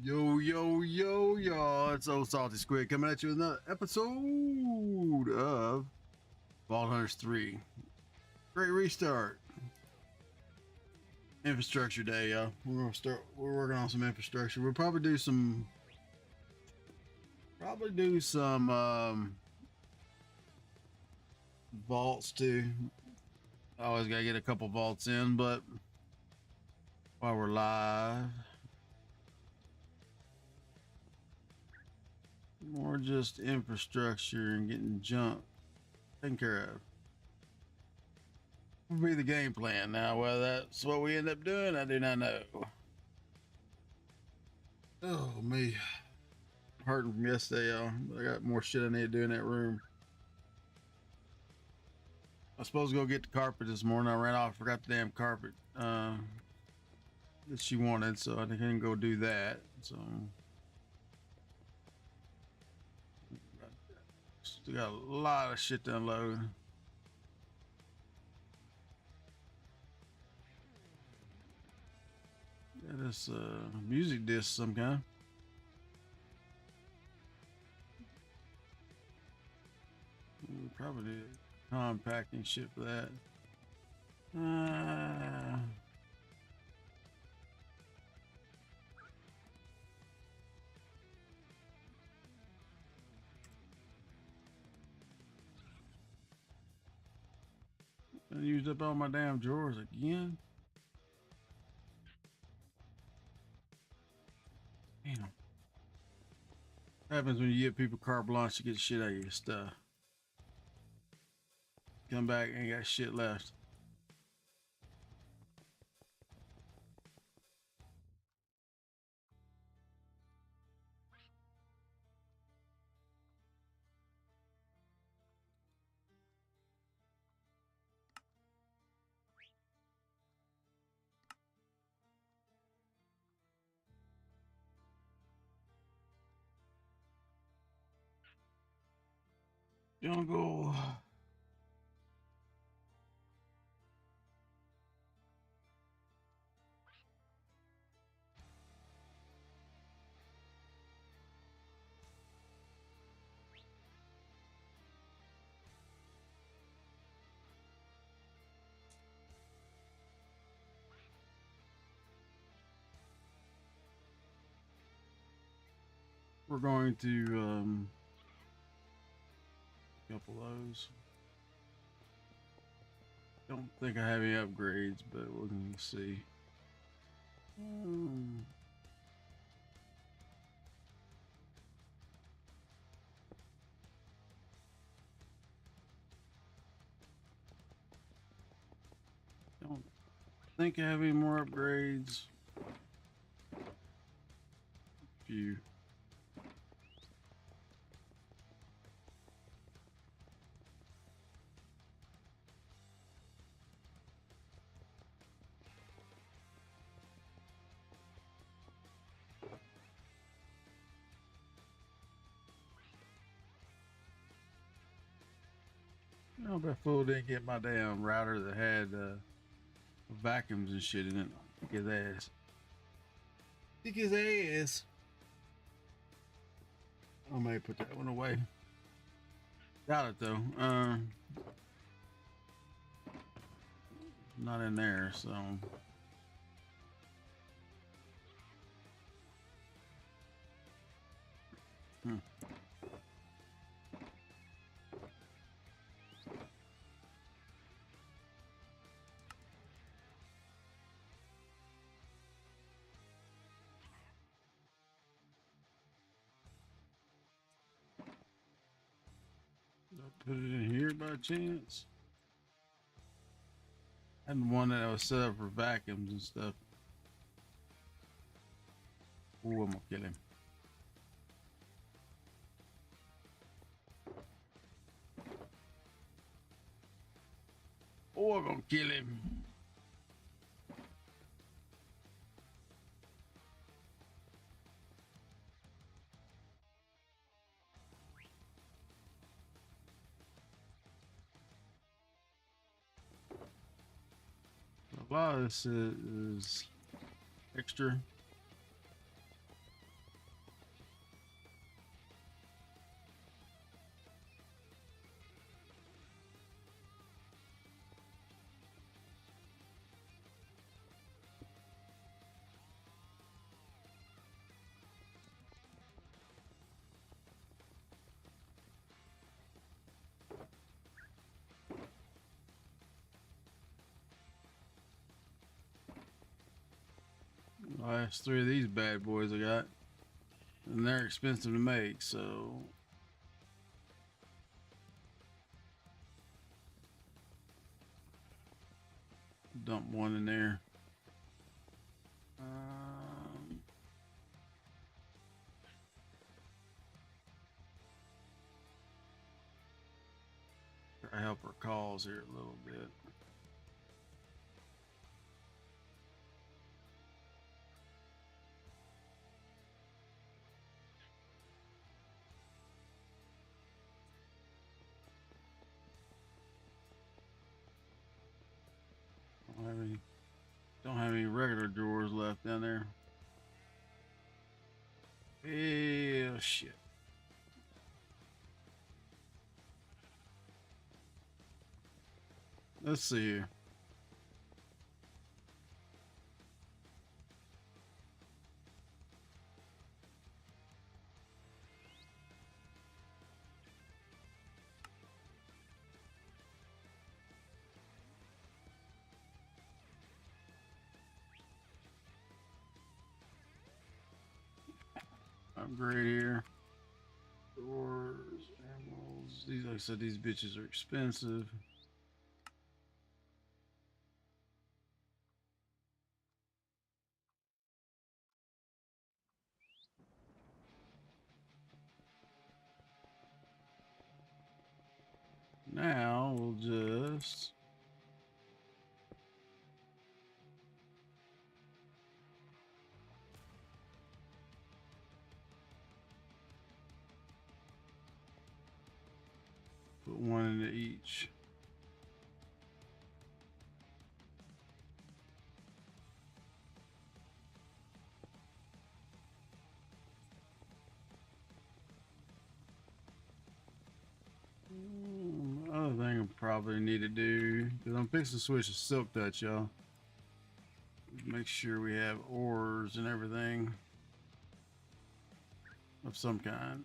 Yo, yo, yo, y'all. It's Old Salty Squid coming at you with another episode of Vault Hunters 3. Great restart. Infrastructure day, y'all. We're working on some infrastructure. We'll probably do some vaults too. I always gotta get a couple vaults in, but while we're live, more just infrastructure and getting junk taken care of. Will be the game plan. Now, whether that's what we end up doing, I do not know. Oh, me. Hurting from yesterday, y'all. I got more shit I need to do in that room. I was supposed to go get the carpet this morning. I ran off, forgot the damn carpet that she wanted, so I didn't go do that. So still got a lot of shit to unload. Got this music disc some kind. We probably did compacting shit for that. I used up all my damn drawers again. Damn. Happens when you give people carte blanche to get shit out of your stuff. Come back, ain't got shit left. Jungle. We're going to couple those. Don't think I have any upgrades, but we're going to see. Don't think I have any more upgrades. Few. No, that fool didn't get my damn router that had vacuums and shit in it. Kick his ass. Kick his ass. I may put that one away. Got it though. Not in there, so. Put it in here by chance. And one that was set up for vacuums and stuff. Ooh, I'm gonna kill him. Oh, I'm gonna kill him. A lot of this is extra. Last three of these bad boys I got, and they're expensive to make, so dump one in there. Try to help her cause here a little bit. Don't have any regular drawers left down there. Yeah, shit. Let's see here. Upgrade here. Doors, emeralds. These, like I said, these bitches are expensive. Now we'll just Put one into each. Other thing I probably need to do, because I'm fixing to switch to silk touch, y'all. Make sure we have ores and everything of some kind.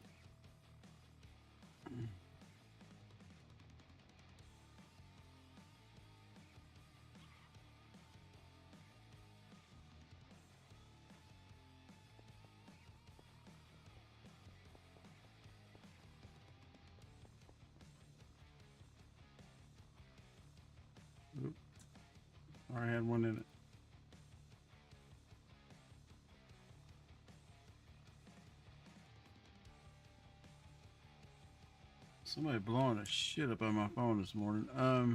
Oop. I had one in it. Somebody blowing a shit up on my phone this morning. Let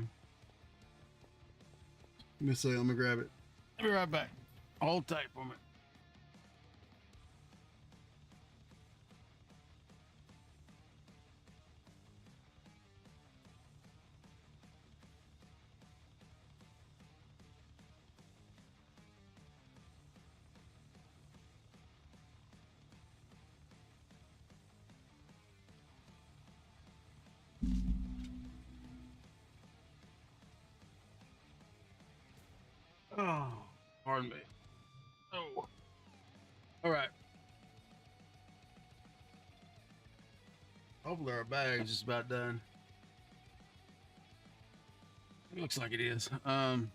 me see. Let me grab it. I'll be right back. Hold tight for me. Oh, pardon me. Oh, all right. Hopefully our bag's just about done. It looks like it is. Don't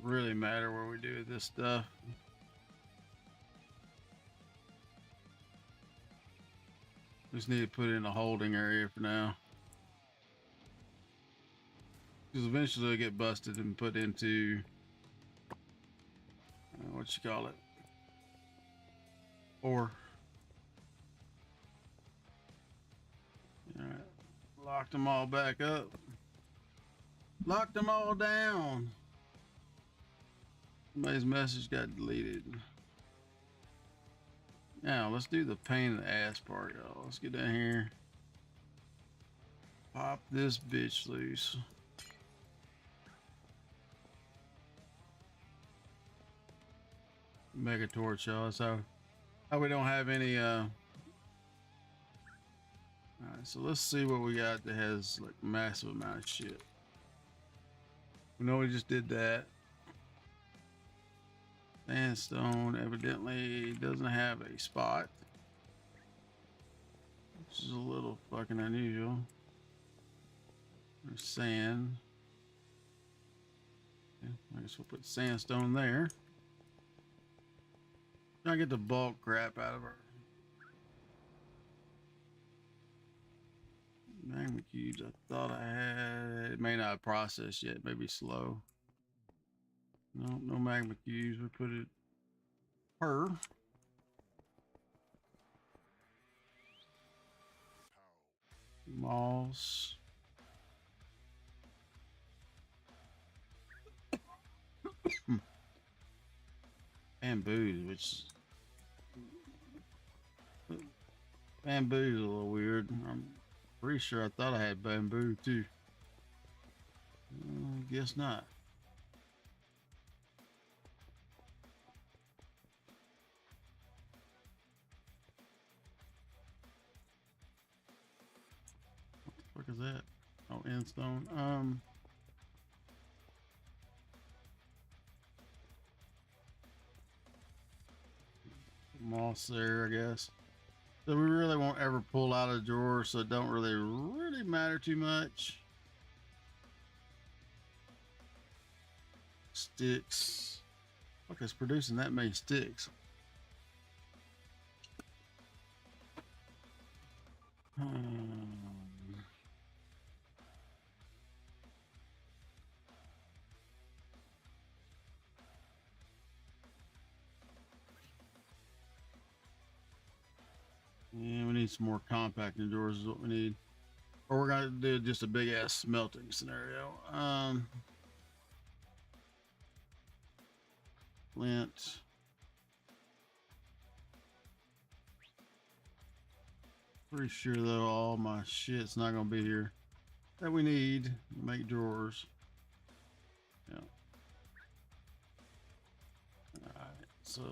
really matter where we do this stuff. Just need to put it in a holding area for now. Because eventually it'll get busted and put into what you call it, or all right. Locked them all back up. Locked them all down. Somebody's message got deleted. Now let's do the pain in the ass part, y'all. Let's get down here. Pop this bitch loose. Mega torch, y'all. That's how we don't have any all right, so let's see what we got that has like massive amount of shit. We know we just did that. Sandstone evidently doesn't have a spot, which is a little fucking unusual. There's sand. Okay, I guess we'll put sandstone there. Try to get the bulk crap out of her. Magma cubes, I thought I had. It may not have processed yet, maybe slow. No, no magma cubes. We put it per. Moss. Bamboos, which bamboo's a little weird. I'm pretty sure I thought I had bamboo too. Guess not. What the fuck is that? Oh, end stone. Moss there, I guess. So we really won't ever pull out a drawer, so it don't really matter too much. Sticks. Fuck, it's producing that many sticks. Yeah, we need some more compacting doors is what we need. Or we're gonna do just a big ass smelting scenario. Flint. Pretty sure though all my shit's not gonna be here that we need to make drawers. Yeah. Alright, so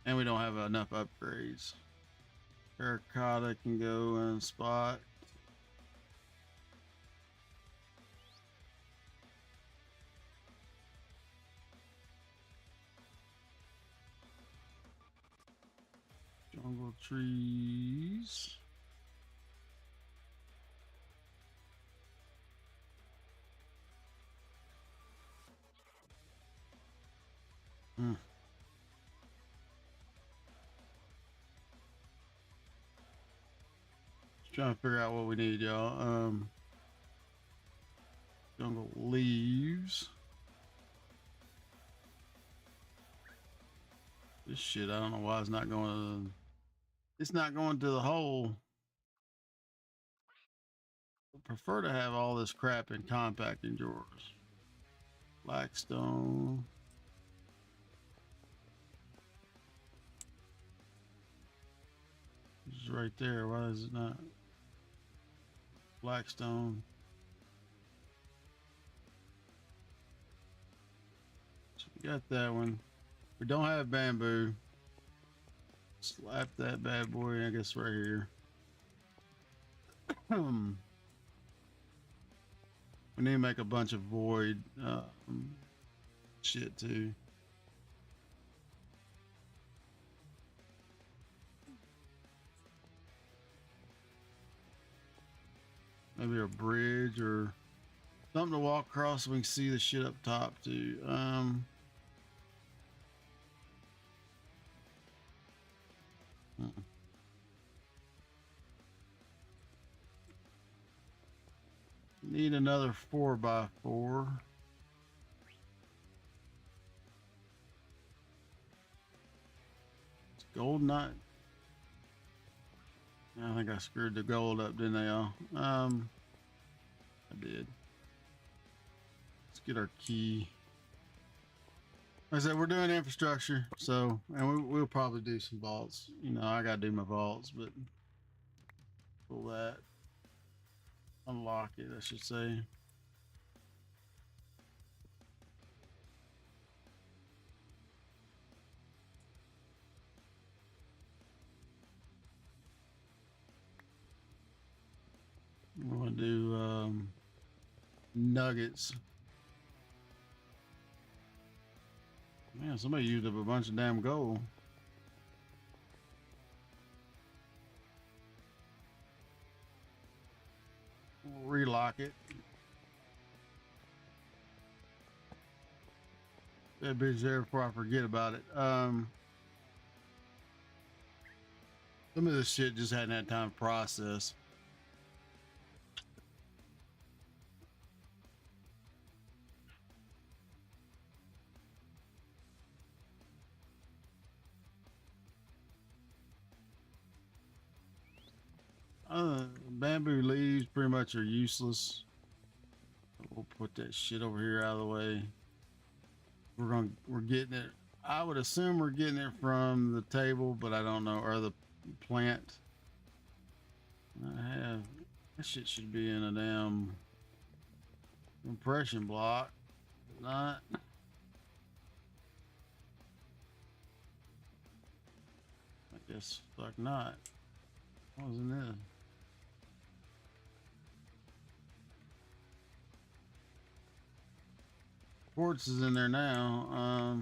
and we don't have enough upgrades. Terracotta can go in a spot. Jungle trees. Hmm. Just trying to figure out what we need, y'all. Jungle leaves. This shit, I don't know why it's not going to. It's not going to the hole. I prefer to have all this crap in compacting drawers. Blackstone. It's right there. Why is it not? Blackstone. So we got that one. We don't have bamboo. Slap that bad boy, I guess, right here. We need to make a bunch of void shit too. Maybe a bridge or something to walk across so we can see the shit up top too. Need another 4x4. It's gold not. I think I screwed the gold up, didn't I, y'all? I did. Let's get our key. Like I said, we're doing infrastructure, so and we'll probably do some vaults. You know, I gotta do my vaults, but pull that, unlock it, I should say. We're gonna do nuggets. Man, somebody used up a bunch of damn gold. We'll relock it. That bitch there before I forget about it. Some of this shit just hadn't had time to process. Bamboo leaves pretty much are useless. We'll put that shit over here out of the way. We're getting it. I would assume we're getting it from the table, but I don't know, or the plant. I have that shit should be in a damn compression block. Not. I guess fuck not. What was in this? Quartz is in there now.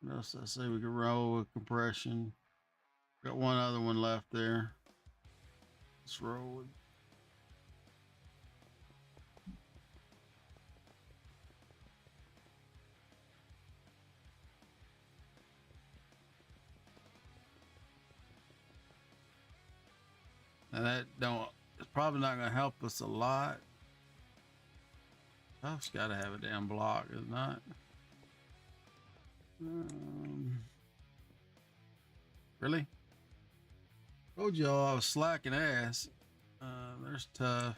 What else did I say we could roll with compression? Got one other one left there. Let's roll with. Now that don't. It's probably not going to help us a lot. I've got to have a damn block, is not. Really? Told y'all I was slacking ass. There's tough.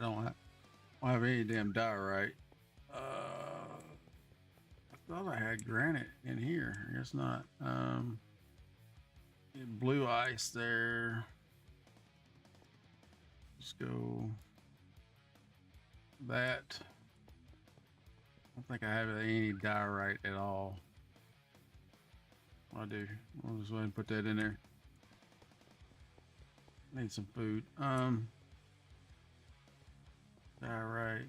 don't have any damn diorite. I thought I had granite in here. I guess not. Blue ice there. Let's go that. I don't think I have any diorite at all. I do. I'll just go ahead and put that in there. Need some food. Diorite.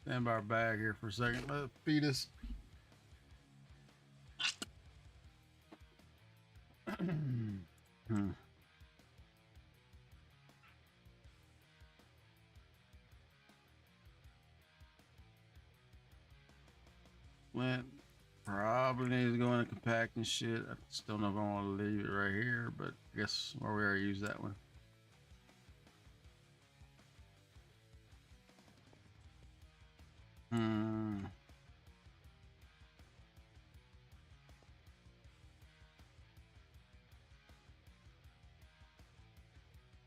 Stand by our bag here for a second. Let it feed us. Flint probably needs to go in a compacting shit. I still don't know if I want to leave it right here, but I guess we already used that one.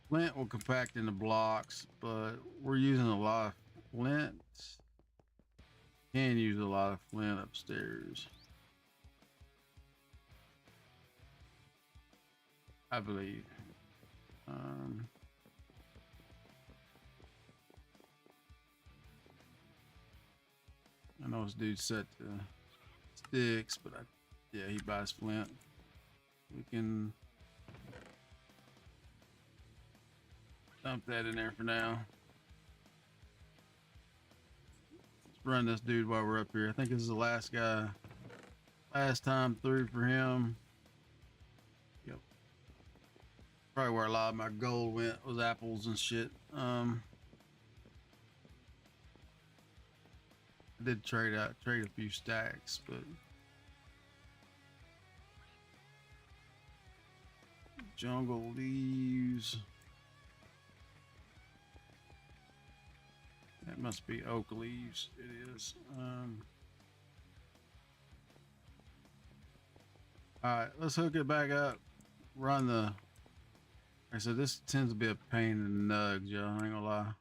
Flint will compact into blocks, but we're using a lot of flint. Can use a lot of flint upstairs, I believe. I know this dude's set to sticks, but yeah, he buys flint. We can dump that in there for now. Let's run this dude while we're up here. I think this is the last guy. Last time through for him. Yep. Probably where a lot of my gold went was apples and shit. I did trade a few stacks, but jungle leaves. That must be oak leaves. It is. All right, let's hook it back up. Run the. Like I said, this tends to be a pain in the nugs, y'all. I ain't gonna lie.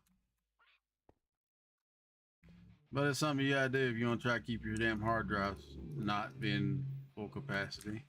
But it's something you gotta do if you want to try to keep your damn hard drives not being full capacity.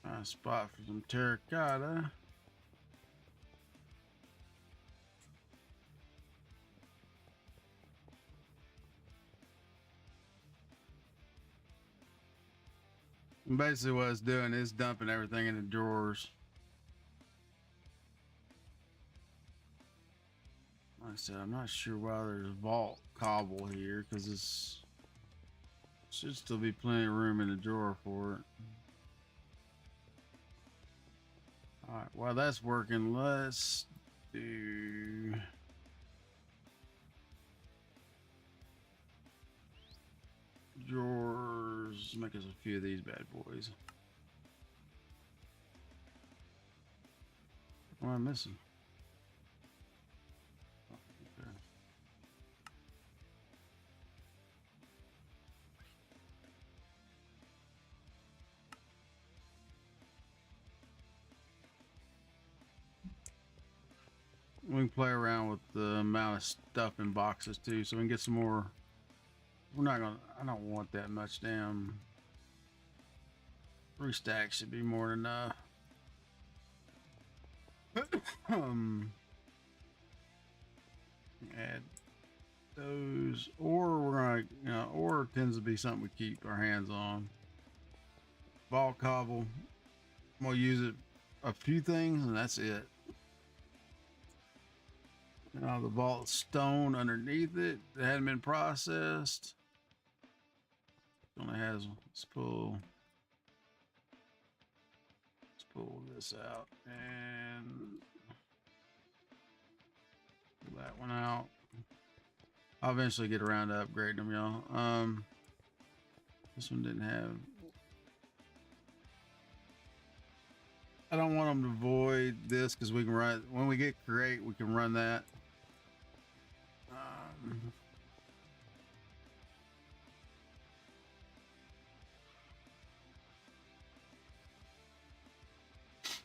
Nice spot for some terracotta. And basically what it's doing is dumping everything in the drawers. Like I said, I'm not sure why there's vault cobble here, because it's should still be plenty of room in the drawer for it. All right, while that's working, let's do drawers. Make us a few of these bad boys. What am I missing? Okay. We can play around with the amount of stuff in boxes too, so we can get some more. We're not gonna. I don't want that much. Damn. 3 stacks should be more than enough. Add those, or we're gonna, or tends to be something we keep our hands on. Ball cobble. I'm gonna use it a few things, and that's it. Now the vault stone underneath it that hadn't been processed. Only has. Let's pull this out and pull that one out. I'll eventually get around to upgrading them, y'all. This one didn't have. I don't want them to void this because we can run when we get create. We can run that.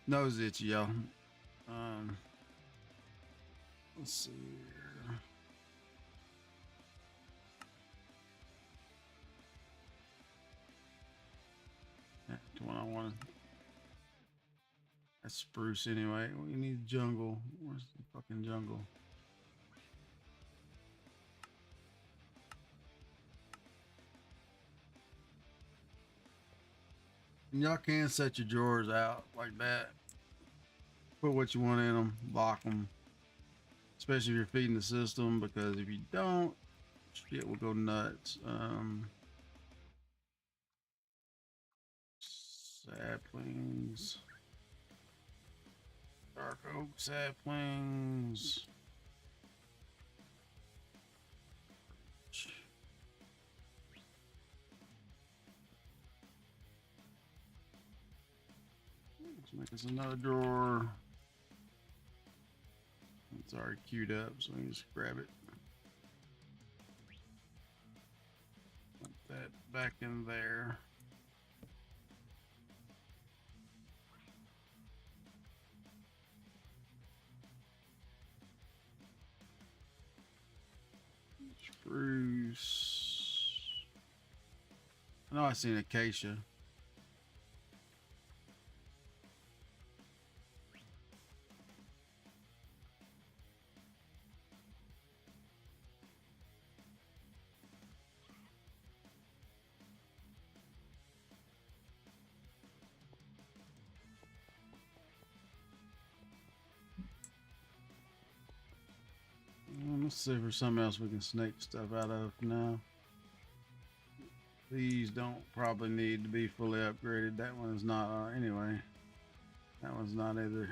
Nose itchy, y'all. Let's see here. That's the one I wanted. That's spruce anyway. We need jungle. Where's the fucking jungle? And y'all can set your drawers out like that. Put what you want in them, lock them. Especially if you're feeding the system, because if you don't, shit will go nuts. Saplings. Dark oak saplings. Let's make us another drawer. It's already queued up, so we can just grab it. Put that back in there. Spruce. I know I seen acacia. Let's see if there's something else we can snake stuff out of now. These don't probably need to be fully upgraded. That one is not, anyway. That one's not either.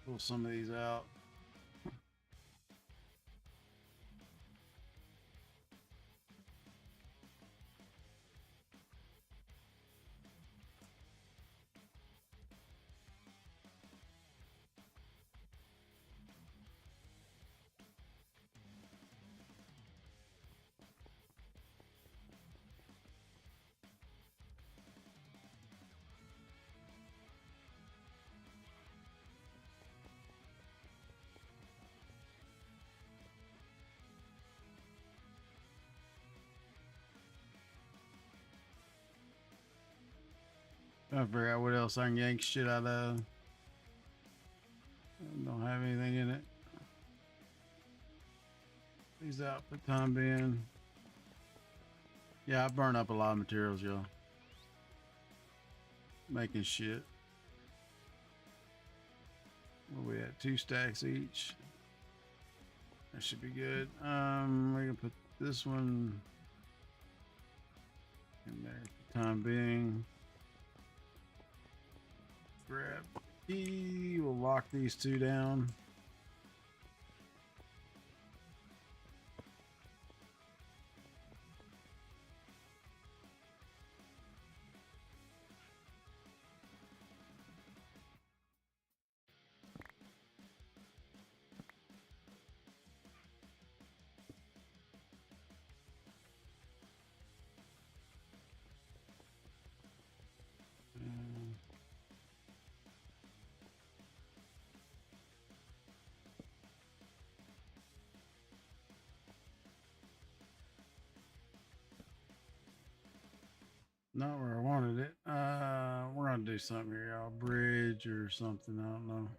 Pull some of these out. Trying to figure out what else I can yank shit out of. I don't have anything in it. These out for the time being. Yeah, I burn up a lot of materials, y'all. Making shit. Where we at? 2 stacks each. That should be good. We're gonna put this one in there for the time being. Grab the key. We'll lock these 2 down. Not where I wanted it. We're gonna do something here, y'all. Bridge or something. I don't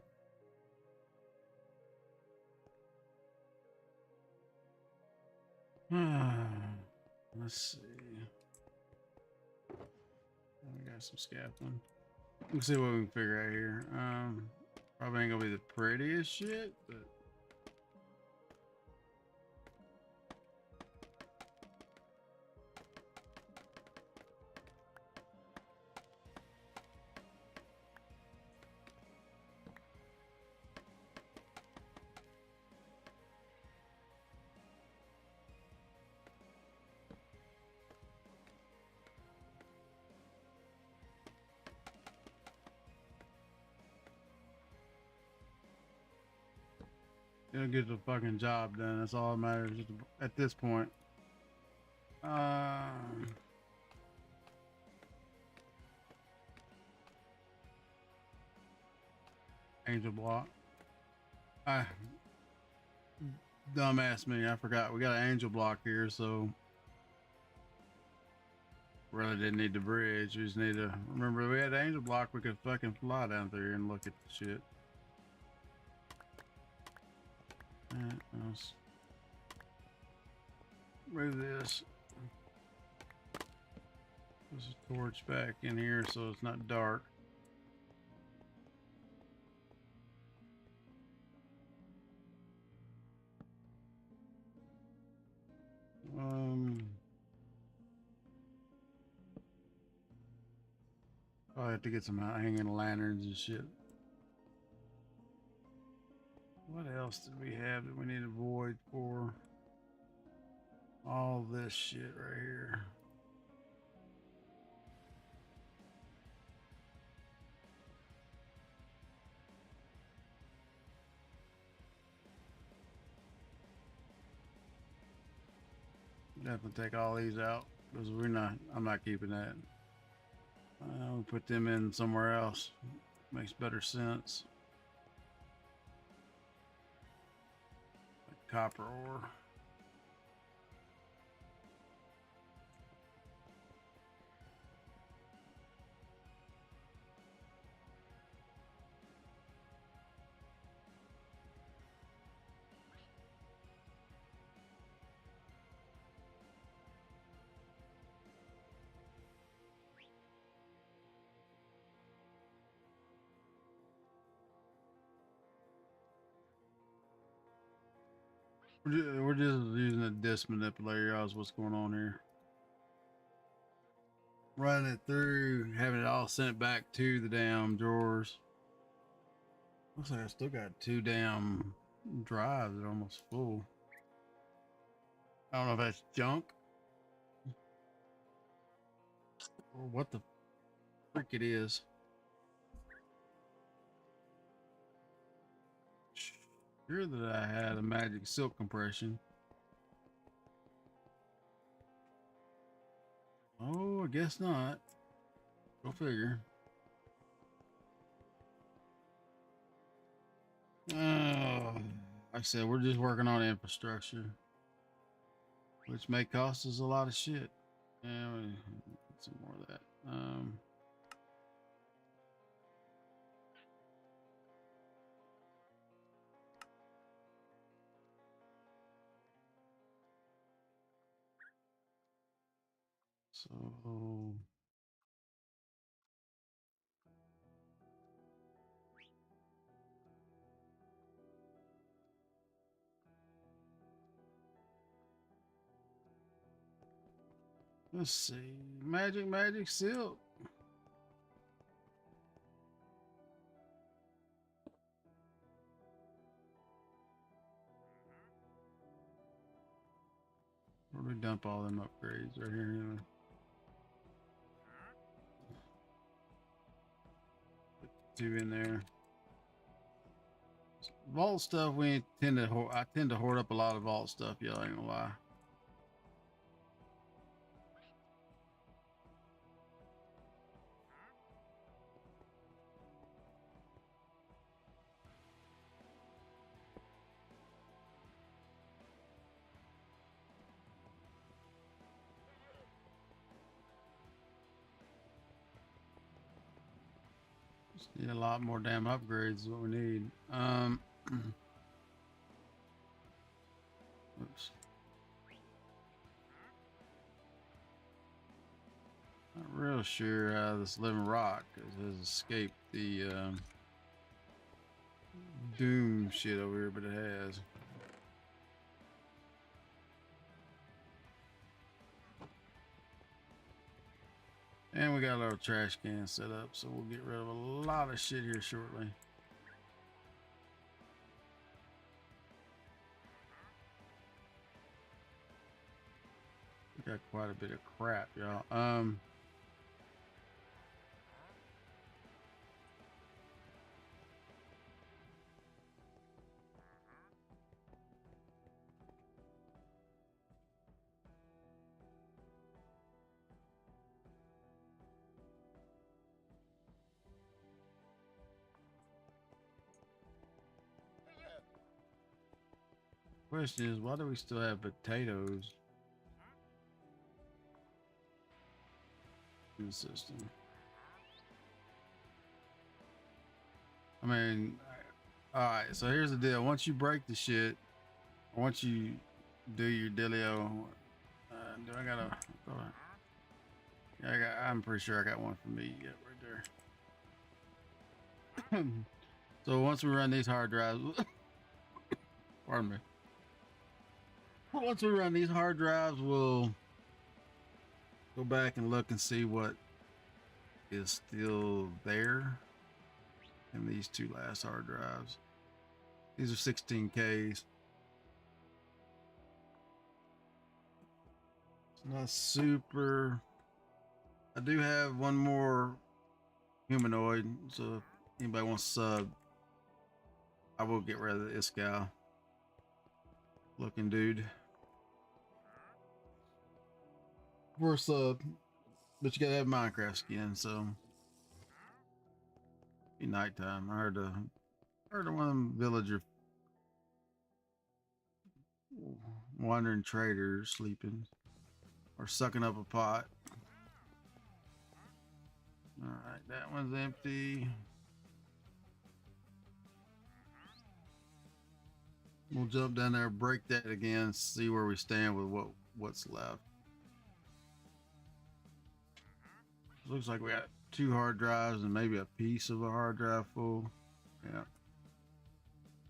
know. Let's see. We got some scaffolding. Let's see what we can figure out here. Probably ain't gonna be the prettiest shit, but It'll get the fucking job done. That's all that matters at this point. Angel block. Dumbass me. I forgot. We got an angel block here, so really didn't need the bridge. We just need to remember we had an angel block. We could fucking fly down there and look at the shit. Let's move this. There's a torch back in here so it's not dark. I have to get some hanging lanterns and shit. What else did we have that we need a void for? All this shit right here. Definitely take all these out because I'm not keeping that. We put them in somewhere else. Makes better sense. Like copper ore. We're just using a disc manipulator. Y'all, what's going on here? Running it through, having it all sent back to the damn drawers. Looks like I still got 2 damn drives that are almost full. I don't know if that's junk or what the frick it is. Sure that I had a magic silk compression. Oh, I guess not. Go figure. Like I said, we're just working on infrastructure, which may cost us a lot of shit. Yeah, we get some more of that. So let's see. Magic silk. Where do we dump all them upgrades right here? Anyway. Put 2 in there. Vault stuff, I tend to hoard up a lot of vault stuff, y'all, ain't gonna lie. Just need a lot more damn upgrades is what we need. Oops. Not real sure how this living rock has escaped the doom shit over here, but it has. And we got a little trash can set up, so we'll get rid of a lot of shit here shortly. We got quite a bit of crap, y'all. Question is, why do we still have potatoes in the system? I mean, all right. So here's the deal: once you break the shit, or once you do your dealio, do I gotta? Yeah, I'm pretty sure I got one for me. Yeah, right there. So once we run these hard drives, pardon me. Once we run these hard drives, we'll go back and look and see what is still there in these two last hard drives. These are 16Ks. It's not super. I do have one more humanoid, so if anybody wants to sub, I will get rid of this guy looking dude for a sub, but you gotta have Minecraft skin, so be nighttime. I heard one of them villager wandering traders sleeping or sucking up a pot. All right, that one's empty. We'll jump down there, break that again, see where we stand with what's left. Looks like we got 2 hard drives and maybe a piece of a hard drive full. Yeah.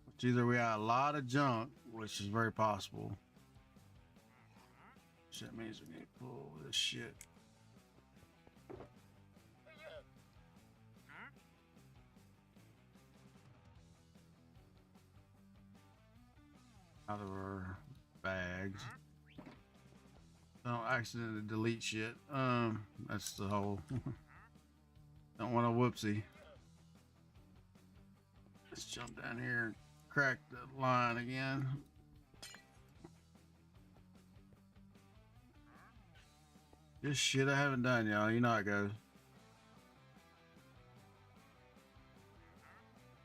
It's either we got a lot of junk, which is very possible. So that means we need to pull this shit. Out of our bags. Don't accidentally delete shit. That's the whole. Don't want a whoopsie. Let's jump down here and crack the line again. This shit I haven't done, y'all. You know how it goes.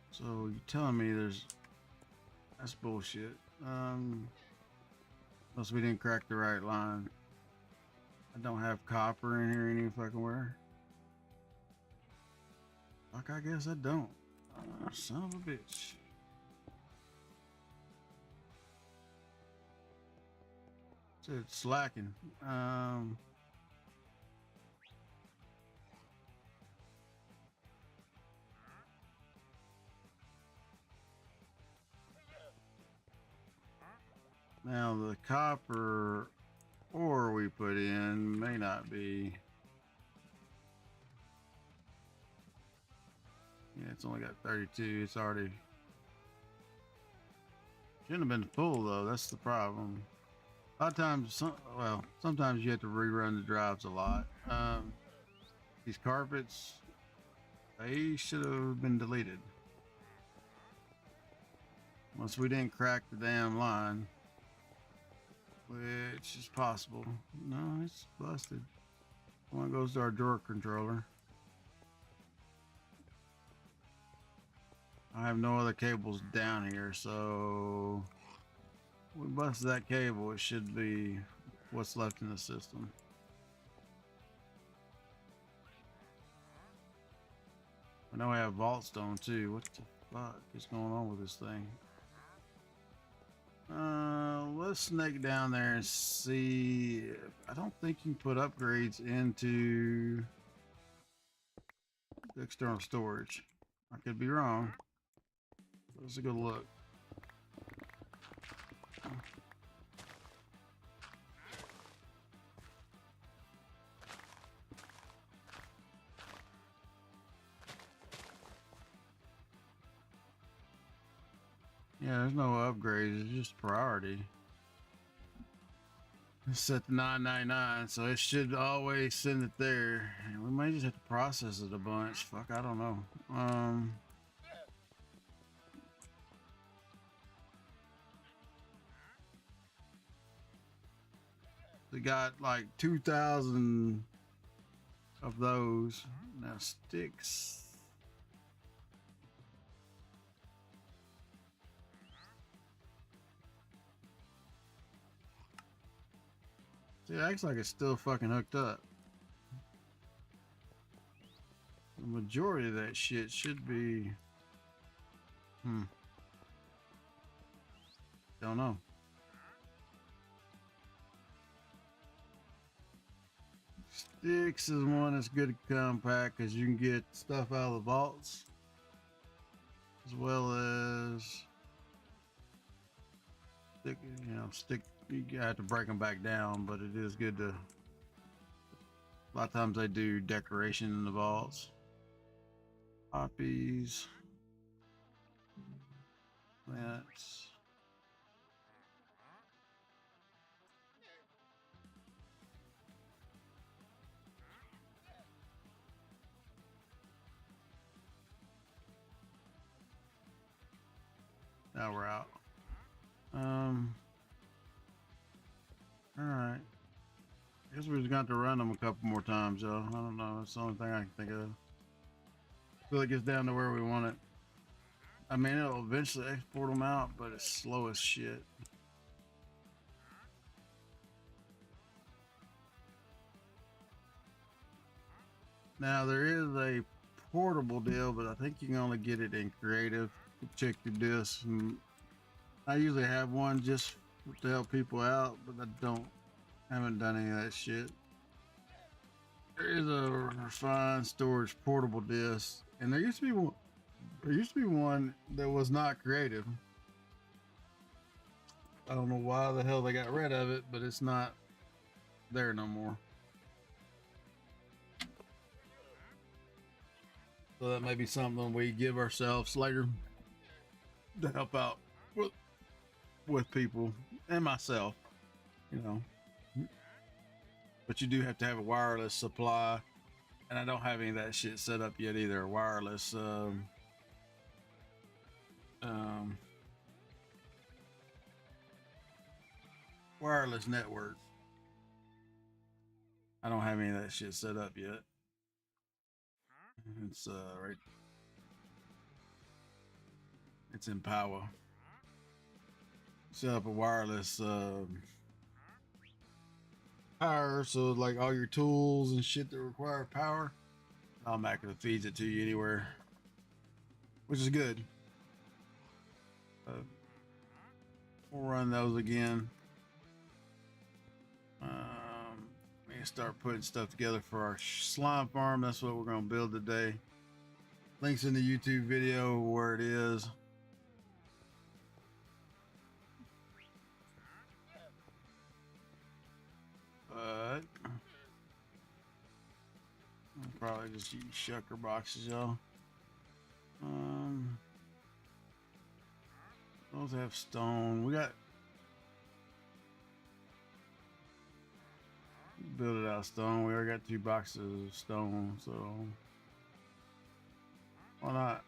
So you're telling me that's bullshit. Unless we didn't crack the right line. I don't have copper in here any fucking where. Fuck, I guess I don't. Son of a bitch. It's slacking. Now the copper ore we put in may not be. Yeah, it's only got 32. It's already. Shouldn't have been full though. That's the problem. A lot of times, sometimes you have to rerun the drives a lot. These carpets, they should have been deleted. Once we didn't crack the damn line, which is possible. No, it's busted. One goes to our drawer controller. I have no other cables down here, so we busted that cable. It should be what's left in the system. I know we have vault stone too. What the fuck is going on with this thing? Let's snake down there and see. I don't think you can put upgrades into the external storage. I could be wrong. Let's go look. Yeah, there's no upgrades. It's just priority. It's set to 999, so it should always send it there. We might just have to process it a bunch. Fuck, I don't know. We got like 2,000 of those. Now sticks. See, it acts like it's still fucking hooked up. The majority of that shit should be... Don't know. Sticks is one that's good to compact because you can get stuff out of the vaults, as well as stick. You know, stick. You have to break them back down, but it is good to. A lot of times they do decoration in the vaults. Poppies. Plants. Now we're out. All right. I guess we just got to run them a couple more times, y'all. I don't know. That's the only thing I can think of. Till it gets down to where we want it. I mean, it'll eventually export them out, but it's slow as shit. Now there is a portable deal, but I think you can only get it in creative. Check your discs. I usually have one just to help people out, but haven't done any of that shit. There is a refined storage portable disc, and there used to be one that was not creative. I don't know why the hell they got rid of it, but it's not there no more. So that may be something we give ourselves later to help out with people and myself, you know. But you do have to have a wireless supply, and I don't have any of that shit set up yet either. A wireless wireless network. I don't have any of that shit set up yet. It's right. It's in power. Set up a wireless power, so like all your tools and shit that require power, automatically feeds it to you anywhere, which is good. We'll run those again. We can start putting stuff together for our slime farm. That's what we're going to build today. Links in the YouTube video where it is. But I'll probably just use shucker boxes, y'all. Those have stone. We got build it out of stone. We already got 2 boxes of stone, so why not?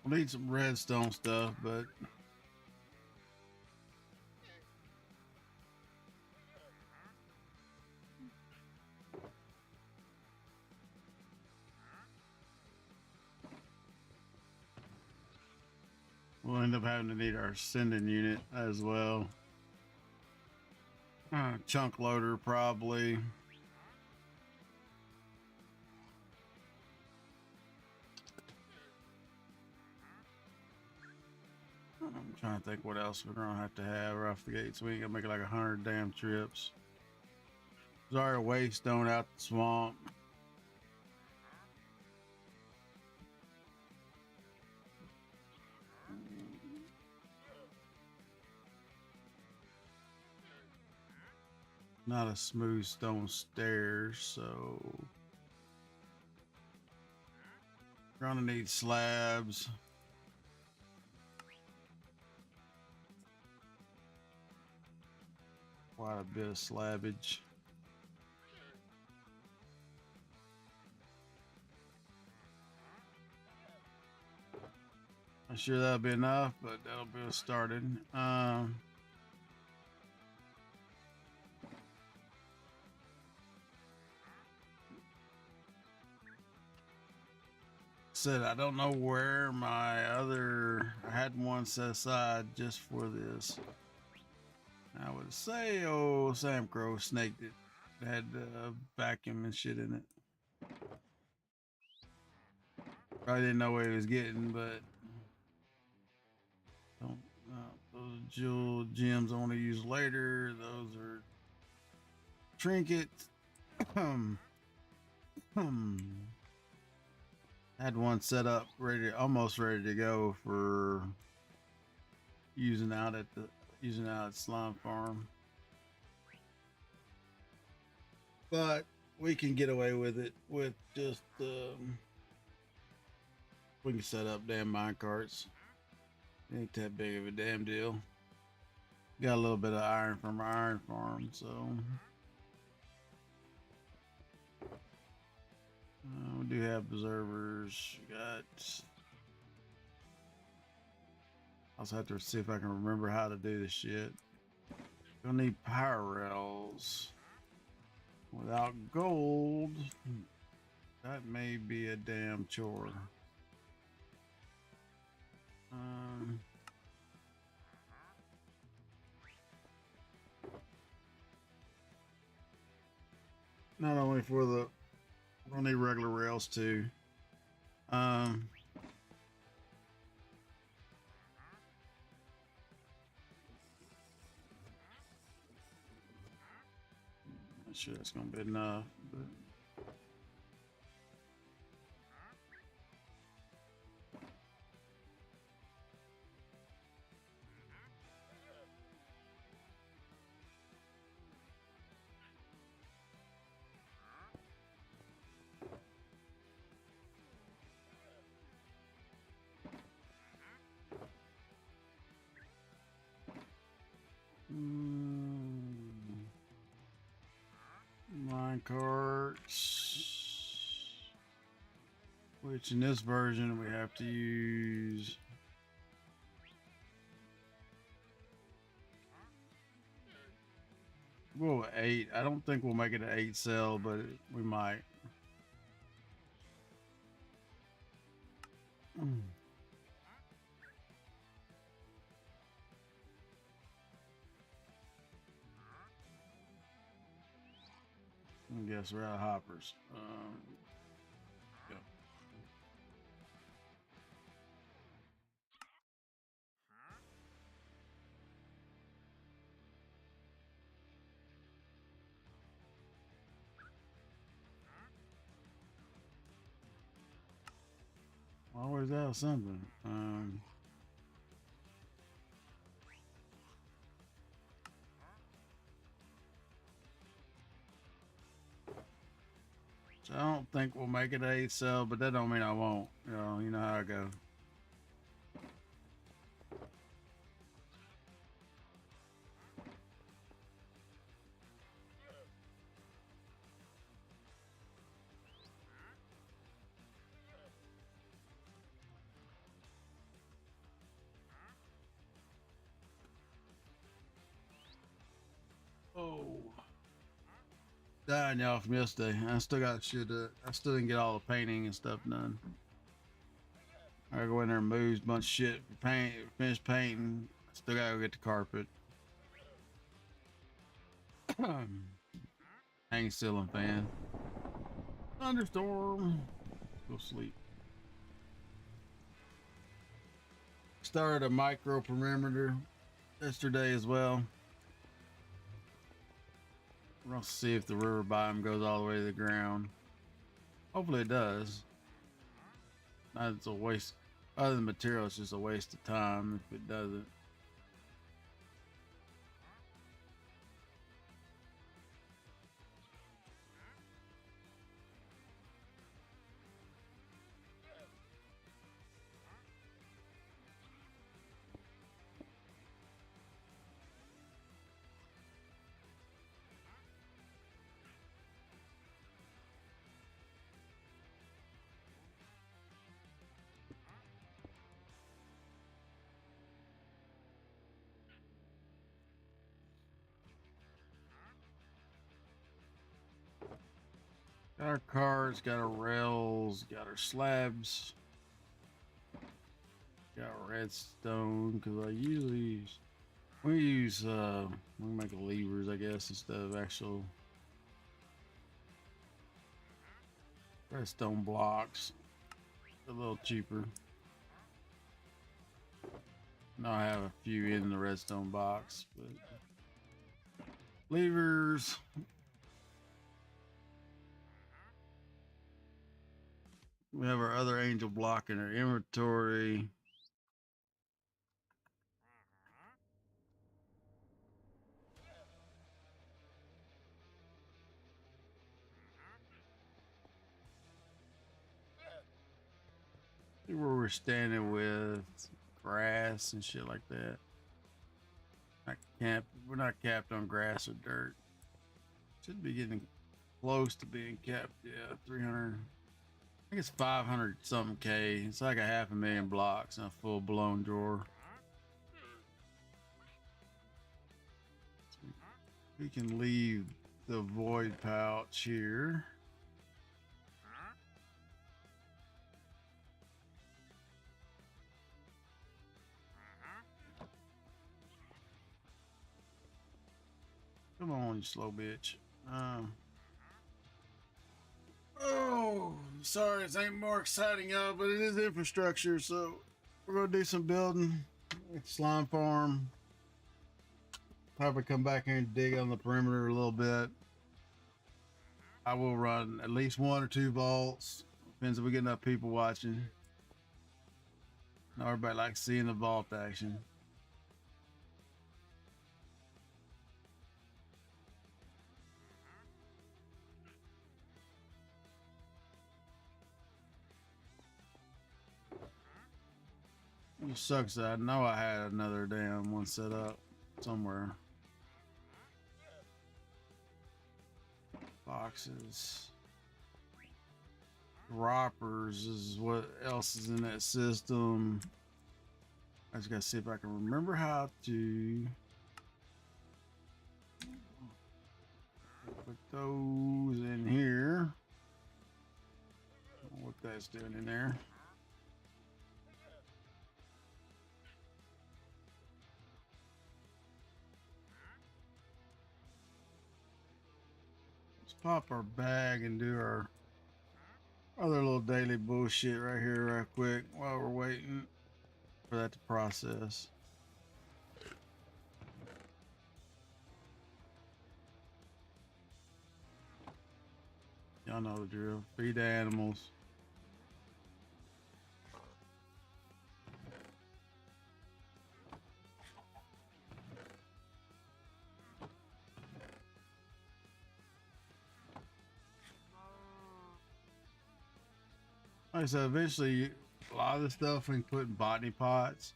We'll need some redstone stuff, but we'll end up having to need our sending unit as well. Chunk loader probably. I'm trying to think what else we're gonna have to have right off the gate, so we ain't gonna make it like 100 damn trips. There's already a waystone out the swamp. Not a smooth stone stairs, so we're gonna need slabs. Quite a bit of slabbage. I'm sure that'll be enough, but that'll be started. said, I don't know where my other, I had one set aside just for this. I would say, oh, Sam Crow snaked it. It had vacuum and shit in it. Probably didn't know what he was getting, but don't, those are jewel gems I want to use later. Those are trinkets. Had one set up, almost ready to go for using out at Slime Farm, but we can get away with it with just we can set up damn mine carts. Ain't that big of a damn deal. Got a little bit of iron from our iron farm, so we do have observers. We got. I also have to see if I can remember how to do this shit. Gonna need power rails. Without gold, that may be a damn chore. Not only for the, we'll need regular rails too. I'm not sure that's gonna be enough, but mine carts, which in this version we have to use well 8. I don't think we'll make it an 8 cell, but we might. I guess we're out of hoppers. Yeah. Always out of something. So I don't think we'll make it 8 cell, but that don't mean I won't. You know how I go. Oh, dying y'all from yesterday. I still got shit. I still didn't get all the painting and stuff done. I gotta go in there and move a bunch of shit. Finish painting. Still gotta go get the carpet. Hang ceiling fan. Thunderstorm. Go sleep. Started a micro perimeter yesterday as well. We're gonna see if the river biome goes all the way to the ground. Hopefully it does. Not it's a waste. Other than material, it's just a waste of time if it doesn't. Got our cars, got our rails, got our slabs. Got redstone because I usually use we make levers, I guess, instead of actual redstone blocks. A little cheaper. Now I have a few in the redstone box, but levers. We have our other angel block in our inventory. See where we're standing with grass and shit like that. We're not capped on grass or dirt. Should be getting close to being capped. Yeah, 300. I think it's 500 something K. It's like a 500,000 blocks in a full blown drawer. So we can leave the void pouch here. Come on, you slow bitch. Oh, sorry, this ain't more exciting, y'all, but it is infrastructure, so we're gonna do some building. Slime farm. Probably come back here and dig on the perimeter a little bit. I will run at least 1 or 2 vaults. Depends if we get enough people watching. Not everybody likes seeing the vault action. It sucks that I know I had another damn one set up somewhere. Boxes. Droppers is what else is in that system. I just gotta see if I can remember how to put those in here. I don't know what that's doing in there. Let's pop our bag and do our other little daily bullshit right here right quick while we're waiting for that to process. Y'all know the drill. Feed the animals. Like I said, eventually a lot of the stuff we can put in botany pots.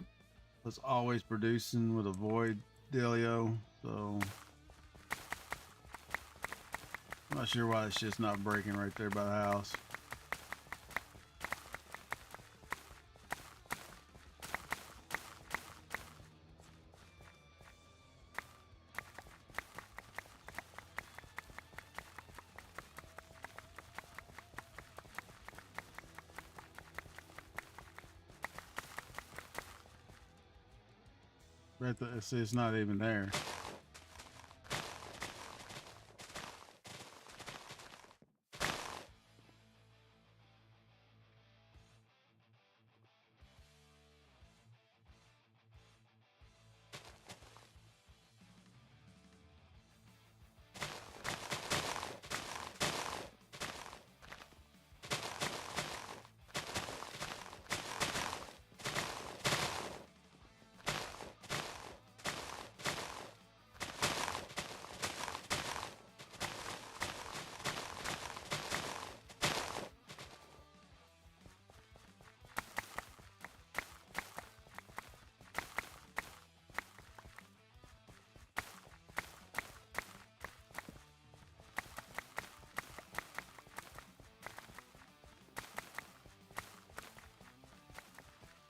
It's always producing with a void dealio, so I'm not sure why this shit's not breaking right there by the house. Right there, see, it's not even there.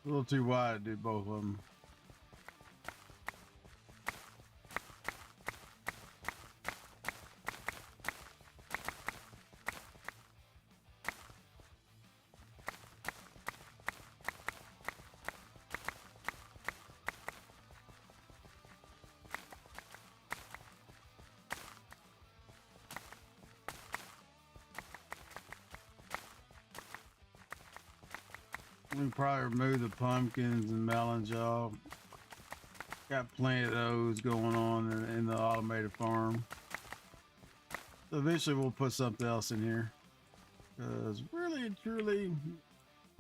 A little too wide to do both of them. We probably remove the pumpkins and melons, y'all. Got plenty of those going on in the automated farm. So eventually we'll put something else in here. Because really and truly,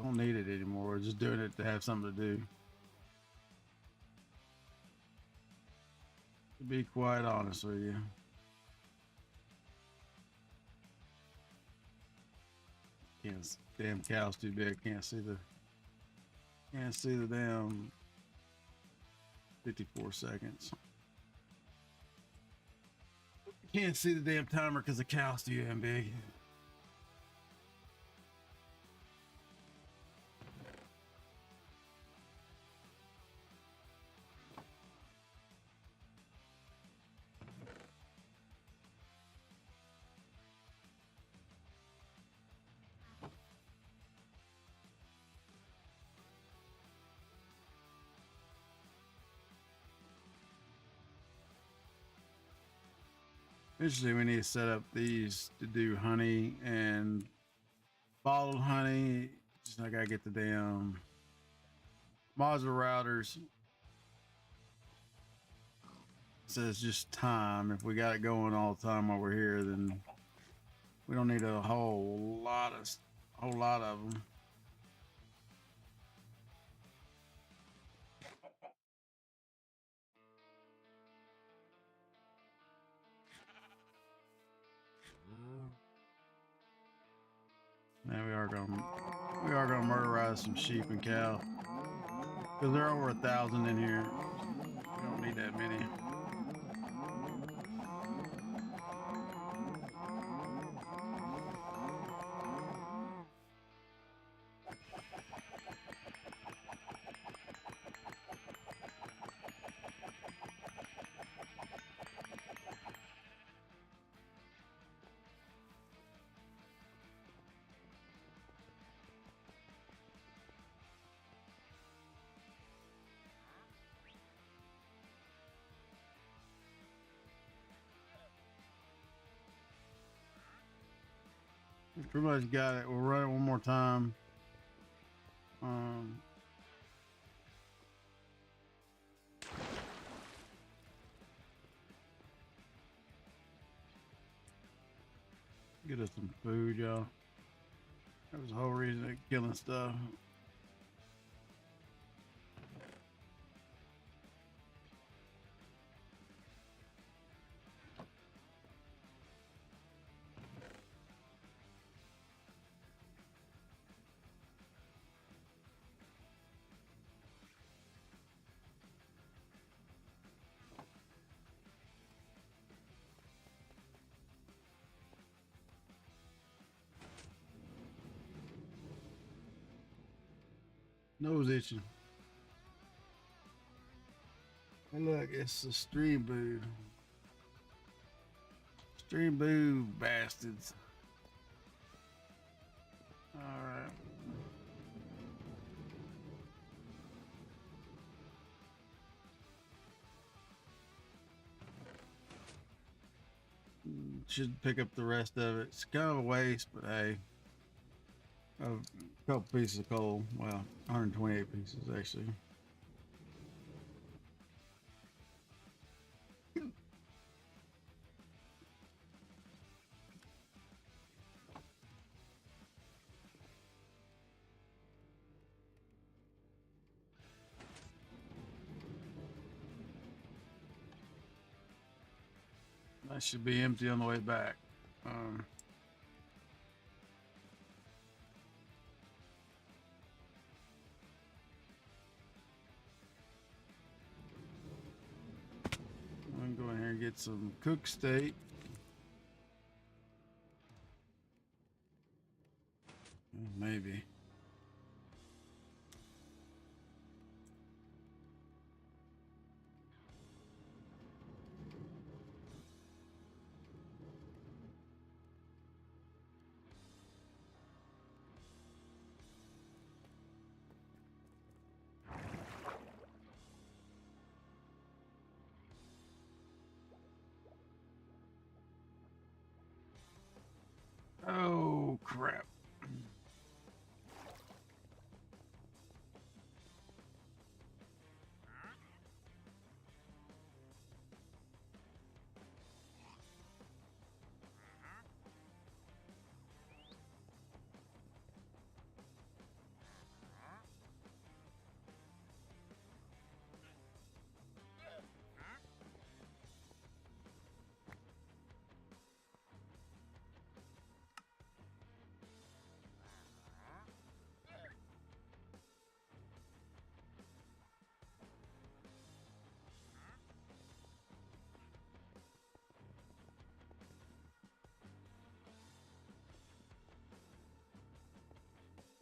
don't need it anymore. We're just doing it to have something to do. To be quite honest with you. Can't, damn cow's too big. Can't see the damn 54 seconds. Can't see the damn timer because the cow's too damn big. Eventually we need to set up these to do honey and bottled honey. Just I gotta get the damn module routers. So it's just time. If we got it going all the time while we're here, then we don't need a whole lot of them. Now we are gonna murderize some sheep and cow because there are over 1,000 in here. We don't need that many. We pretty much got it. We'll run it one more time. Get us some food, y'all. That was the whole reason of killing stuff. Nose itching. Hey, look, it's the stream boo. Stream boo bastards. All right. Should pick up the rest of it. It's kind of a waste, but hey. A couple pieces of coal. Well, 128 pieces actually. That should be empty on the way back. I'm going to go in here and get some cooked steak. Maybe. Oh, crap.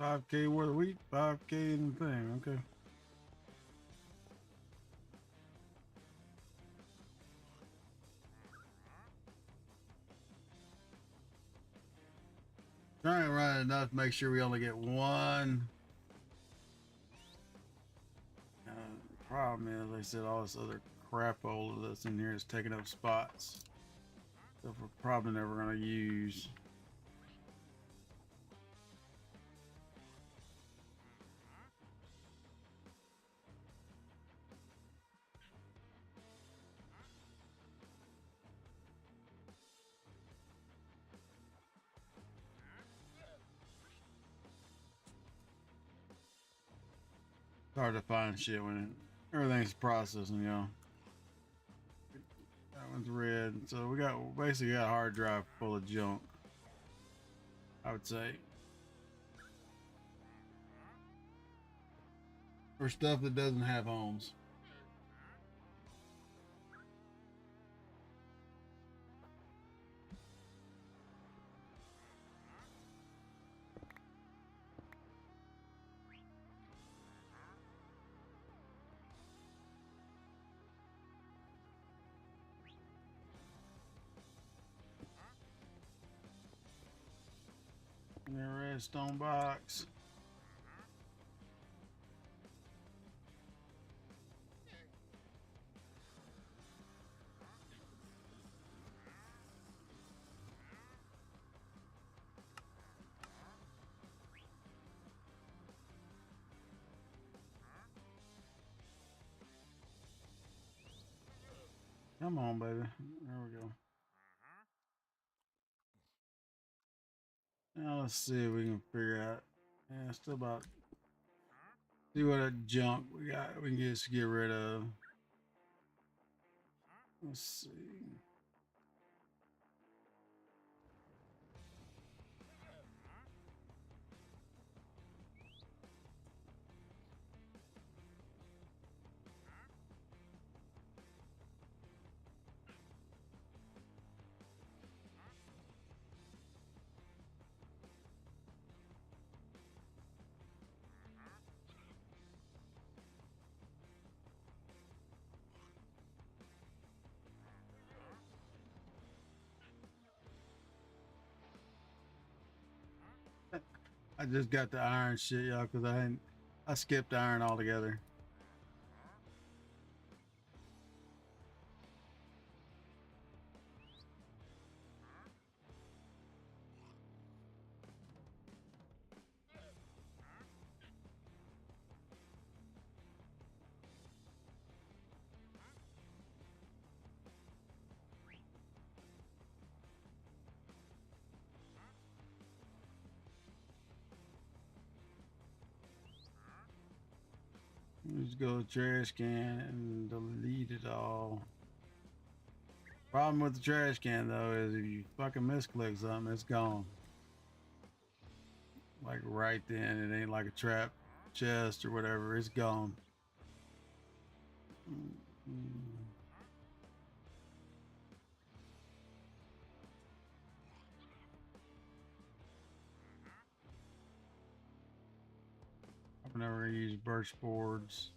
5K worth of wheat, 5K in the thing. Okay. Trying to run enough to make sure we only get one. The problem is, like I said, all this other crapola that's in here is taking up spots. Stuff we're probably never going to use. It's hard to find shit when everything's processing, you know. That one's red. So we got basically got a hard drive full of junk, I would say. For stuff that doesn't have homes. And the redstone box. Come on, baby. There we go. Now let's see if we can figure out. Yeah, still about. See what junk we got. We can just get rid of. Let's see. I just got the iron shit, y'all, because I skipped iron altogether. Let's go to the trash can and delete it all. Problem with the trash can though is if you fucking misclick something, it's gone. Like right then, it ain't like a trap chest or whatever. It's gone. I'm never gonna use birch boards.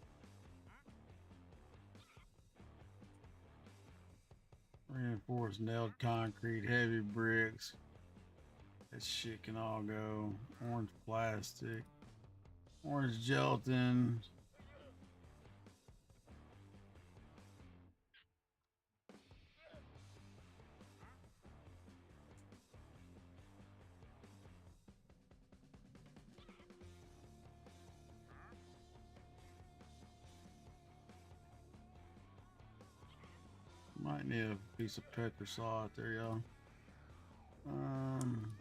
Reinforced nailed concrete, heavy bricks. That shit can all go. Orange plastic, orange gelatin. Might need a piece of pepper saw out there, y'all. Um,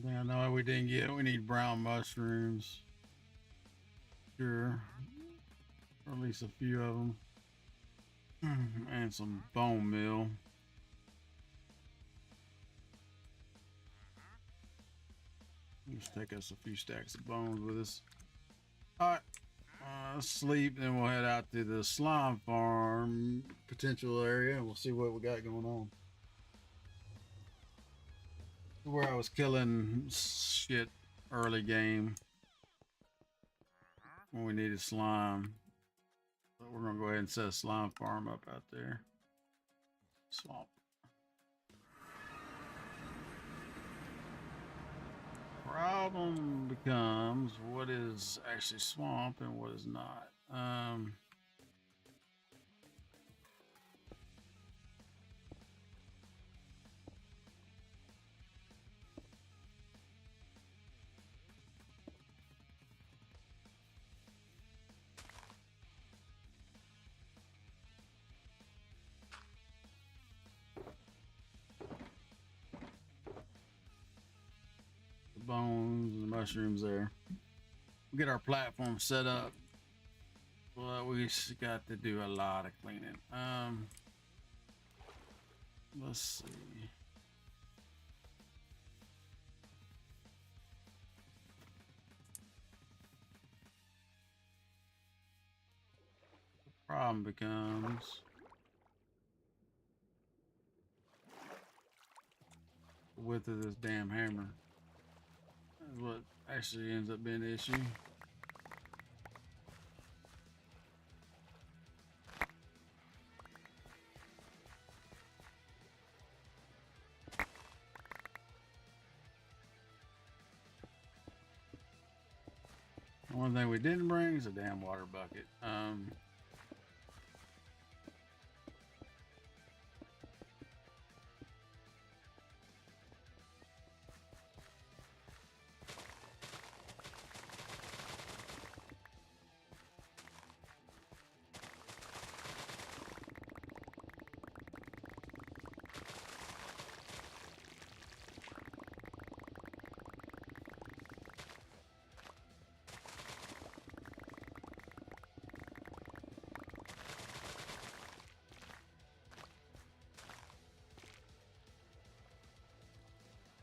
I know we didn't get. We need brown mushrooms. Sure. Or at least a few of them. And some bone meal. Just take us a few stacks of bones with us. Alright. Sleep, then we'll head out to the slime farm potential area and we'll see what we got going on. Where I was killing shit early game when we needed slime. But we're gonna go ahead and set a slime farm up out there. Swamp. Problem becomes what is actually swamp and what is not. The bones and the mushrooms there. We'll get our platform set up. But we got to do a lot of cleaning. Let's see. The problem becomes the width of this damn hammer. That's what actually ends up being the issue. One thing we didn't bring is a damn water bucket.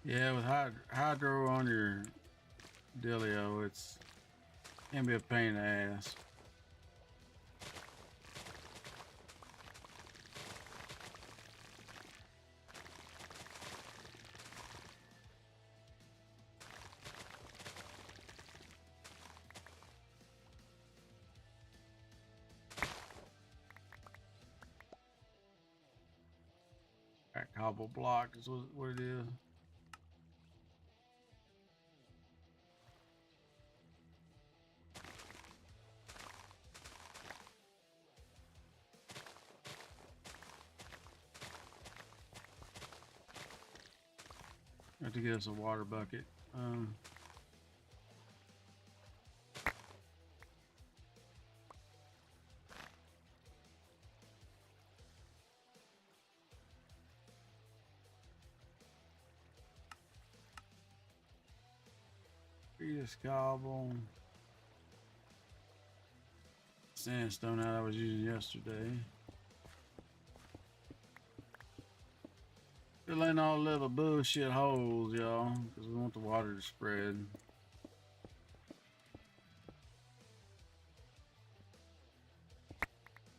Yeah, with hydro on your dealio, it's can be a pain in the ass. That cobble block is what it is. Have to get us a water bucket. Previous cobble. Sandstone that I was using yesterday. Fill in all little bullshit holes, y'all, because we want the water to spread.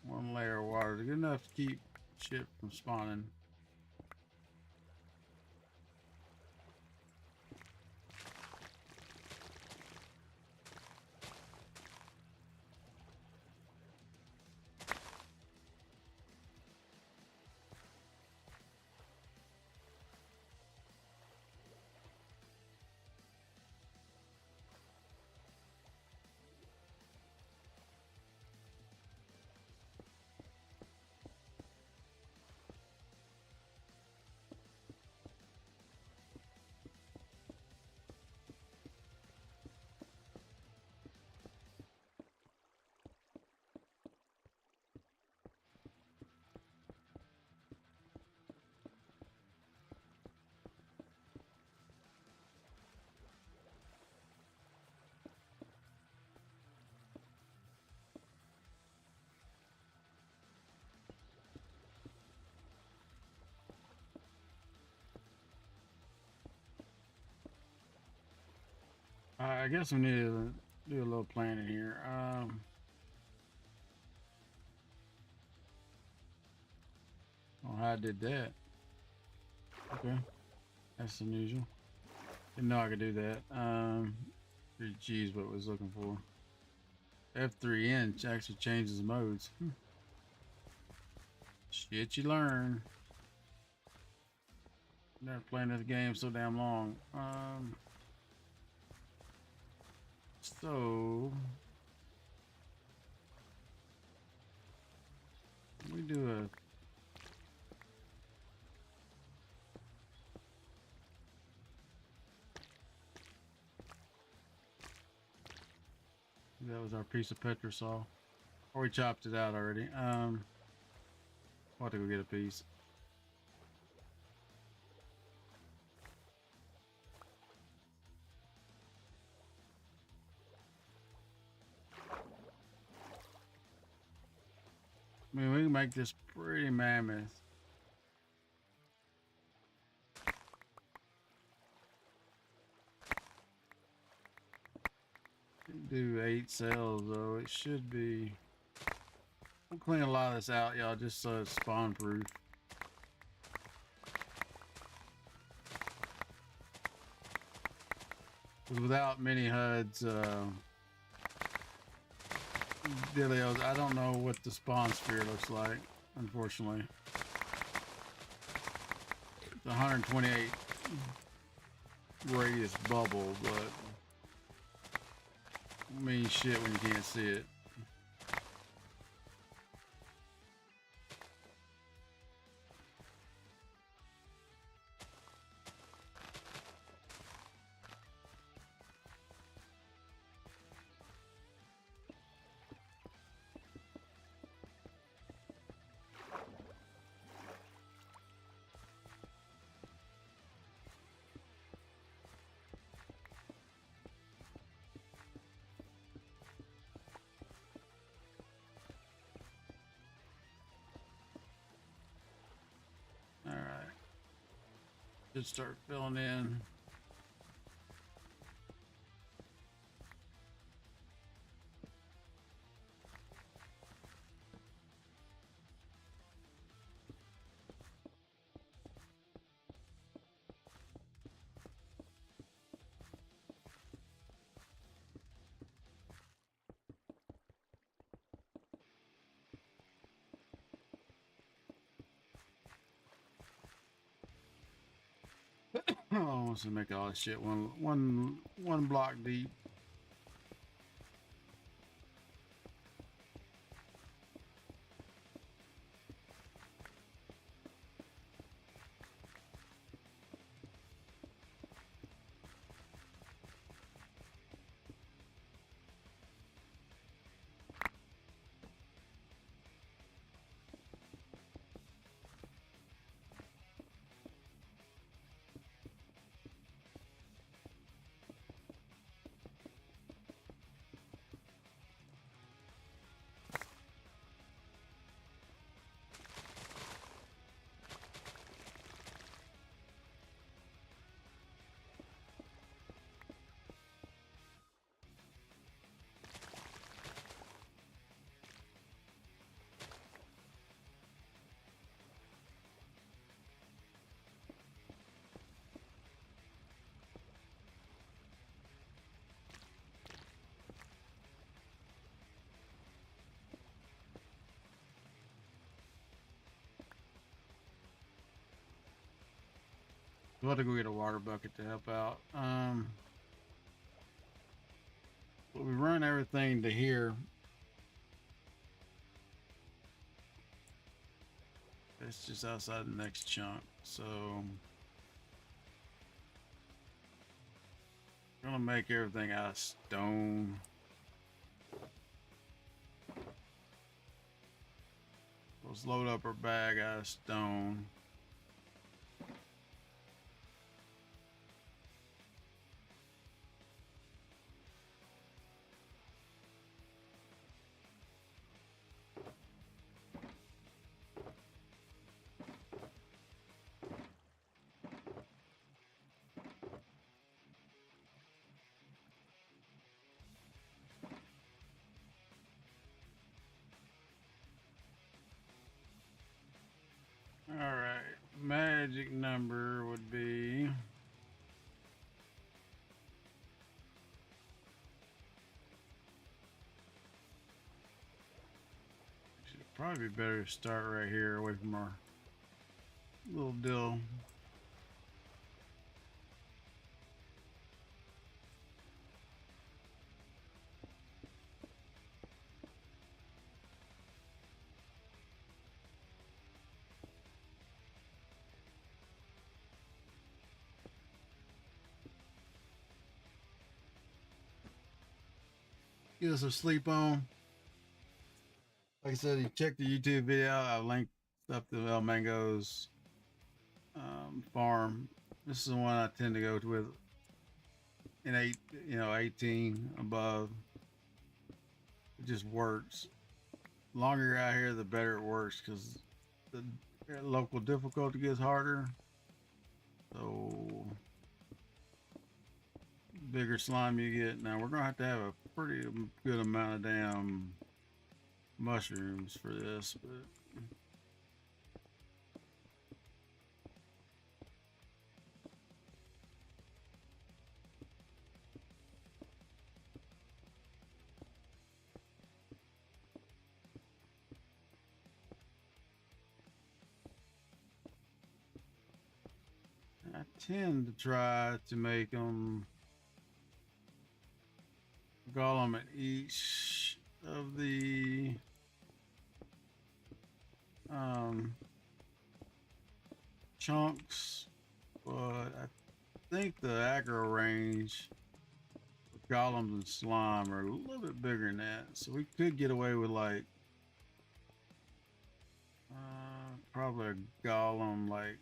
One layer of water is good enough to keep shit from spawning. I guess we need to do a little planning here. Oh, I did that. Okay, that's unusual. Didn't know I could do that. 3G is what I was looking for. F3N actually changes modes. Shit, you learn. Never playing this game so damn long. So we do a that was our piece of petrosol. Or we chopped it out already. I'll have to go get a piece. I mean, we can make this pretty mammoth. Do 8 cells though. It should be. We'll clean a lot of this out, y'all, just so it's spawn proof. Without mini HUDs, dealios, I don't know what the spawn sphere looks like, unfortunately. It's 128 radius bubble, but means shit when you can't see it. Alright. Should start filling in. Oh, wants to make all this shit one block deep. We'll have to go get a water bucket to help out. But we run everything to here. It's just outside the next chunk, so I'm gonna make everything out of stone. Let's load up our bag out of stone. magic number would be probably be better to start right here away from our little dill. Get us some sleep on. Like I said, you check the YouTube video. I linked up to ilmango's farm. This is the one I tend to go to with in 18 above. It just works. The longer you're out here, the better it works because the local difficulty gets harder. So bigger slime you get. Now we're gonna have to have a pretty good amount of damn mushrooms for this, but I tend to try to make them golem at each of the chunks, but I think the aggro range with golems and slime are a little bit bigger than that, so we could get away with like probably a golem like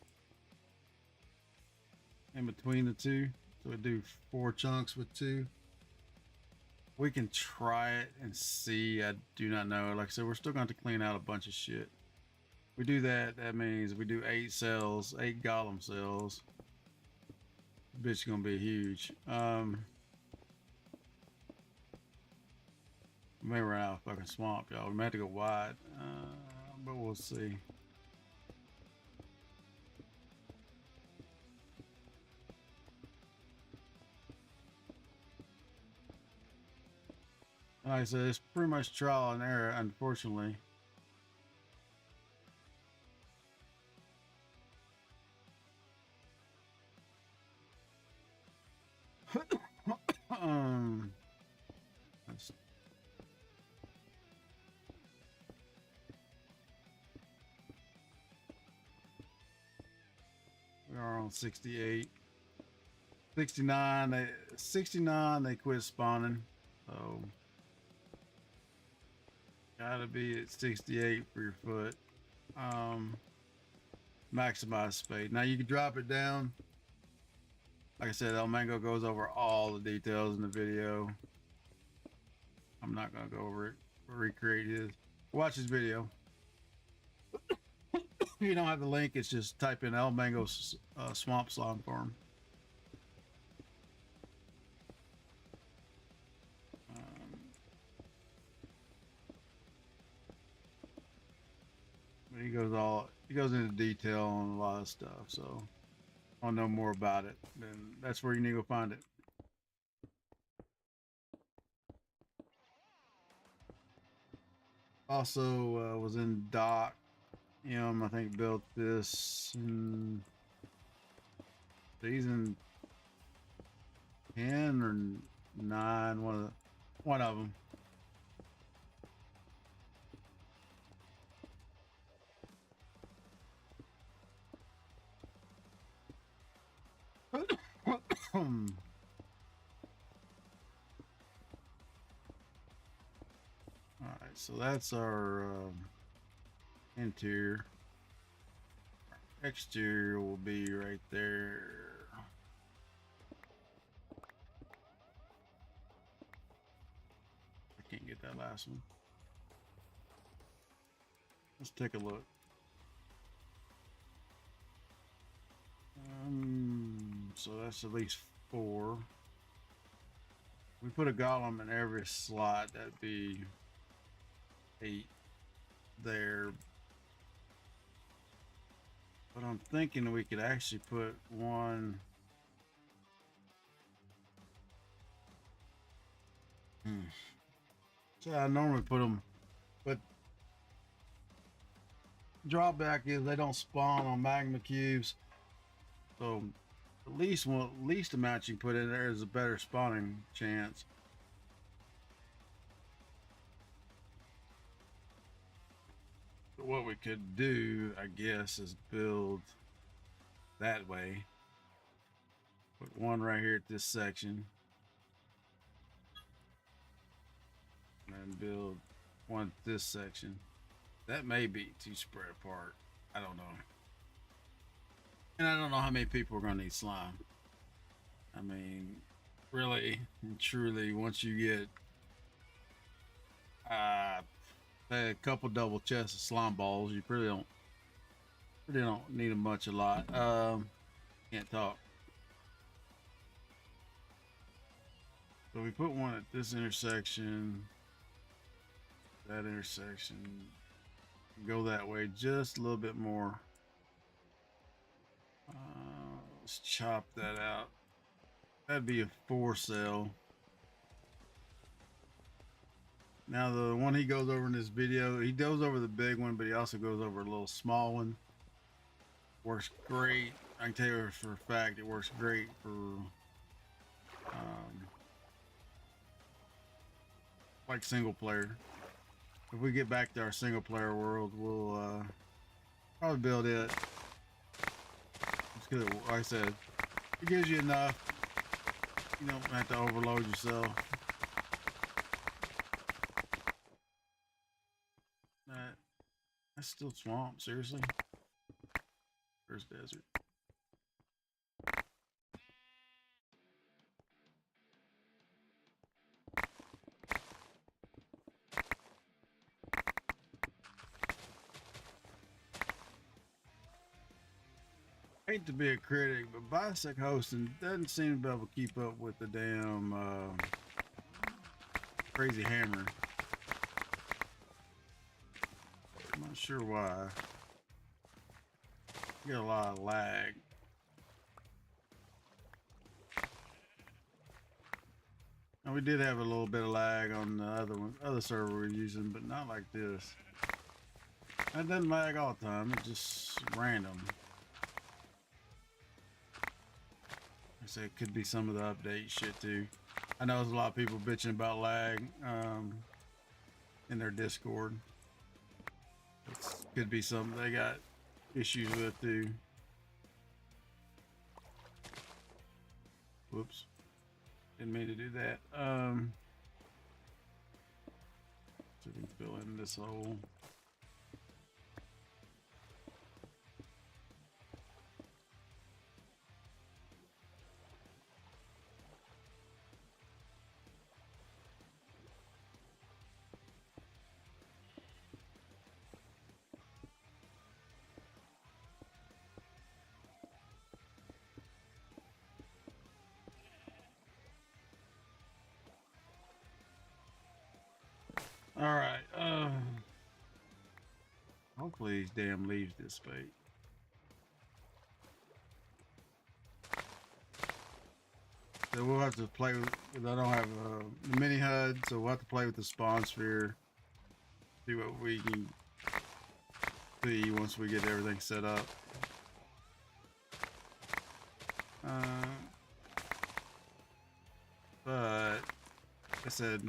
in between the two, so we do 4 chunks with 2. We can try it and see. I do not know. Like I said, we're still going to clean out a bunch of shit. We do that, that means we do 8 cells, 8 golem cells. This bitch gonna be huge. We may run out of fucking swamp, y'all. We may have to go wide, but we'll see. Like I said, it's pretty much trial and error, unfortunately. We are on 68. 69, 69, they quit spawning. So gotta be at 68 for your foot. Maximize speed. Now you can drop it down. Like I said, ilmango goes over all the details in the video. I'm not gonna go over it or recreate his. Watch his video. If you don't have the link, it's just type in ilmango's swamp slime farm. He goes into detail on a lot of stuff, so I want to know more about it, then that's where you need to go find it. Also was in Doc. I think built this in season 10 or 9, one of them. All right, so that's our interior. Our exterior will be right there. I can't get that last one. Let's take a look. So that's at least 4. We put a golem in every slot, that'd be 8 there. But I'm thinking we could actually put one. So I normally put them, but drawback is they don't spawn on magma cubes. So at least least amount you can put in there is a better spawning chance. But what we could do, I guess, is build that way. Put one right here at this section. And build one at this section. That may be too spread apart. I don't know. And I don't know how many people are going to need slime. I mean, really and truly, once you get a couple double chests of slime balls, you really don't need them much a lot. Can't talk. So we put one at this intersection, that intersection, go that way just a little bit more. Let's chop that out. That'd be a 4 cell. Now the one he goes over in this video, he goes over the big one, but he also goes over a little small one. Works great. I can tell you for a fact it works great for like single player. If we get back to our single player world, we'll probably build it. It's good. Like I said, it gives you enough. You don't have to overload yourself. That's still swamp, seriously? Where's desert? I hate to be a critic, but Bisect hosting doesn't seem to be able to keep up with the damn crazy hammer. I'm not sure why. You get a lot of lag. And we did have a little bit of lag on the other server we're using, but not like this. It doesn't lag all the time, it's just random. I say it could be some of the update shit too. I know there's a lot of people bitching about lag in their Discord. It could be something they got issues with too. Whoops. Didn't mean to do that. So we can fill in this hole. All right. Hopefully these damn leaves dissipate. So we'll have to play with. I don't have a mini HUD, so we'll have to play with the spawn sphere. See what we can see once we get everything set up. But like I said,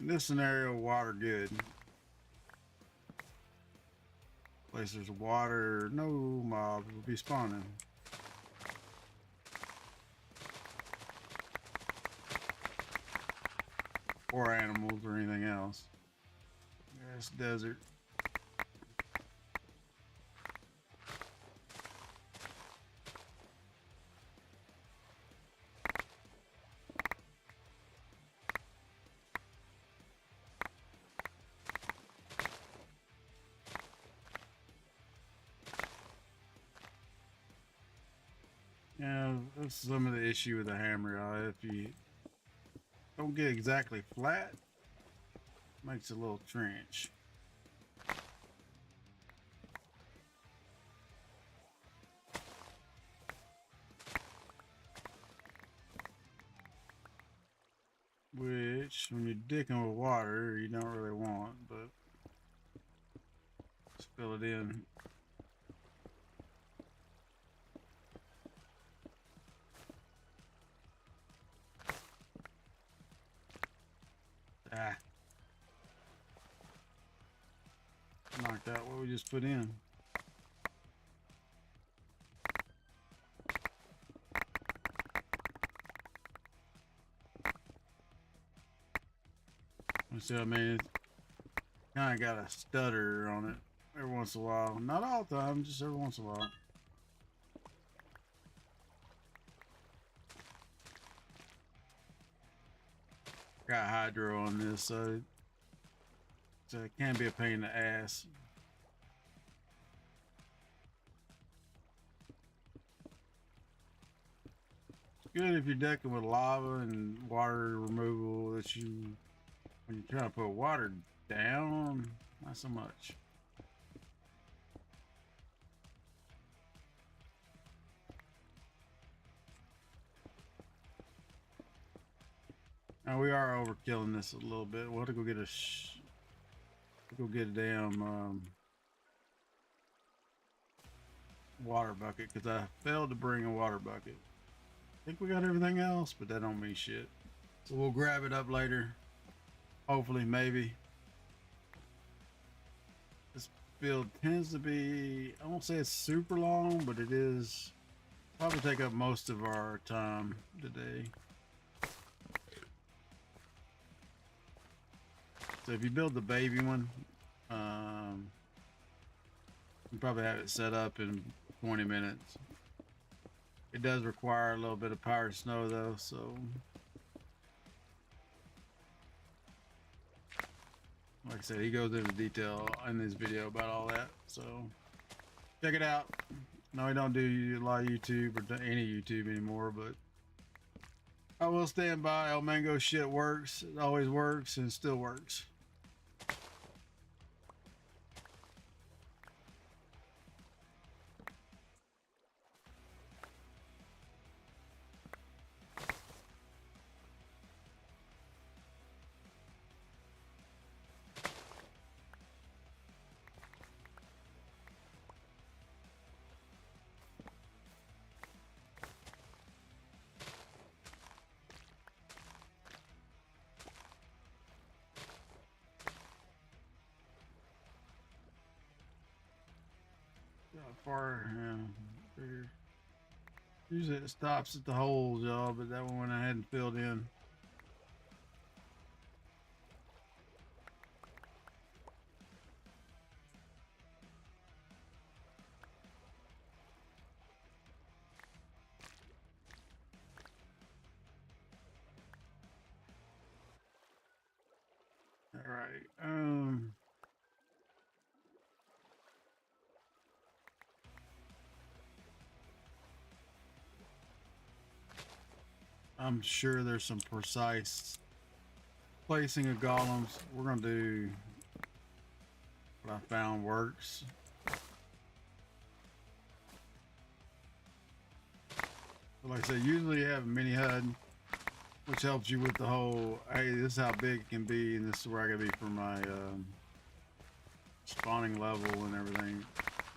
in this scenario, water good. Place there's water, no mobs will be spawning. Or animals or anything else. It's desert. Yeah, that's some of the issue with the hammer. If you don't get exactly flat, makes a little trench. which when you're dicking with water, you don't really want, but let's fill it in. Ah. Knocked out what we just put in. See what I mean? It's kind of got a stutter on it every once in a while. Not all the time, just every once in a while. Got hydro on this, so it can be a pain in the ass. It's good if you're decking with lava and water removal that you, when you're trying to put water down, not so much. Now we are overkilling this a little bit. We'll have to go get a damn water bucket because I failed to bring a water bucket. I think we got everything else, but that don't mean shit. So we'll grab it up later. Hopefully, maybe. This build tends to be, I won't say it's super long, but it is probably take up most of our time today. So if you build the baby one, you probably have it set up in 20 minutes. It does require a little bit of power snow though, so like I said, he goes into detail in this video about all that, so check it out. No, I don't do a lot of YouTube or any YouTube anymore, but I will stand by. Ilmango shit works. It always works and still works. Far, yeah, figure. Usually it stops at the holes, y'all, but that one I hadn't filled in. All right. I'm sure there's some precise placing of golems. We're gonna do what I found works. But like I said, usually you have a mini HUD, which helps you with the whole, hey, this is how big it can be, and this is where I gotta be for my spawning level and everything.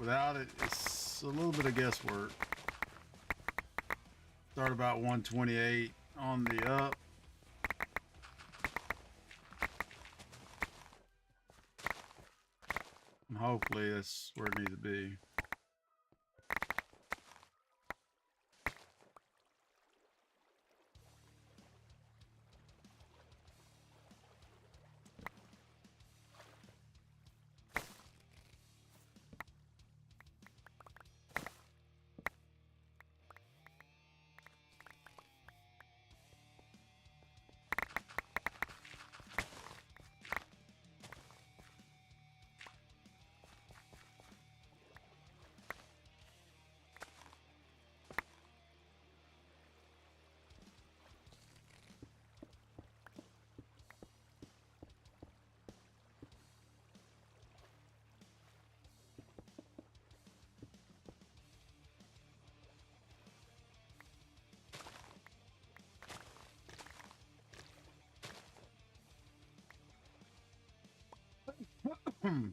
Without it, it's a little bit of guesswork. Start about 128 on the up. And hopefully that's where it needs to be.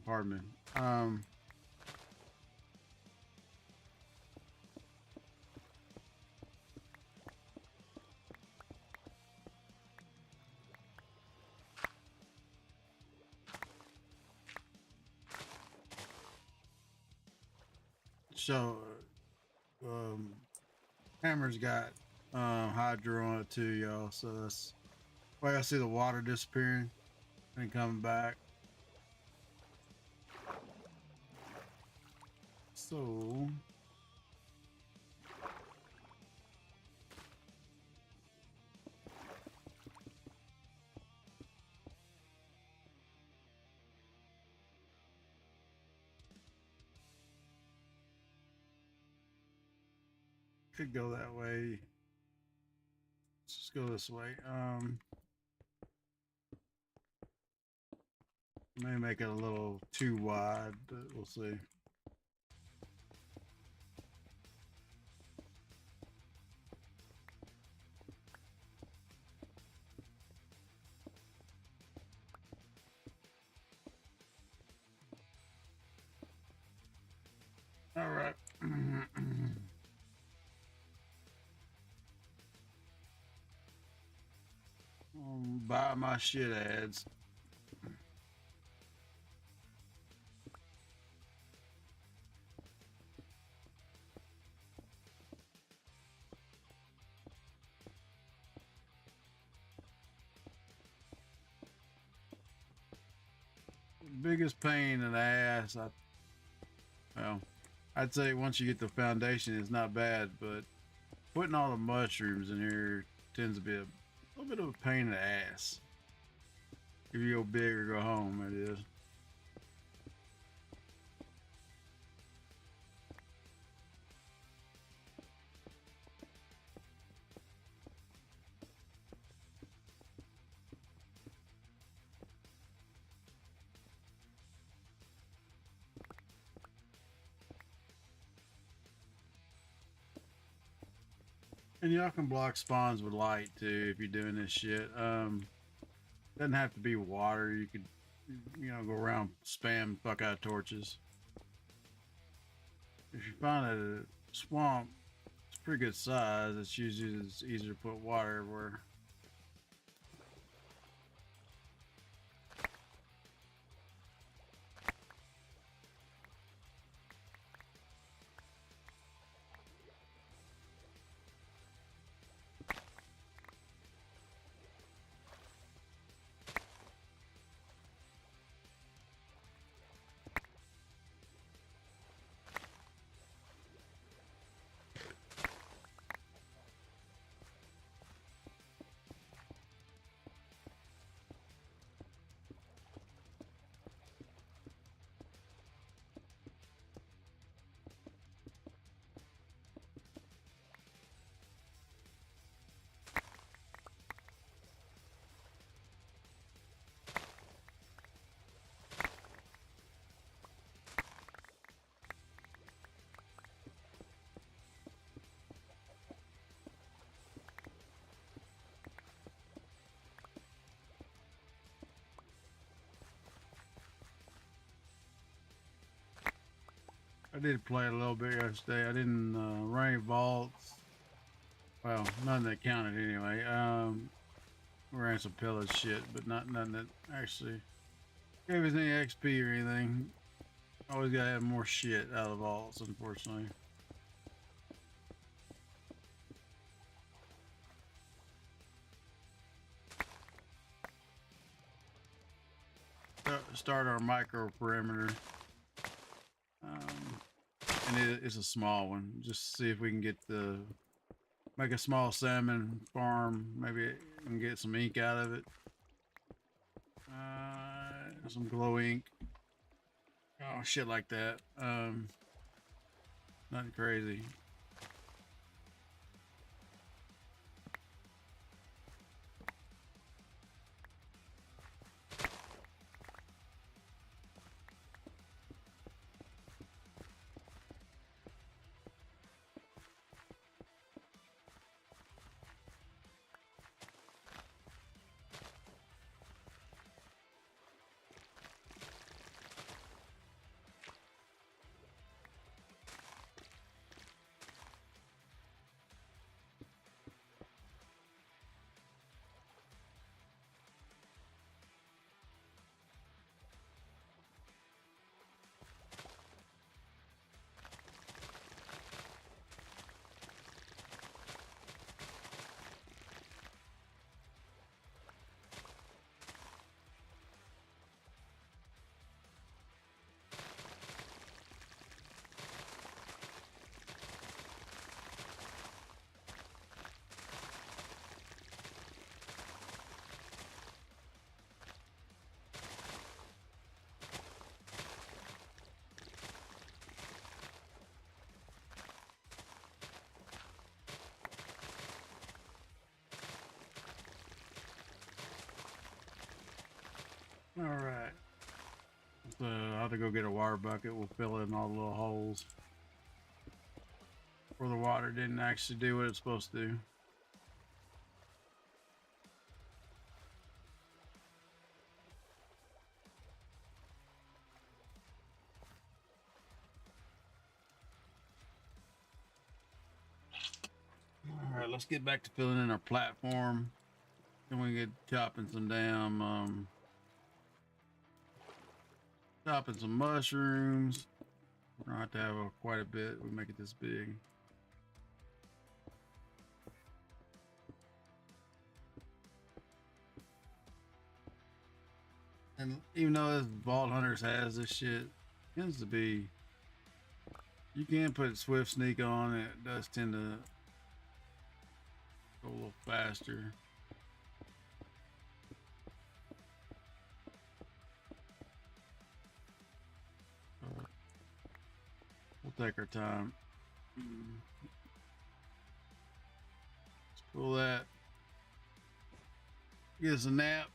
Pardon me. So, Hammer's got hydro on it too, y'all. So that's why I see the water disappearing and coming back. So could go that way. Let's just go this way. May make it a little too wide, but we'll see. All right. Buy my shit ads. Biggest pain in the ass. Well, I'd say once you get the foundation, it's not bad, but putting all the mushrooms in here tends to be a little bit of a pain in the ass. If you go big or go home, it is. And y'all can block spawns with light too if you're doing this shit. Doesn't have to be water. You could, go around spam fuck out torches. If you find a swamp, it's pretty good size. It's usually easier to put water everywhere. I did play a little bit yesterday. I didn't run any vaults. Well, none that counted anyway. We ran some pillage shit, but nothing that actually gave us any XP or anything. Always gotta have more shit out of vaults, unfortunately. Start our micro perimeter. And it's a small one. Just see if we can make a small salmon farm. Maybe we can get some ink out of it. Some glow ink. Oh, shit like that. Nothing crazy. All right. So I have to go get a water bucket. We'll fill in all the little holes where the water didn't actually do what it's supposed to do. All right, let's get back to filling in our platform. Then we get chopping some damn chopping some mushrooms. We're gonna have to have quite a bit. We make it this big. And even though this Vault Hunters has this shit, it tends to be, you can put Swift Sneak on it. It does tend to go a little faster. We'll take our time. Let's pull that. Get us a nap.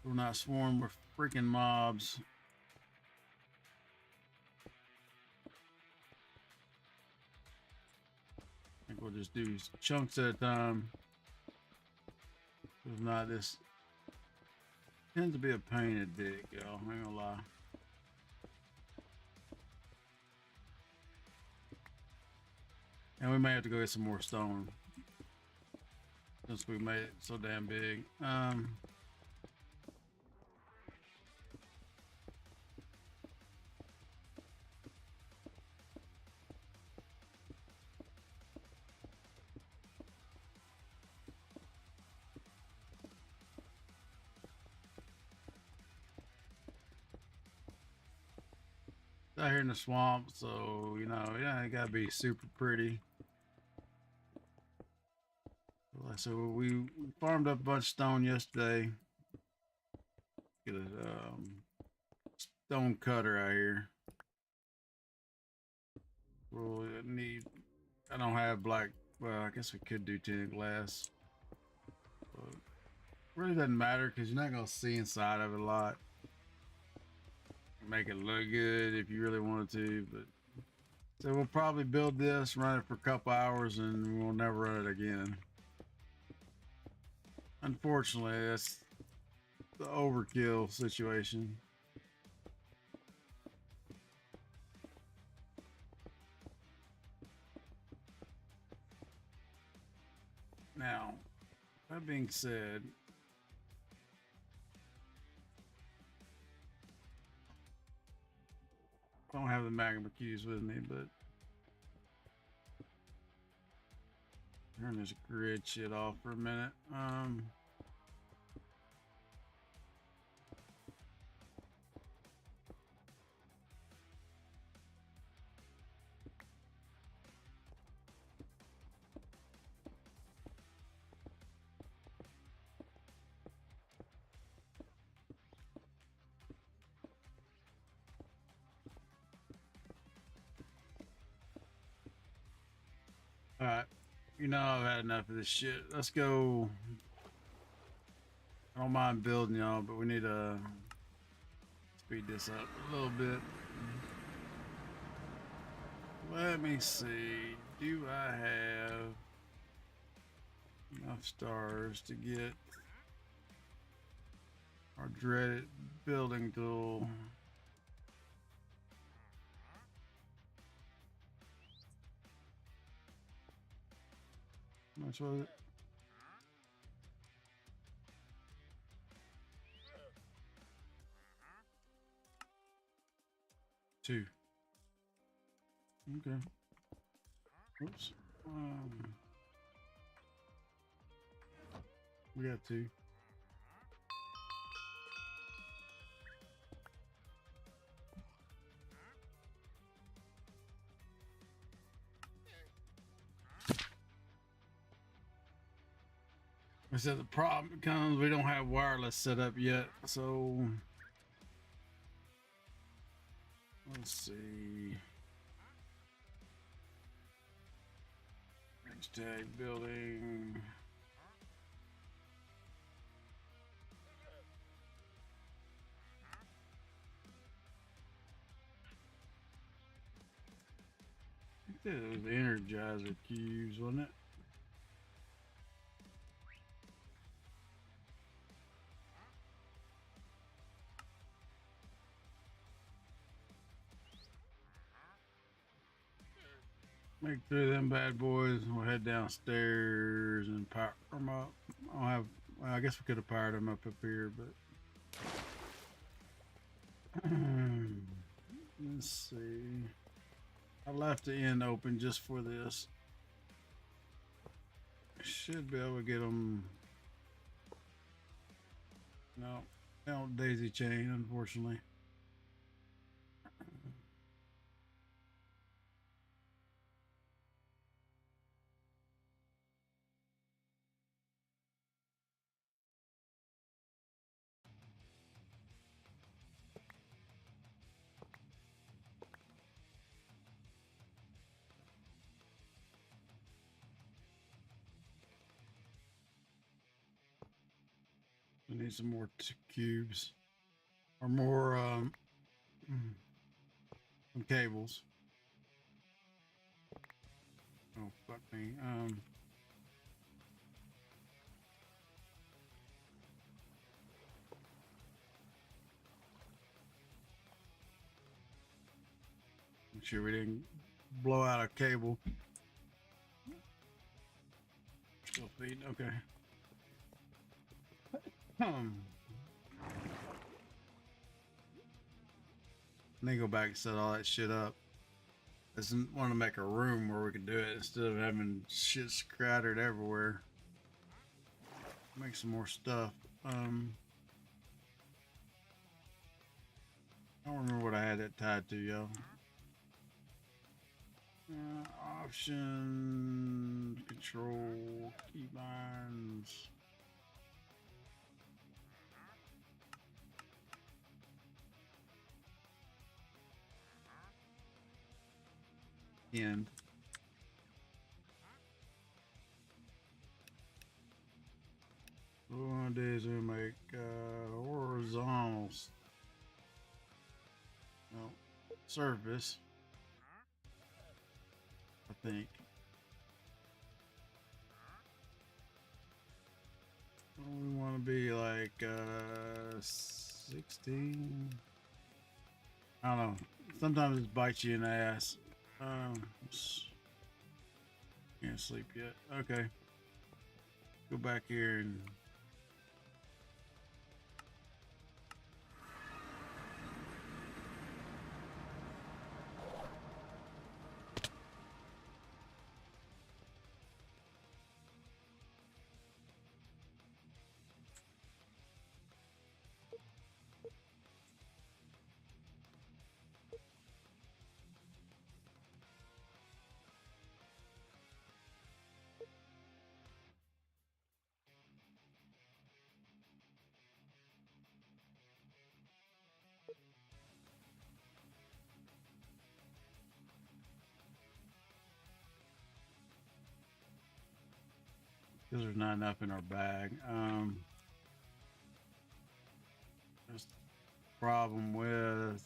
We're not swarmed with freaking mobs. I think we'll just do chunks at a time. If not, this tends to be a pain in the dick, y'all. I ain't gonna lie. And we may have to go get some more stone since we made it so damn big. Out here in the swamp, so you know, yeah, it gotta be super pretty. So we farmed up a bunch of stone yesterday. Get a stone cutter out here. We'll need. I don't have black. Well, I guess we could do tinted glass, but it really doesn't matter because you're not gonna see inside of it a lot. Make it look good if you really wanted to, but so we'll probably build this, run it for a couple hours, and we'll never run it again. Unfortunately, that's the overkill situation. Now, that being said, I don't have the magma cubes with me, but turn this grid shit off for a minute. All right, you know I've had enough of this shit. Let's go. I don't mind building y'all, but we need to speed this up a little bit. Let me see. Do I have enough stars to get our dreaded building tool? How much was it? 2. Okay. Oops. We got 2. I said the problem becomes we don't have wireless set up yet, so let's see. Hashtag building. Yeah, it was Energizer cubes, wasn't it? Make through them bad boys, and we'll head downstairs and power them up. I don't have. Well, I guess we could have powered them up here, but let's see. I left the end open just for this. Should be able to get them. No, they don't daisy chain, unfortunately. We need some more cubes or more some cables. Oh fuck me. Make sure we didn't blow out a cable. Still feeding, okay. And then go back and set all that shit up. I just want to make a room where we can do it instead of having shit scattered everywhere. Make some more stuff. I don't remember what I had that tied to, yo. Option, control, keybinds. End. What we want to do is we make horizontals. No, surface. I think. We want to be like 16. I don't know. Sometimes it bites you in the ass. Can't sleep yet. Okay. Go back here and because there's not enough in our bag. There's the problem with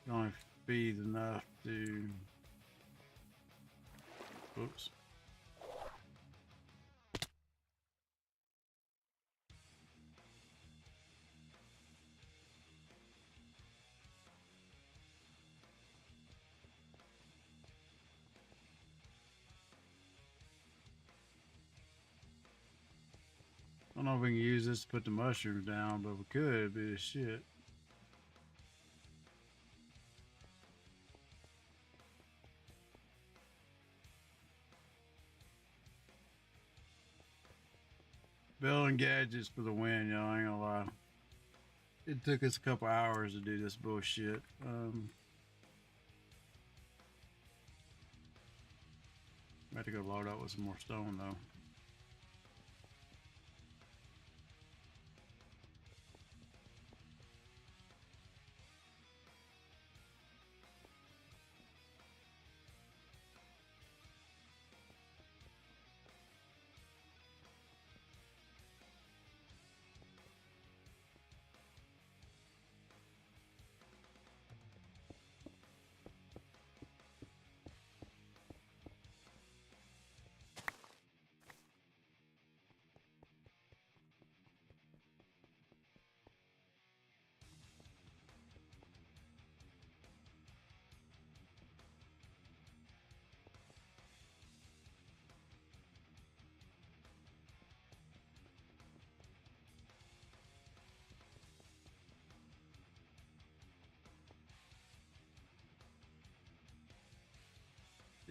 it only feeds enough to. Oops. I don't know if we can use this to put the mushrooms down, but we could be the shit. Building gadgets for the win, y'all. I ain't gonna lie. It took us a couple hours to do this bullshit. I had to go load up with some more stone though.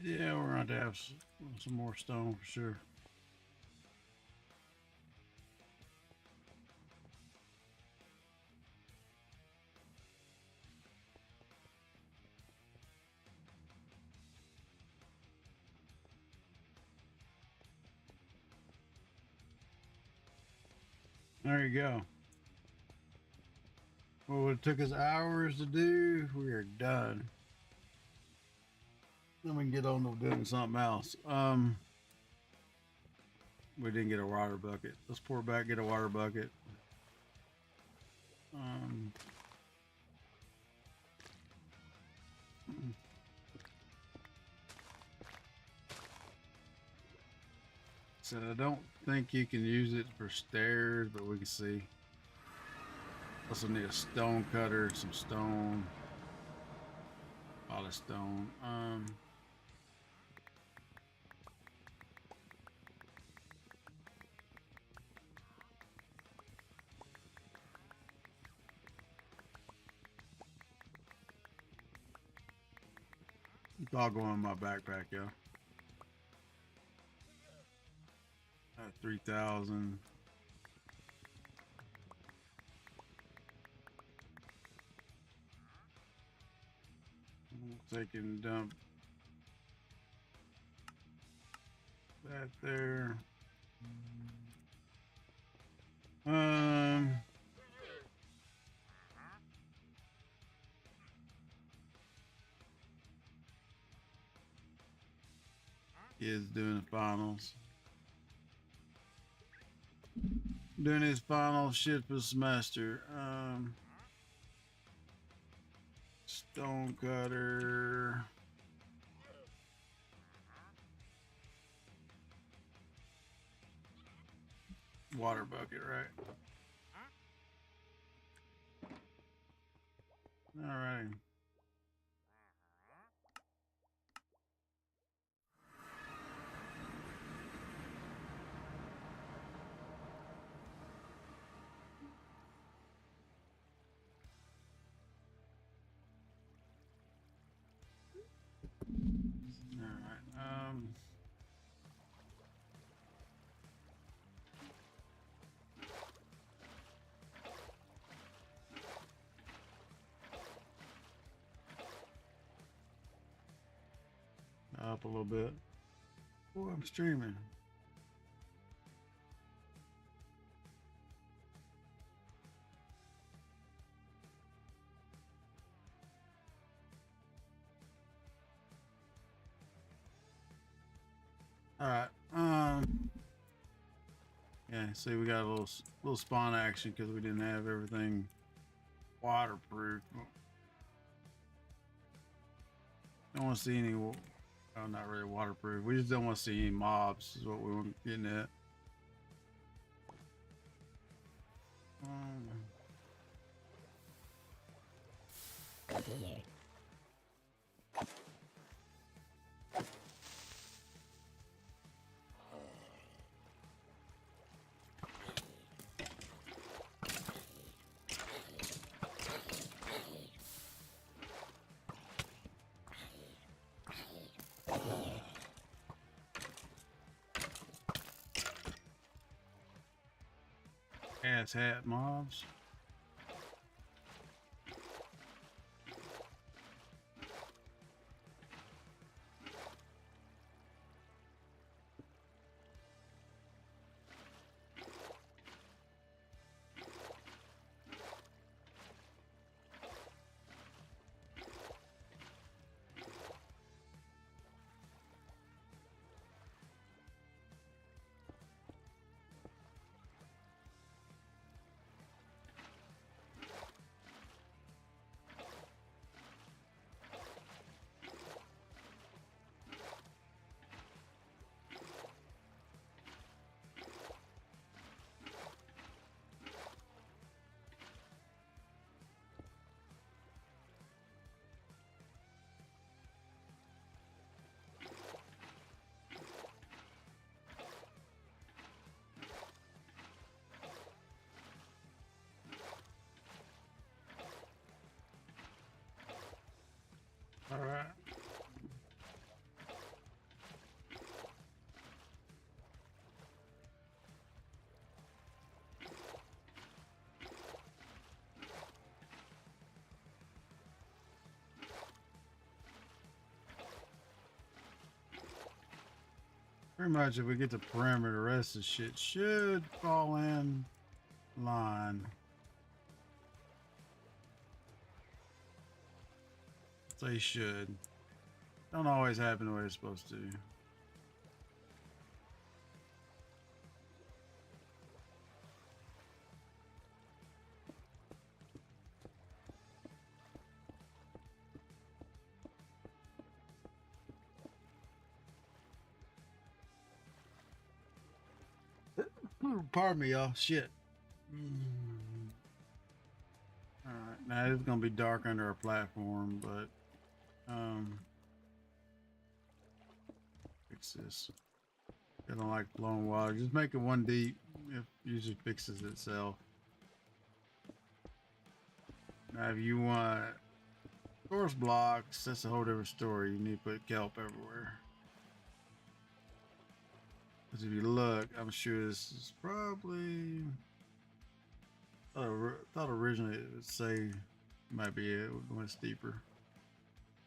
Yeah, we're going to have some more stone for sure. There you go. Well, it took us hours to do. We are done. Then we can get on to doing something else. We didn't get a water bucket. Let's pour back, get a water bucket. So I don't think you can use it for stairs, but we can see. Also need a stone cutter, some stone, a lot of stone. It's all going in my backpack, yo. 3,000. Take and dump that there. Kids doing the finals. Doing his final shit for the semester. Stone cutter. Water bucket, right? All right. Up a little bit. Oh, I'm streaming. All right. Yeah. See, we got a little spawn action because we didn't have everything waterproof. Don't want to see any. Well, not really waterproof. We just don't want to see any mobs. Is what we were getting at. Ass hat mobs. Pretty much if we get the perimeter, the rest of the shit should fall in line. They should. Don't always happen the way it's supposed to. Pardon me, y'all. Shit. Alright, now it's gonna be dark under our platform, but fix this. I don't like flowing water. Just make it one deep. It usually fixes itself. Now if you want course blocks, that's a whole different story. You need to put kelp everywhere. Because if you look, I'm sure this is probably... I thought originally it would say might be it went steeper.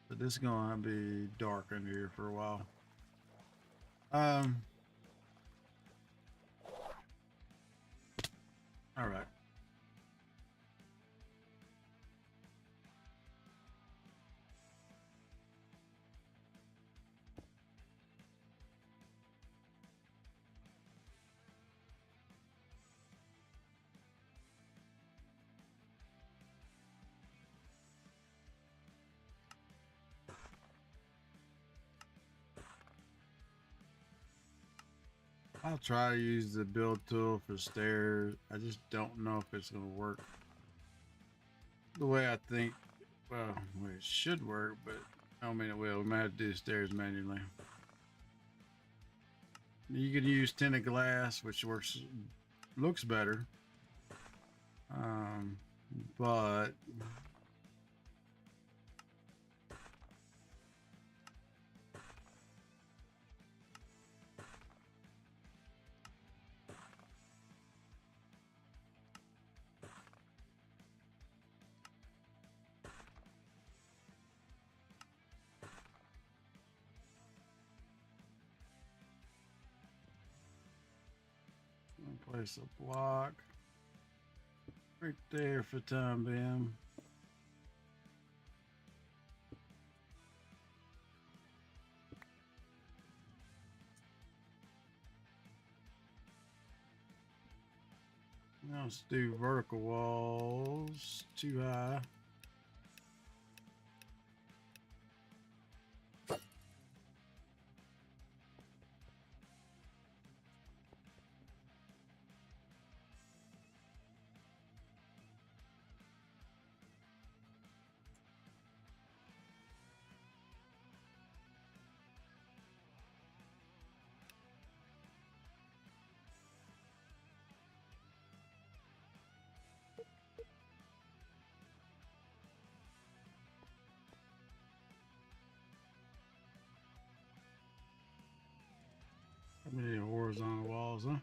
But this is gonna be dark under here for a while. All right. I'll try to use the build tool for stairs. I just don't know if it's gonna work the way I think. Well, it should work, but I don't mean it will. We might have to do stairs manually. You can use tinted glass, which looks better, but place a block right there for time being. Now let's do vertical walls too high. How many horizontal walls, huh?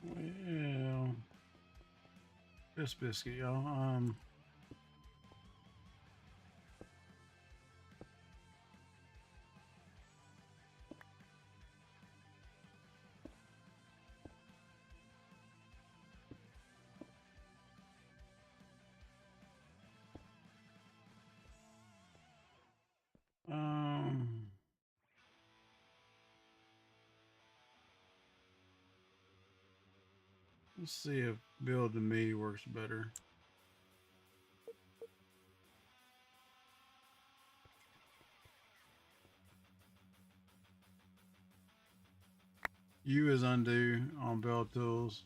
Well, this biscuit, y'all. Um, let's see if build to me works better. U is undo on build tools.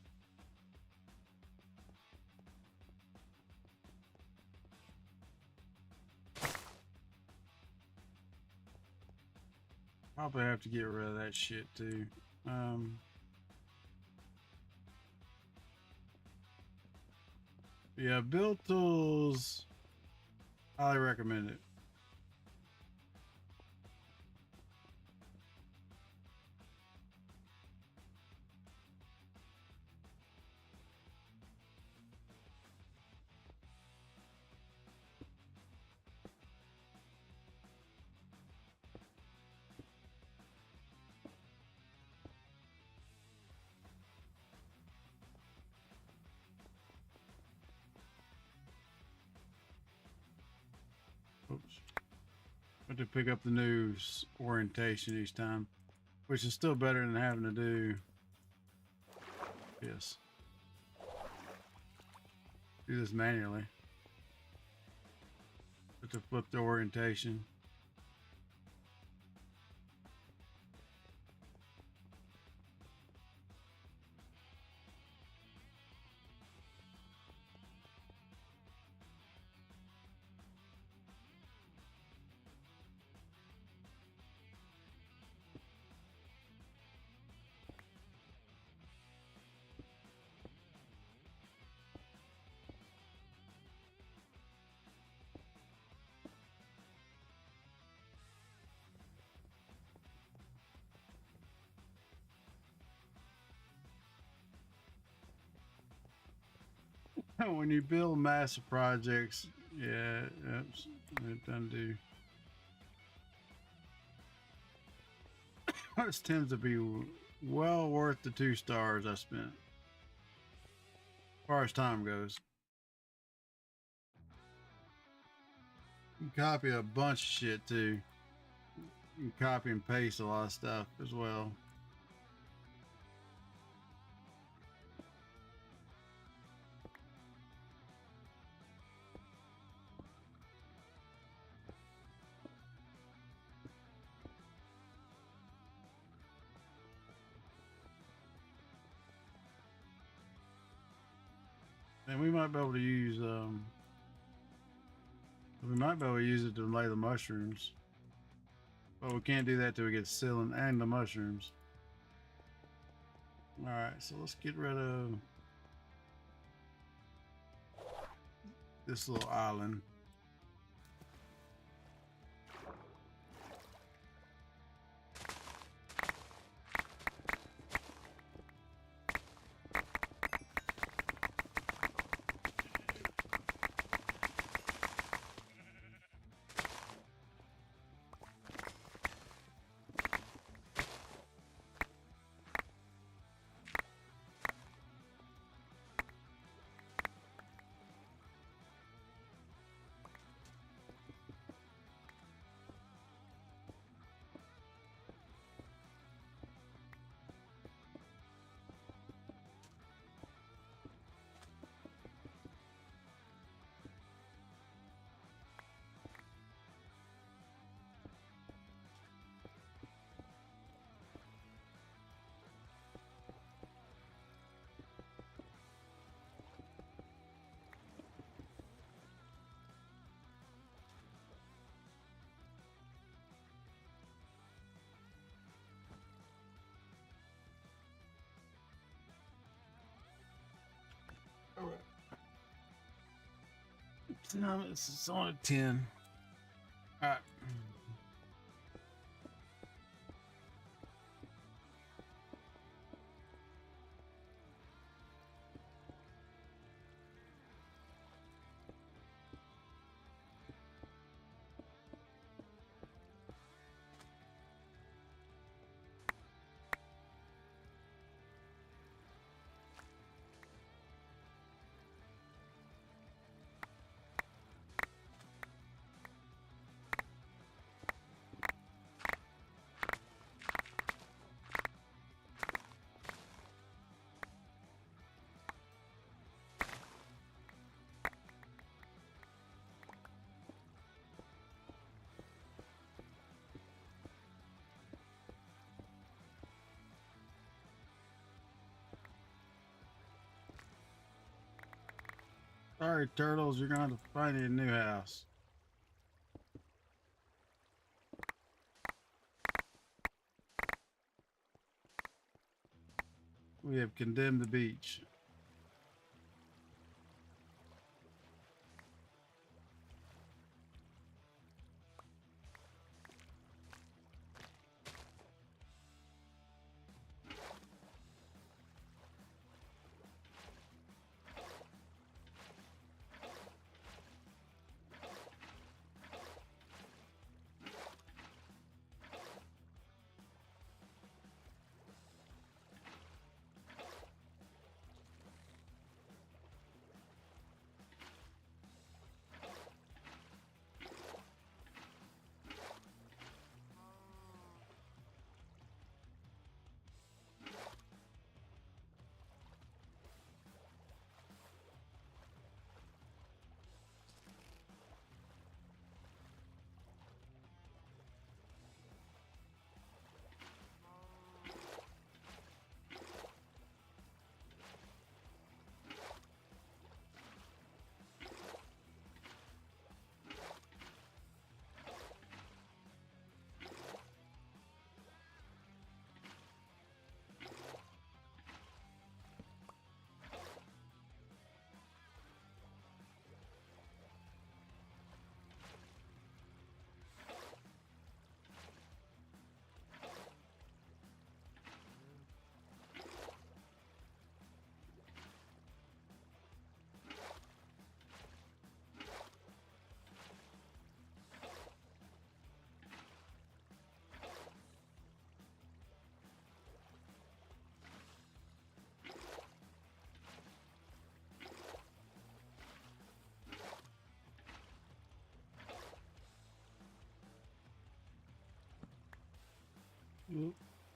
Probably have to get rid of that shit too. Yeah, build tools. Highly recommend it. Oops. I have to pick up the news orientation each time, which is still better than having to do this. Do this manually. But to flip the orientation. When you build massive projects, yeah, it doesn't do. This tends to be well worth the 2 stars I spent. As far as time goes. You can copy a bunch of shit too. You can copy and paste a lot of stuff as well. And we might be able to use it to lay the mushrooms. But we can't do that till we get ceiling and the mushrooms. Alright, so let's get rid of this little island. Alright. No, it's on a 10. Alright. Sorry, turtles, you're gonna have to find a new house. We have condemned the beach.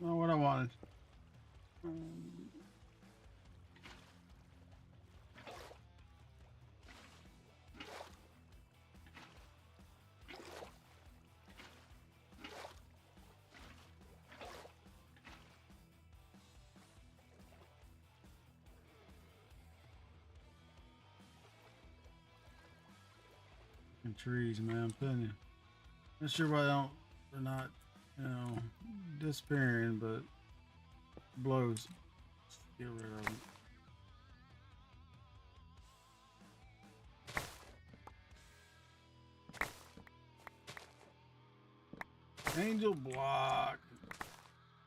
Not what I wanted. And trees, man, I'm telling you. Not sure why they're not, disappearing, but blows. Get rid of them. Angel block.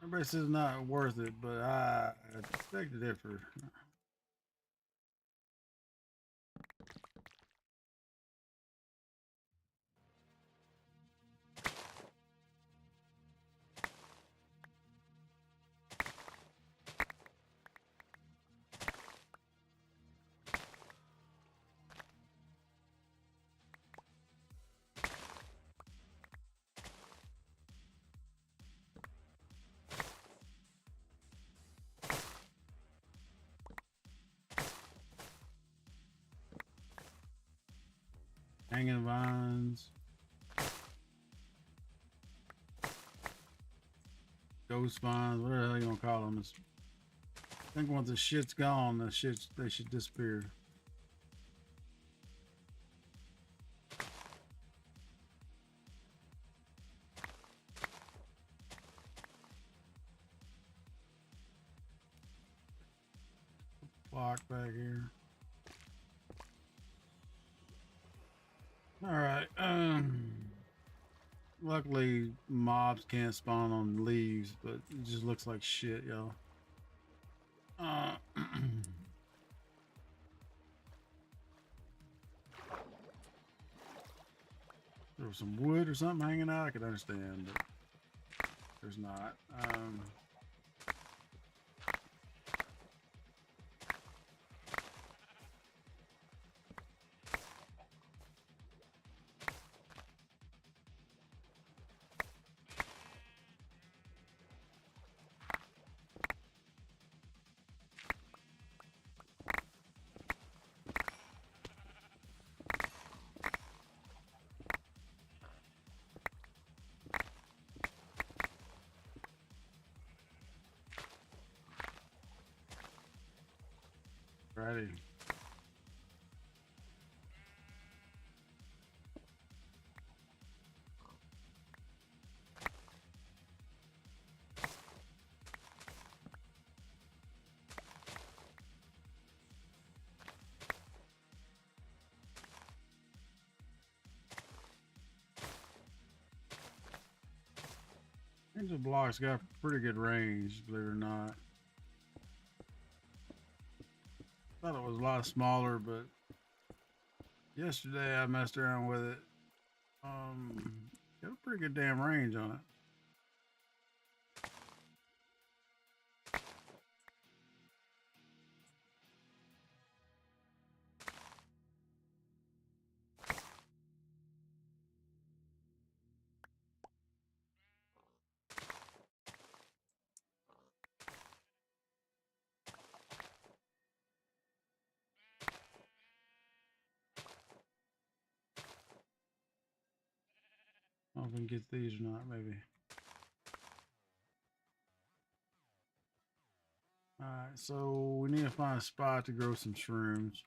Everybody says not worth it, but I expect to differ. Hanging vines. Ghost vines, whatever the hell you want to call them. I think once the shit's gone, they should disappear. Block back here. All right. Luckily, mobs can't spawn on leaves, but it just looks like shit, y'all. There was some wood or something hanging out, I could understand, but there's not. Righty. Angel Block's got pretty good range, believe it or not. Thought it was a lot smaller, but yesterday I messed around with it. Got a pretty good damn range on it. I don't know if we can get these or not, maybe. Alright, so we need to find a spot to grow some shrooms.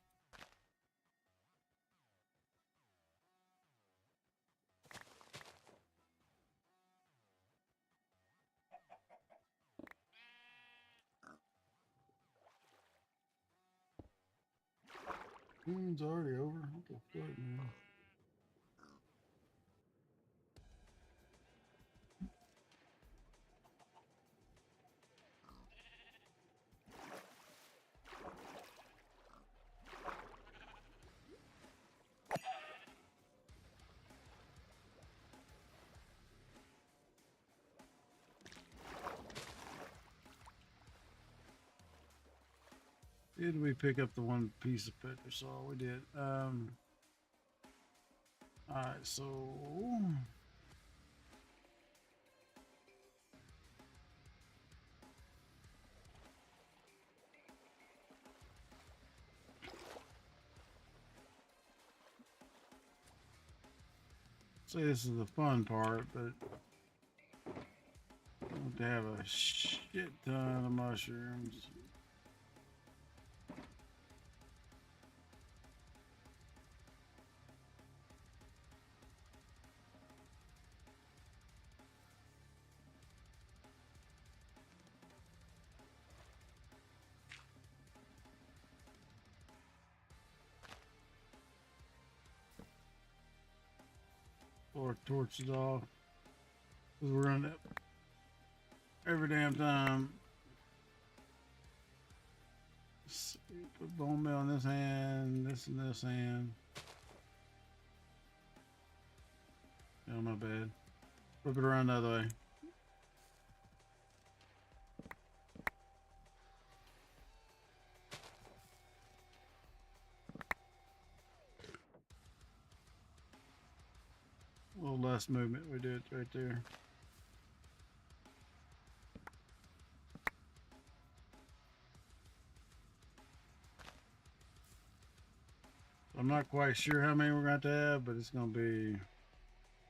It's already over. What the fuck, man? Did we pick up the one piece of petrosol? We did. Alright, so say this is the fun part, but I want to have a shit ton of mushrooms. Or torch it off. Cause we're running it every damn time. Put bone meal in this hand, this in this hand. Oh, my bad. Flip it around the other way. A little less movement. We did right there. I'm not quite sure how many we're going to have, but it's going to be...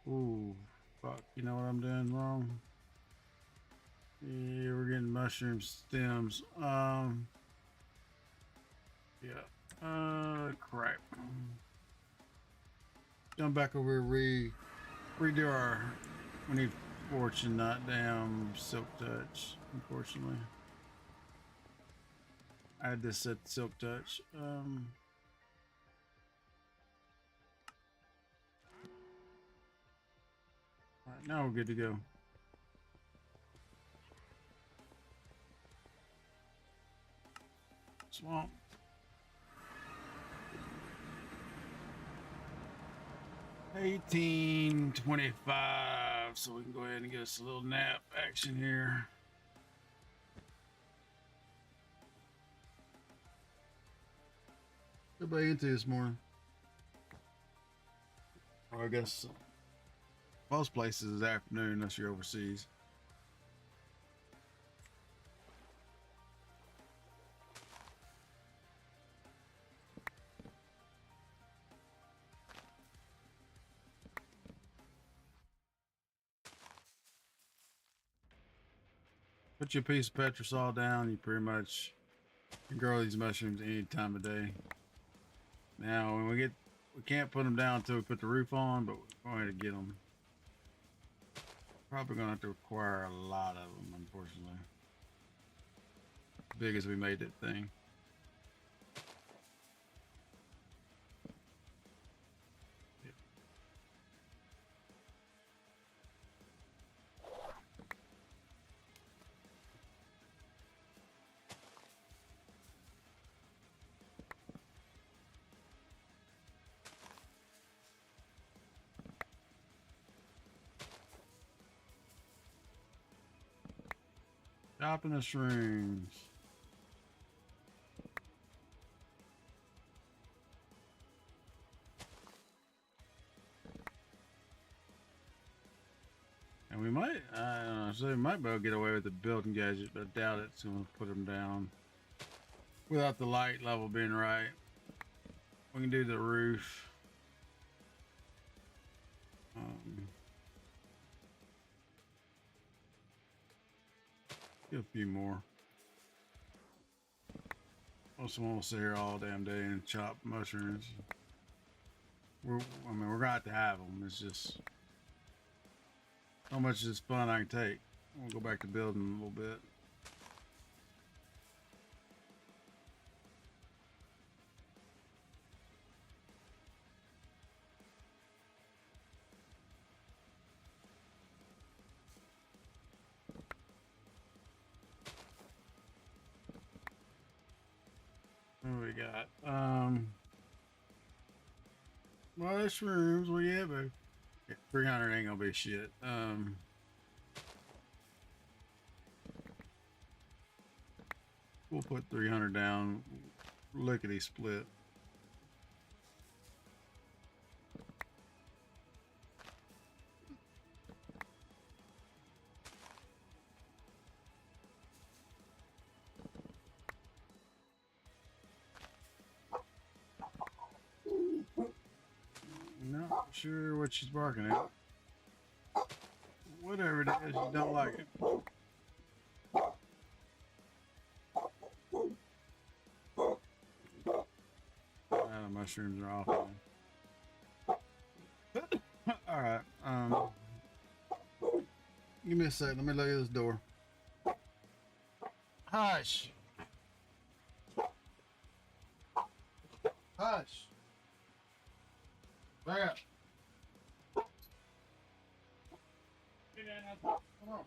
Ooh, fuck. You know what I'm doing wrong? Yeah, we're getting mushroom stems. Yeah. Crap. Jump back over here, redo our... We need fortune, not damn silk touch, unfortunately. I had this set silk touch. Alright, now we're good to go. Swamp. $18.25, so we can go ahead and get us a little nap action here. Everybody into this morning? Or I guess most places is afternoon unless you're overseas. Put your piece of petrosol down, you pretty much can grow these mushrooms any time of day. Now, when we can't put them down until we put the roof on, but we're going to get them. Probably going to have to require a lot of them, unfortunately. As big as we made that thing. Chopping the shrooms. And we might, I don't know, so we might be able to get away with the building gadget, but I doubt it's going to put them down without the light level being right. We can do the roof. Get a few more. Someone will sit here all damn day and chop mushrooms. We're gonna have them. It's just how much of this fun I can take. We'll go back to building a little bit. What do we got? Mushrooms. Well, yeah, but 300 ain't gonna be shit. We'll put 300 down. Lickety split. Not sure what she's barking at. Whatever it is, you don't like it. The mushrooms are off. All right. Give me a sec. Let me look at this door. Hush. Hush. Back up. Come on.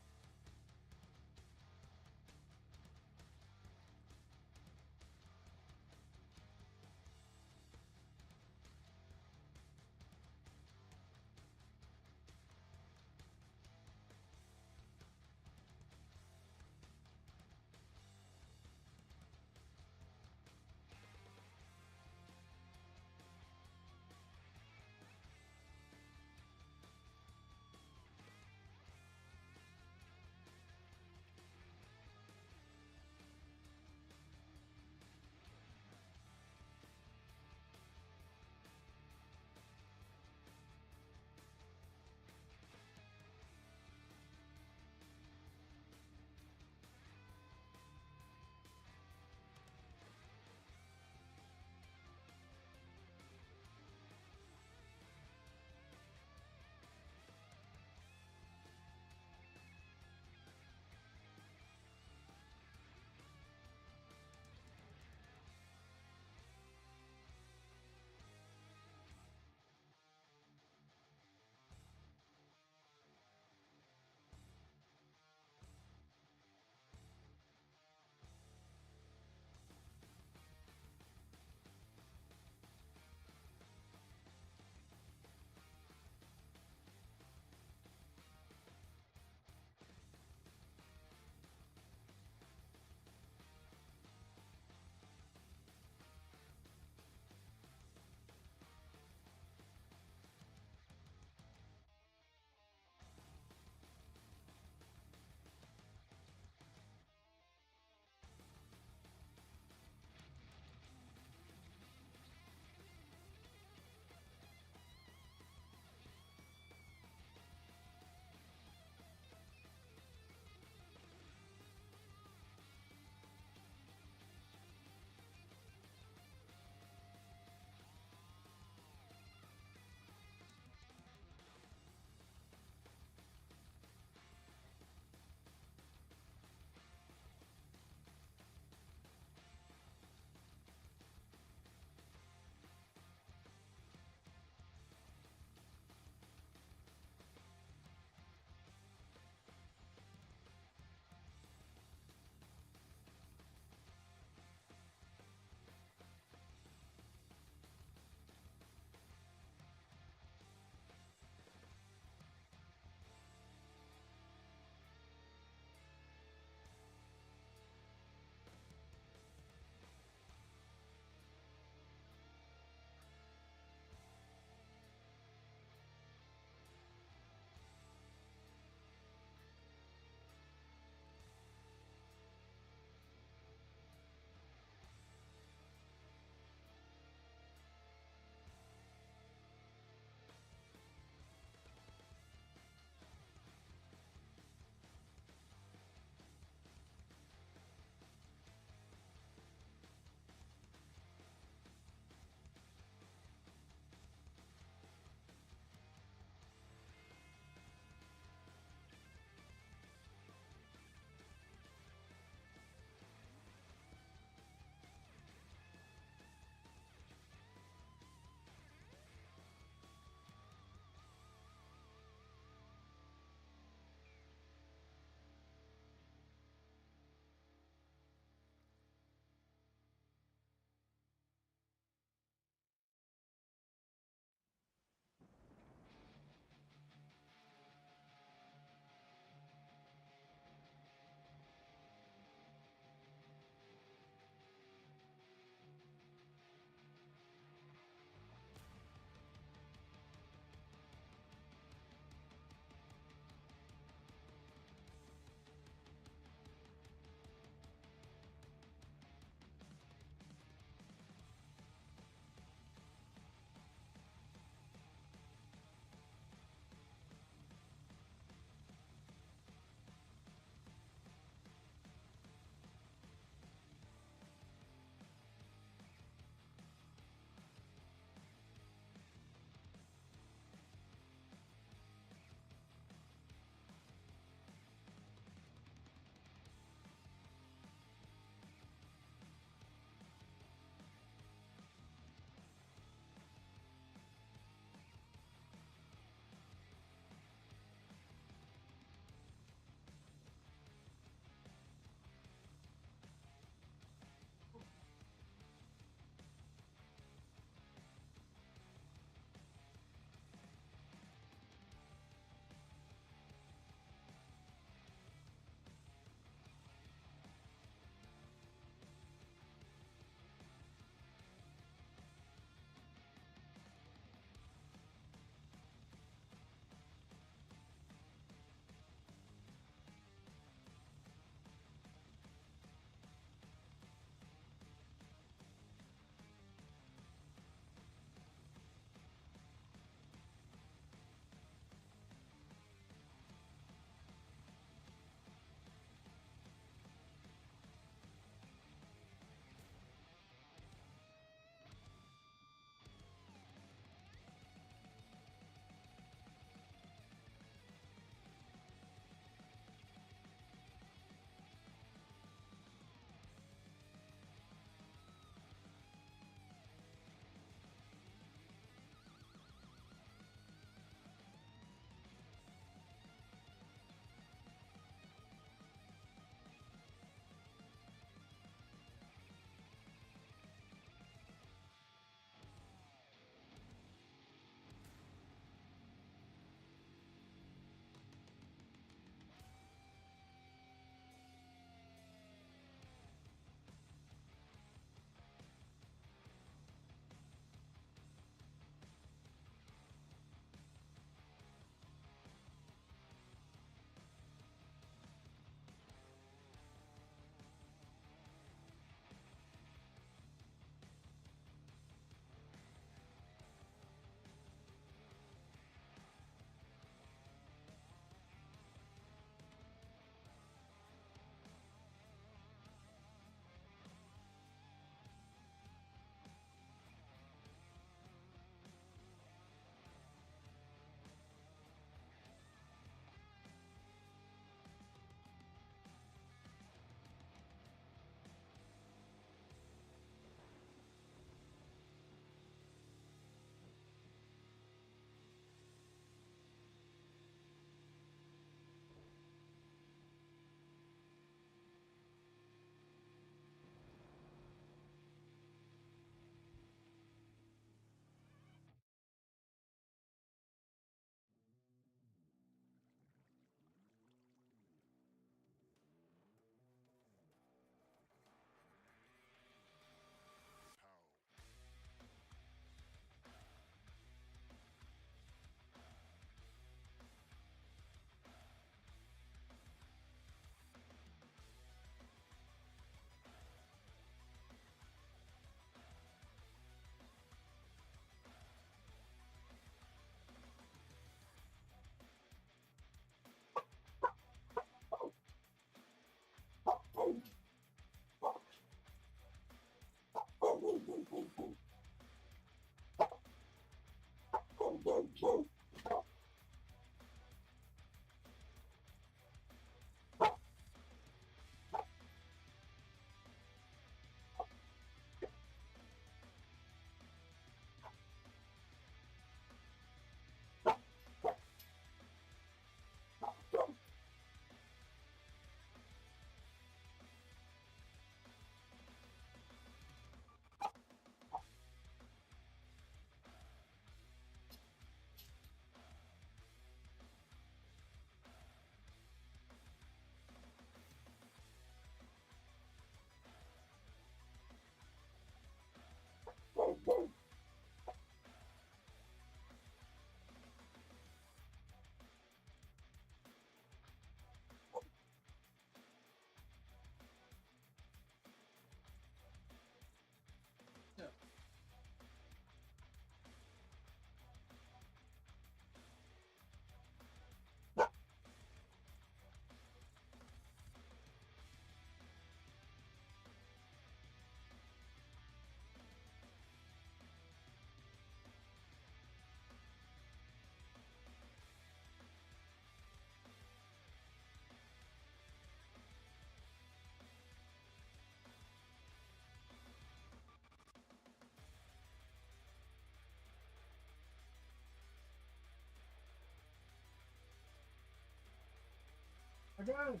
I got it.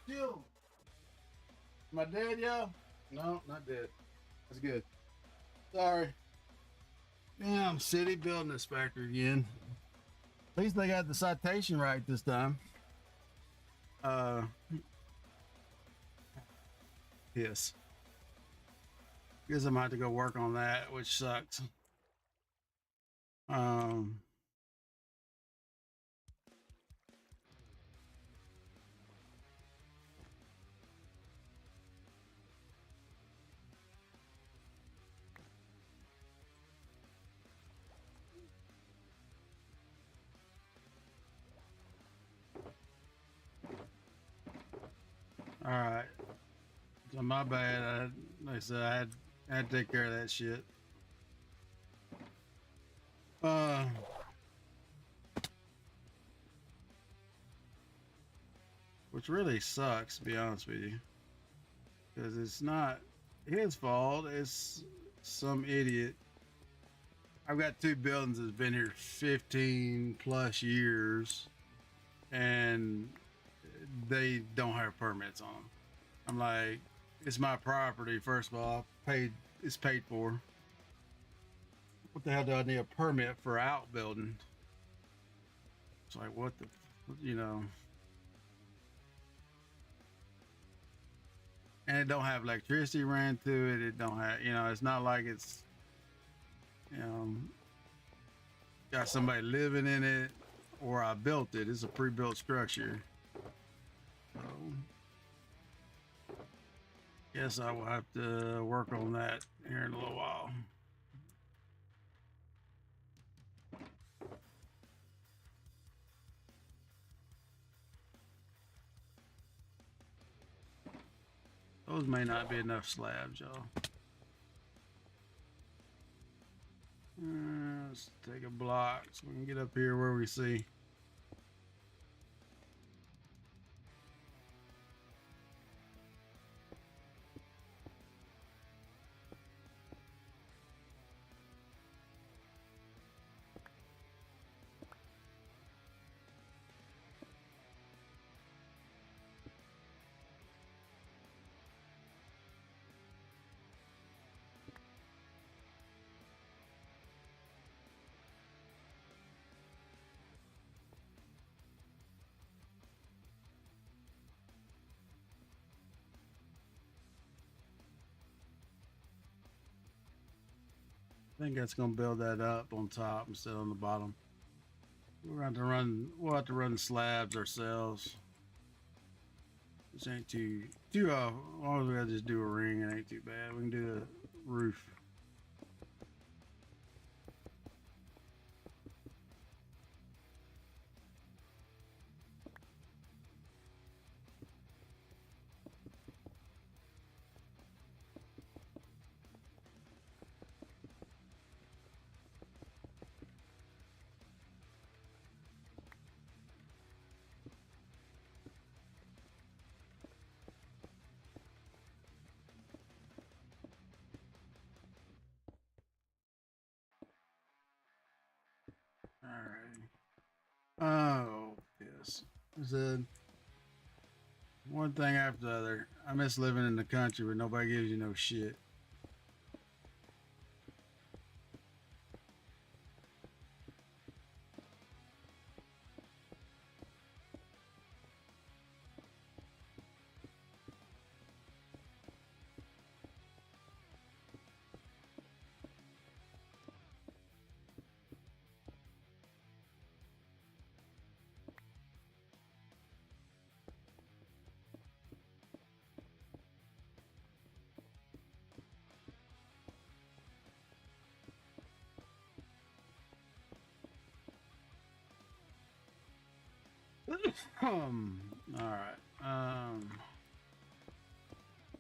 Chill. Am I dead, yo? No, not dead. That's good. Sorry. Yeah, I'm city building inspector again. At least they got the citation right this time. Yes. Guess I'm gonna have to go work on that, which sucks. Um, all right. So my bad. Like I said, I had to take care of that shit. Uh, which really sucks, to be honest with you, because it's not his fault. It's some idiot. I've got two buildings that's been here 15 plus years, and they don't have permits on them. I'm like, it's my property. First of all, it's paid for. What the hell do I need a permit for outbuilding? It's like, what the, you know? And it don't have electricity ran through it. It don't have, it's not like it's, you know, got somebody living in it or I built it. It's a pre-built structure. So, guess I will have to work on that here in a little while. Those may not be enough slabs, y'all. Let's take a block so we can get up here where we see. I think that's gonna build that up on top instead on the bottom. We'll have to run slabs ourselves. This ain't too as long as we gotta just do a ring, it ain't too bad. We can do the roof. All right. Oh, yes. There's one thing after the other. I miss living in the country where nobody gives you no shit. All right.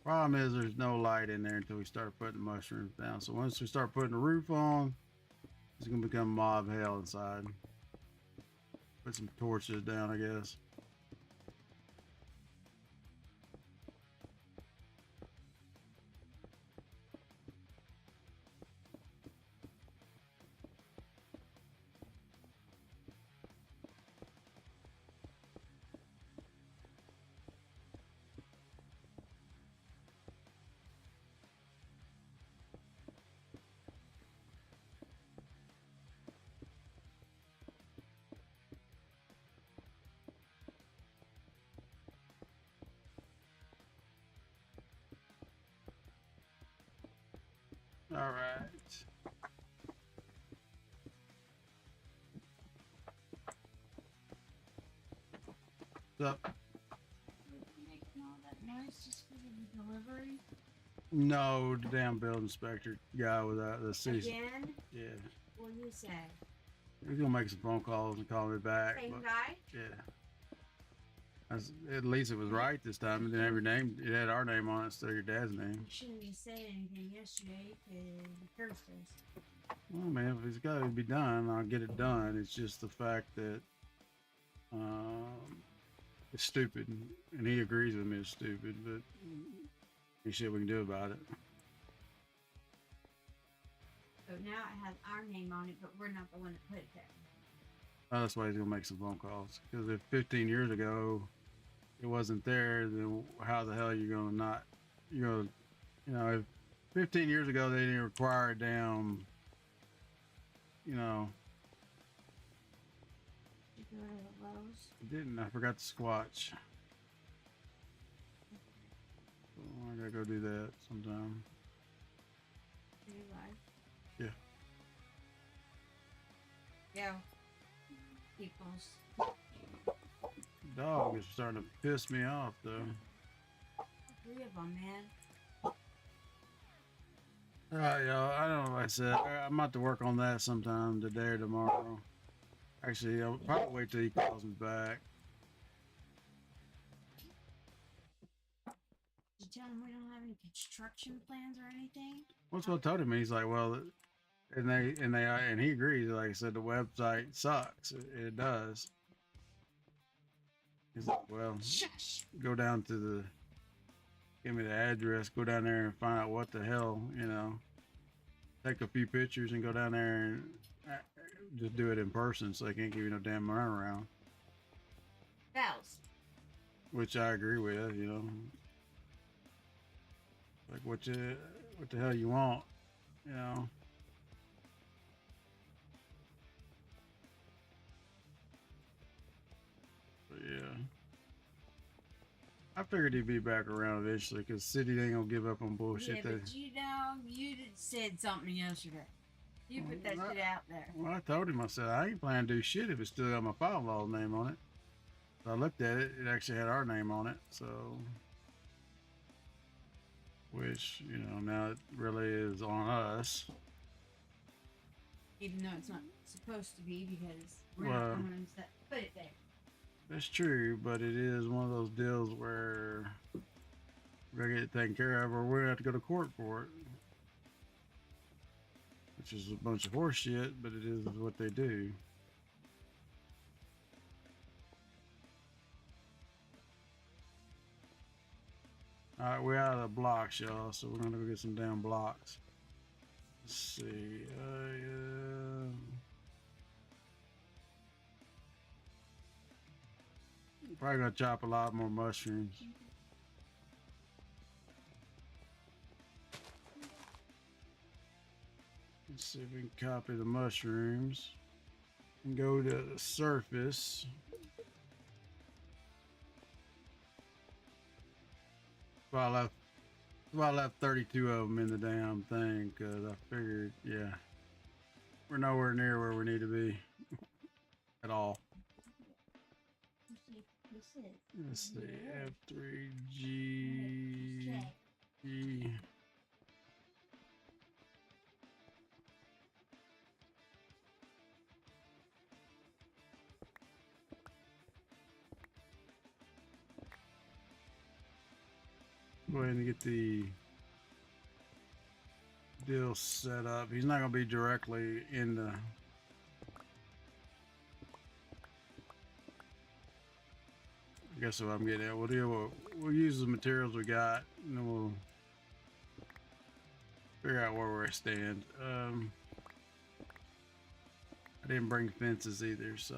Problem is there's no light in there until we start putting the mushrooms down. So once we start putting the roof on, it's gonna become mob hell inside. Put some torches down, I guess. All right. So, Making all that noise just for the delivery? no, the damn building inspector guy with the season. Again? Yeah. What do you say? He's gonna make some phone calls and call me back. Same but, guy? yeah. At least it was right this time. It didn't have your name. It had our name on it instead of your dad's name. You shouldn't be saying anything yesterday because you cursed us. Well, man, if it's got to be done, I'll get it done. It's just the fact that it's stupid, and he agrees with me it's stupid, but ain't shit we can do about it. So now it has our name on it, but we're not the one that put it there. That's why he's gonna make some phone calls. Because if 15 years ago it wasn't there, then how the hell are you gonna not? You know, if 15 years ago they didn't require a damn, you know, Did you go to the Lowe's? it didn't. I forgot the Squatch. So I gotta go do that sometime. Do you like? Yeah. Go. Equals. Dog is starting to piss me off though. 3 of them, man. All right, y'all. I don't know what I said. I'm about to work on that sometime today or tomorrow. Actually, I'll probably wait till he calls me back. Did you tell him we don't have any construction plans or anything? What's what I told him? He's like, well, and he agrees. Like I said, the website sucks. It does. He's like, well, Shush! go down to the, give me the address, go down there and find out what the hell, you know. Take a few pictures and go down there and just do it in person, so they can't give you no damn runaround. Bells. Which I agree with, you know. Like what the hell you want, you know. But yeah. I figured he'd be back around eventually because City ain't gonna give up on bullshit. Yeah, but you know, you said something yesterday. You put that shit out there. Well, I told him, I said, I ain't planning to do shit if it's still got my father-in-law's name on it. So I looked at it, it actually had our name on it, so. Which, you know, now it really is on us. Even though it's not supposed to be because we're Well, not the ones that put it there. That's true, but it is one of those deals where we're gonna get it taken care of or we're gonna have to go to court for it. Which is a bunch of horse shit, but it is what they do. Alright, we're out of the blocks, y'all, so we're gonna go get some damn blocks. Let's see. Probably gonna chop a lot more mushrooms. Let's see if we can copy the mushrooms and go to the surface. Well, I left 32 of them in the damn thing because I figured, yeah, we're nowhere near where we need to be at all. Let's see, F3G. Go ahead and get the deal set up. He's not going to be directly in the. I guess what I'm getting at. We'll use the materials we got, and then we'll figure out where we stand. I didn't bring fences either, so.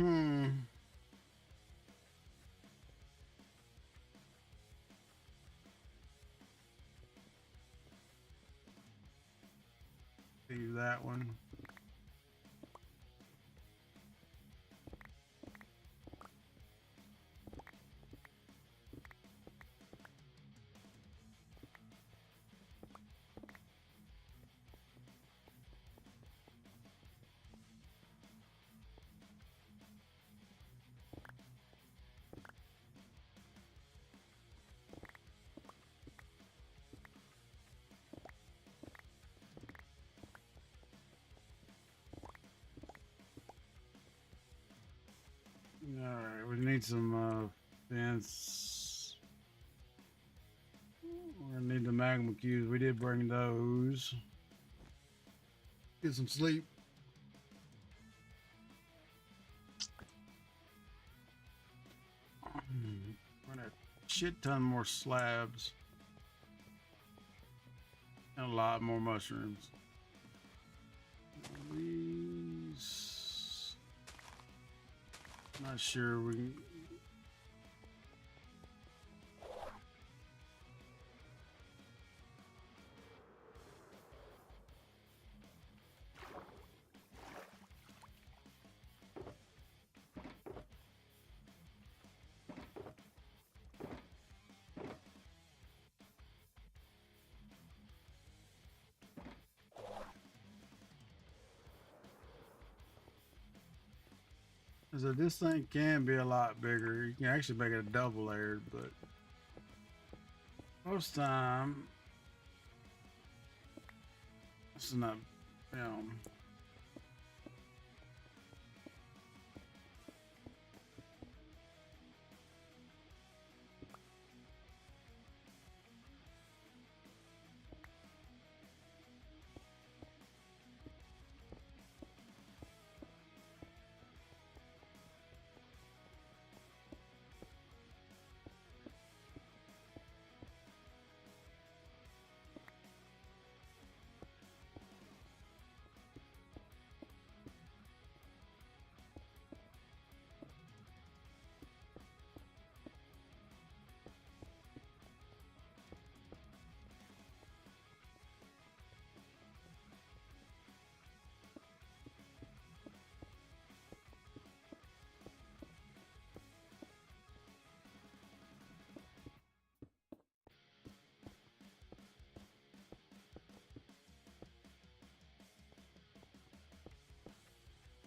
Leave that one. All right, we need some fence. We're gonna need the magma cubes. We did bring those. Get some sleep. We're gonna shit ton more slabs and a lot more mushrooms. These, not sure we can. So this thing can be a lot bigger. You can actually make it a double layered, but most time it's not, you know.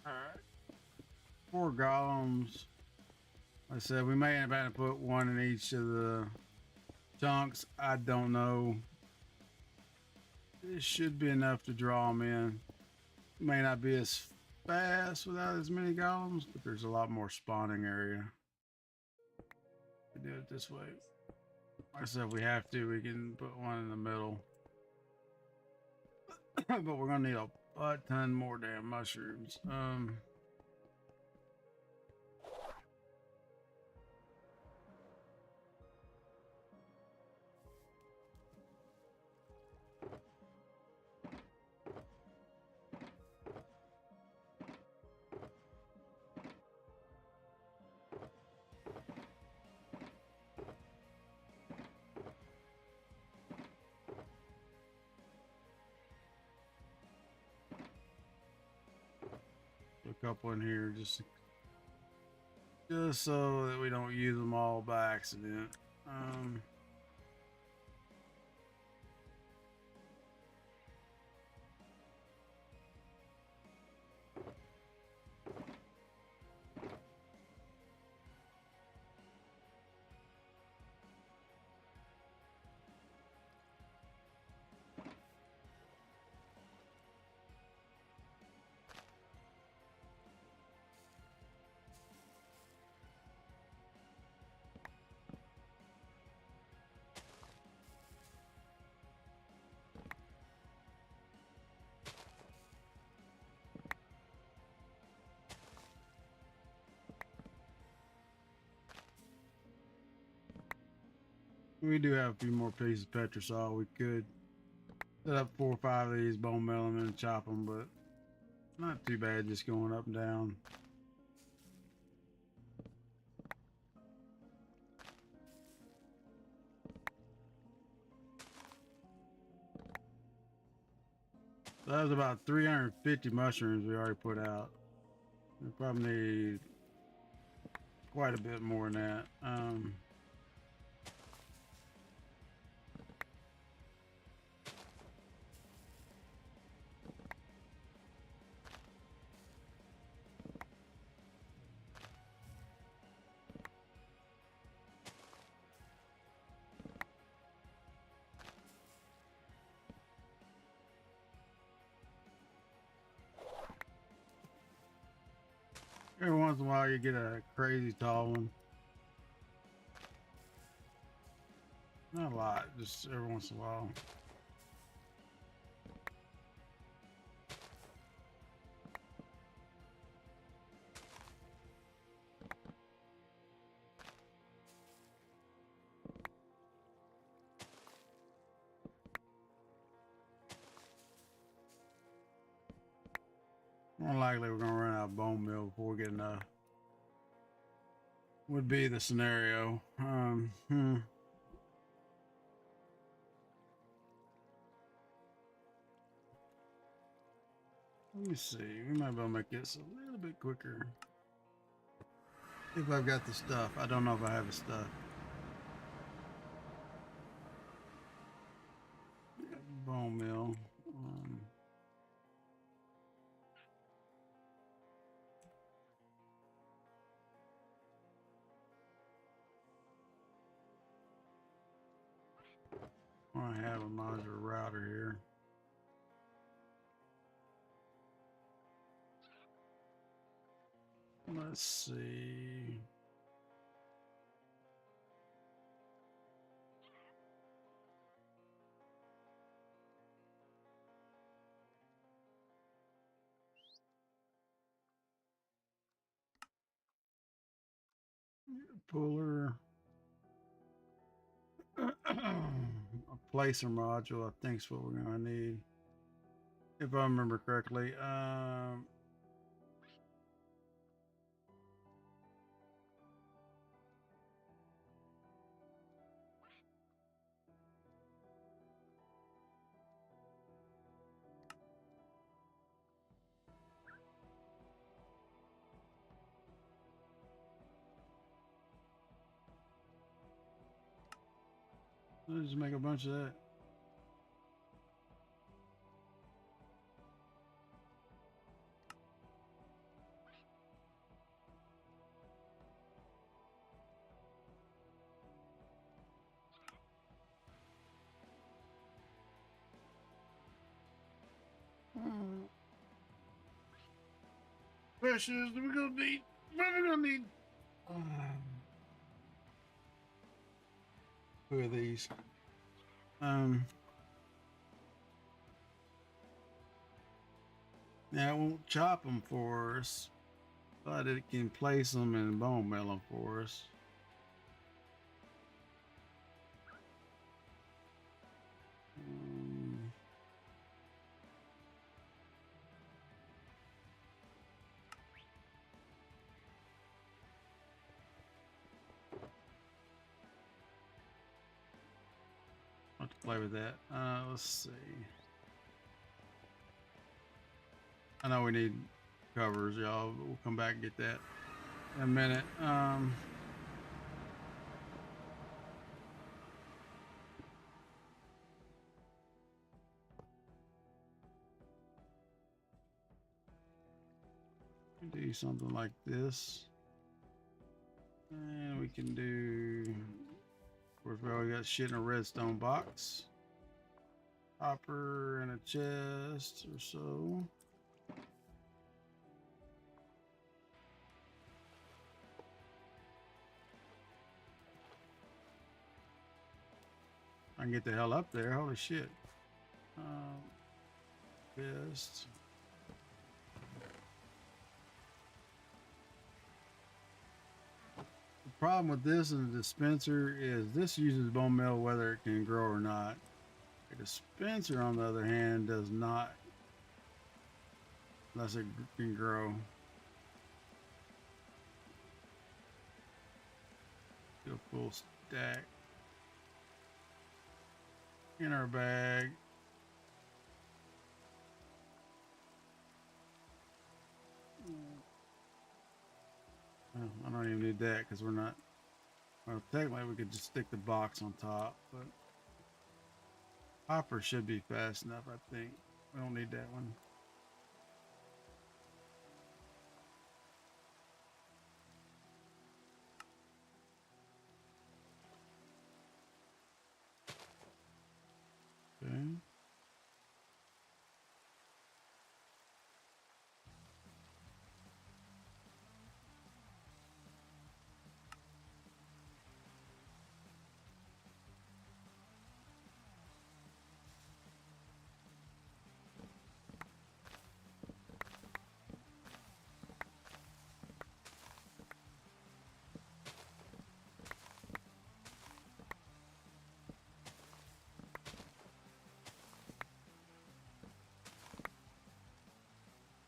All right. 4 golems. Like I said, we may have had to put one in each of the chunks. I don't know. It should be enough to draw them in. May not be as fast without as many golems, but there's a lot more spawning area. We do it this way. Like I said, if we have to, we can put one in the middle. But we're gonna need a ton more damn mushrooms. A couple in here just so that we don't use them all by accident. We do have a few more pieces of petrosol. We could set up 4 or 5 of these, bone meal them and chop them, but not too bad just going up and down. So that was about 350 mushrooms we already put out. We probably need quite a bit more than that. Every once in a while you get a crazy tall one. Not a lot, just every once in a while. More likely we're gonna run out of bone meal before we get enough. Would be the scenario. Let me see. We might be able to make this a little bit quicker. If I've got the stuff. I don't know if I have the stuff. Bone meal. I have a modular router here. Let's see. Puller. A placer module, I think is what we're gonna need. If I remember correctly. Let's just make a bunch of that. Questions we're gonna need. What are we gonna need? Who are these? Now it won't chop them for us, but it can place them in bone meal for us. I'll have to play with that. Let's see. I know we need covers, y'all. But we'll come back and get that in a minute. Do something like this, and we can do. Of course, we already got shit in a redstone box, copper, and a chest or so. I can get the hell up there. Holy shit. Chest. The problem with this and the dispenser is this uses bone meal whether it can grow or not. The dispenser, on the other hand, does not, unless it can grow. Do a full stack in our bag. Well, I don't even need that because we're not. Well, technically, we could just stick the box on top, but hopper should be fast enough, I think. We don't need that one. Okay.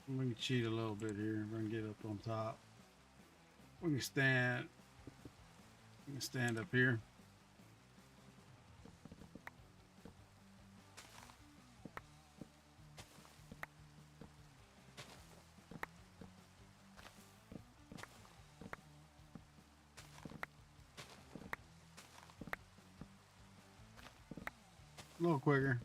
We can cheat a little bit here. We can get up on top. We can stand. We can stand up here. A little quicker.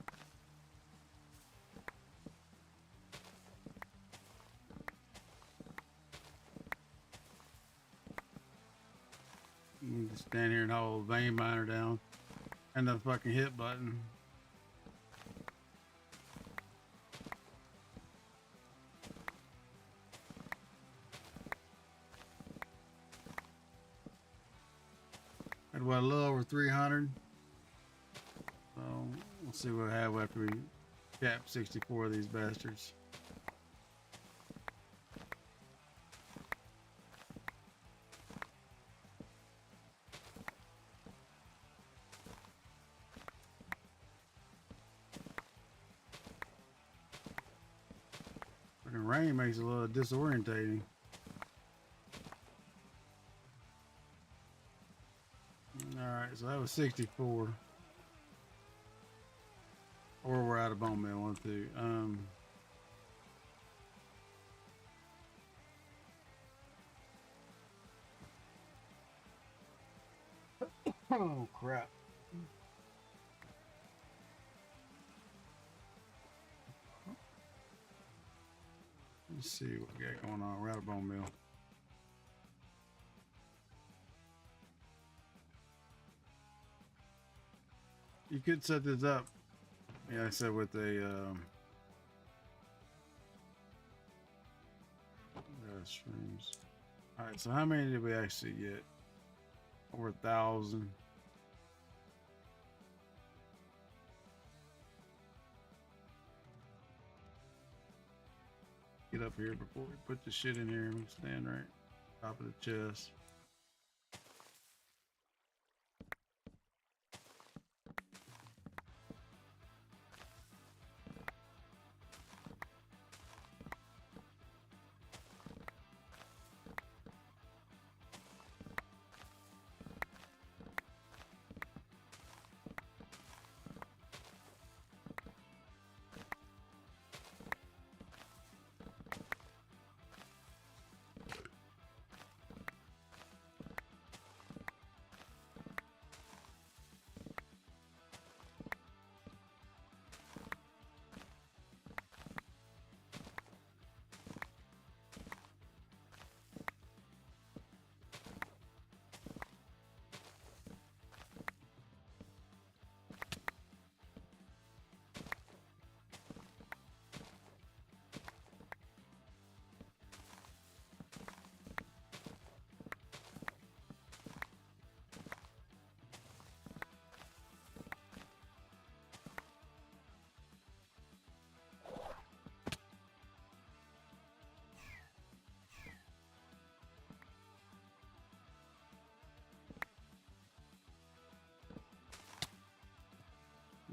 You can just stand here and hold the vein miner down and the fucking hit button. At what, a little over 300. So we'll see what we have after we cap 64 of these bastards. Fucking rain makes it a little disorientating. Alright, so that was 64. Or we're out of bone meal, one, two. Oh crap. Let's see what we got going on. We're out of bone meal. You could set this up. Yeah, I said with a streams. All right, so how many did we actually get? Over 1,000. Get up here before we put the shit in here and stand right top of the chest.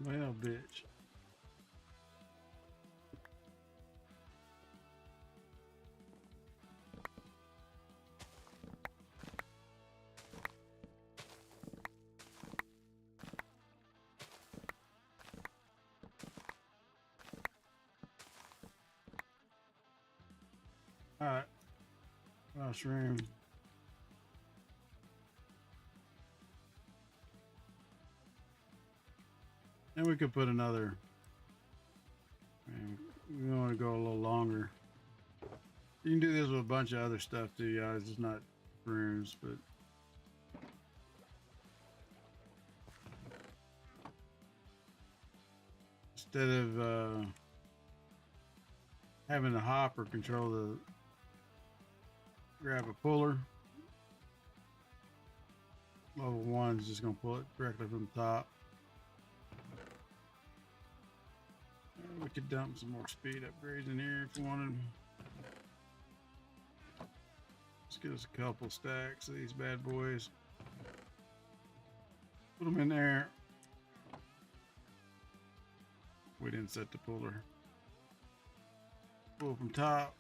Well, bitch. All right. Mushroom. And we could put another. We want to go a little longer. You can do this with a bunch of other stuff too, guys. It's not rooms, but instead of having the hopper control the grab a puller, level 1 is just going to pull it directly from the top. We could dump some more speed upgrades in here if you wanted. Let's get us a couple stacks of these bad boys. Put them in there. We didn't set the puller. Pull from top.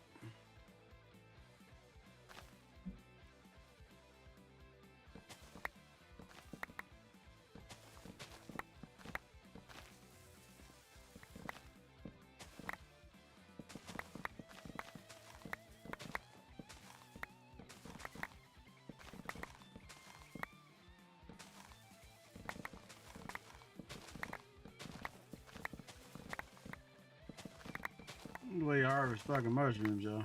The way you harvest fucking mushrooms, y'all.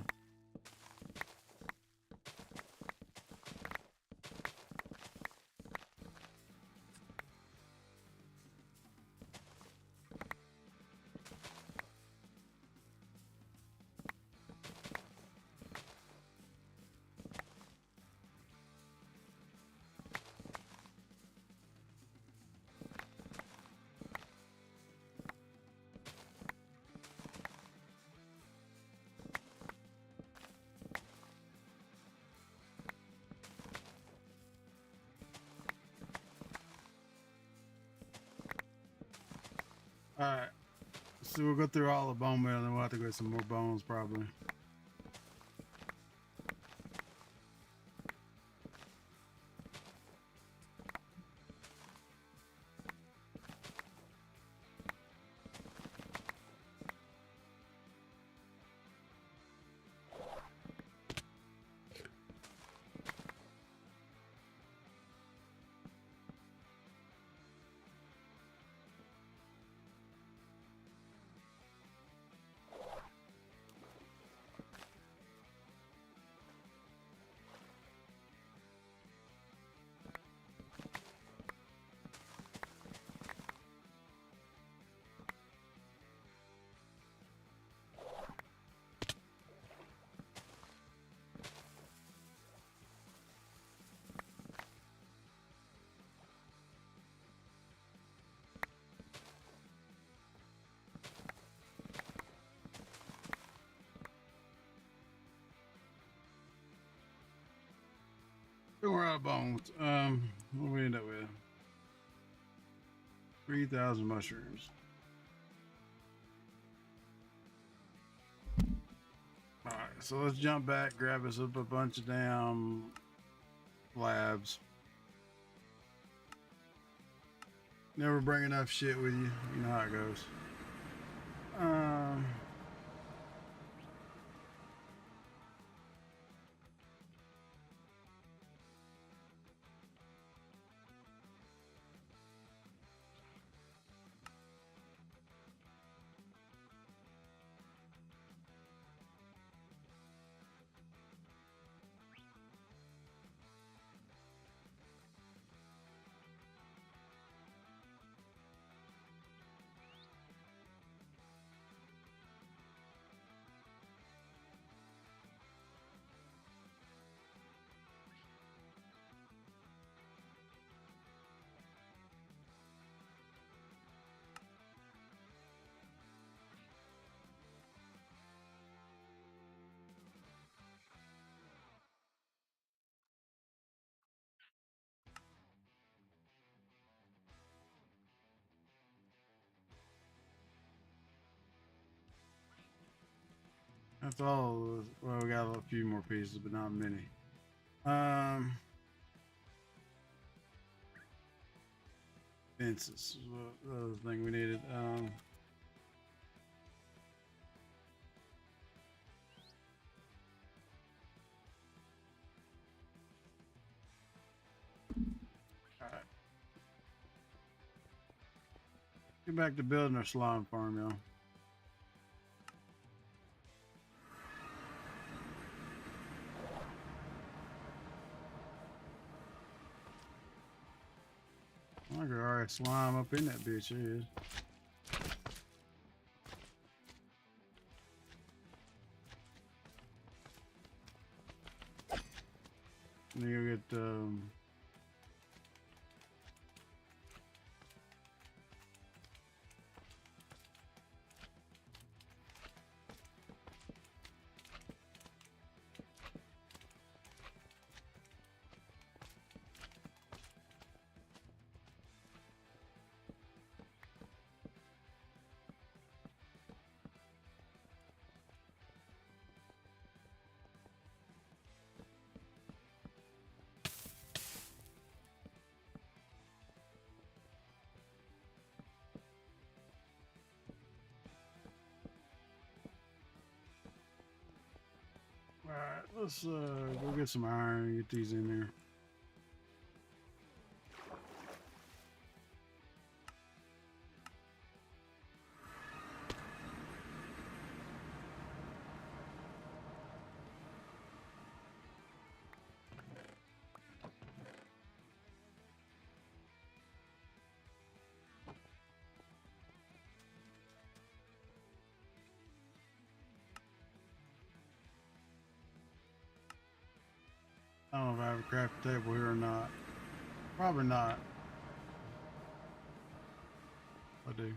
Alright, so we'll go through all the bone meal and then we'll have to get some more bones probably. We're out of bones. What do we end up with? 3,000 mushrooms. Alright, so let's jump back, grab us up a bunch of damn labs. Never bring enough shit with you. You know how it goes. That's all. Well, we got a few more pieces, but not many. Fences was the thing we needed. All right. Get back to building our slime farm, y'all. I got already slime up in that bitch. There it is. And then you get all right. Let's go get some iron and get these in there. I don't know if I have a crafting table here or not. Probably not. I do.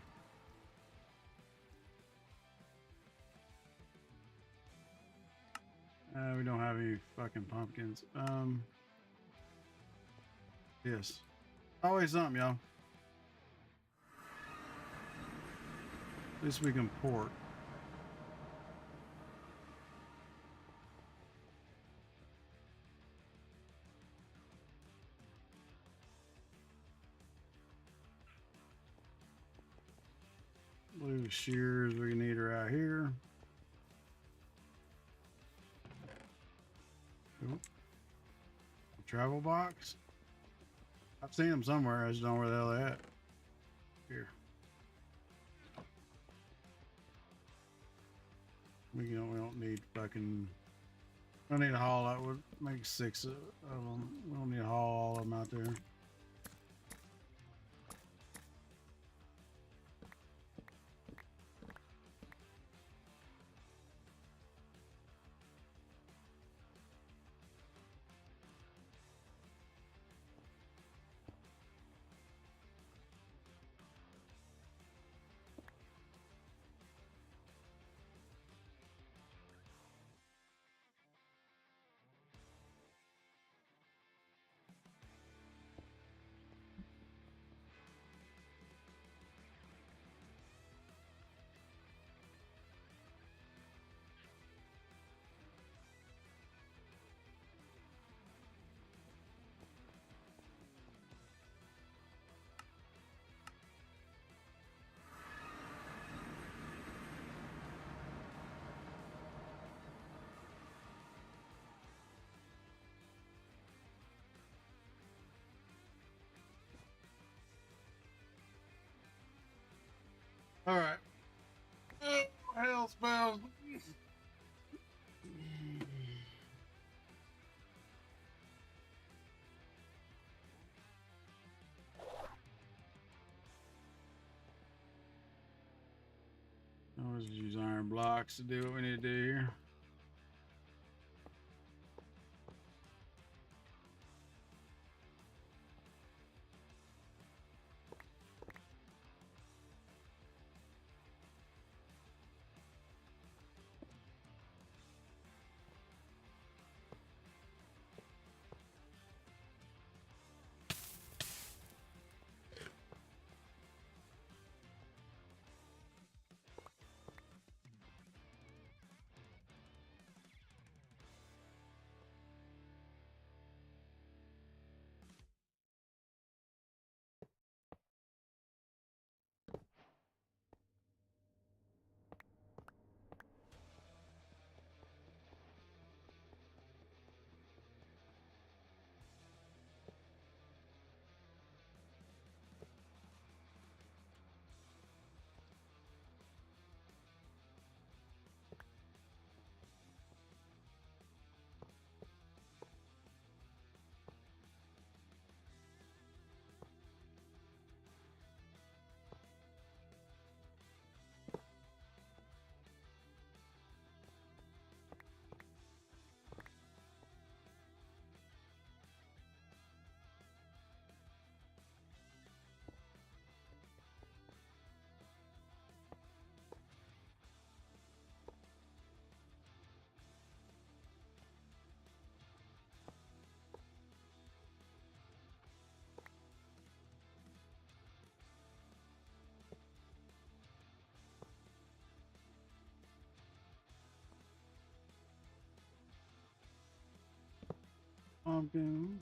We don't have any fucking pumpkins. Yes. Always something, y'all. At least we can port. Blue shears we need right here. Oop. Travel box. I've seen them somewhere. I just don't know where the hell they're at. Here. We don't need fucking. We don't need to haul out. We'll make 6 of them. We don't need to haul all of them out there. All right. Oh, hell spells. Always use iron blocks to do what we need to do here. pumpkin.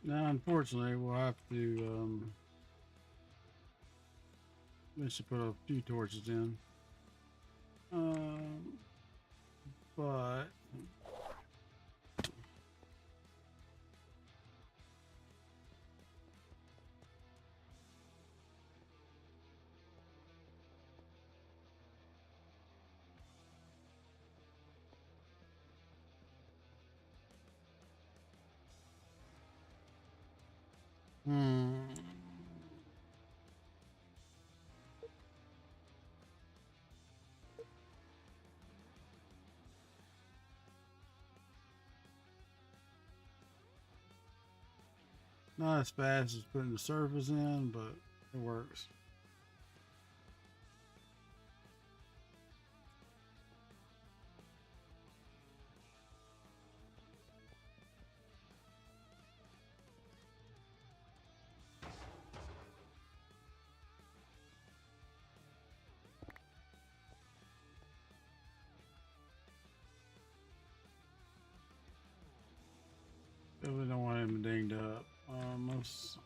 Now, unfortunately, we'll have to we should put a few torches in. But not as fast as putting the surface in, but it works. Definitely don't want him dinged up. Let's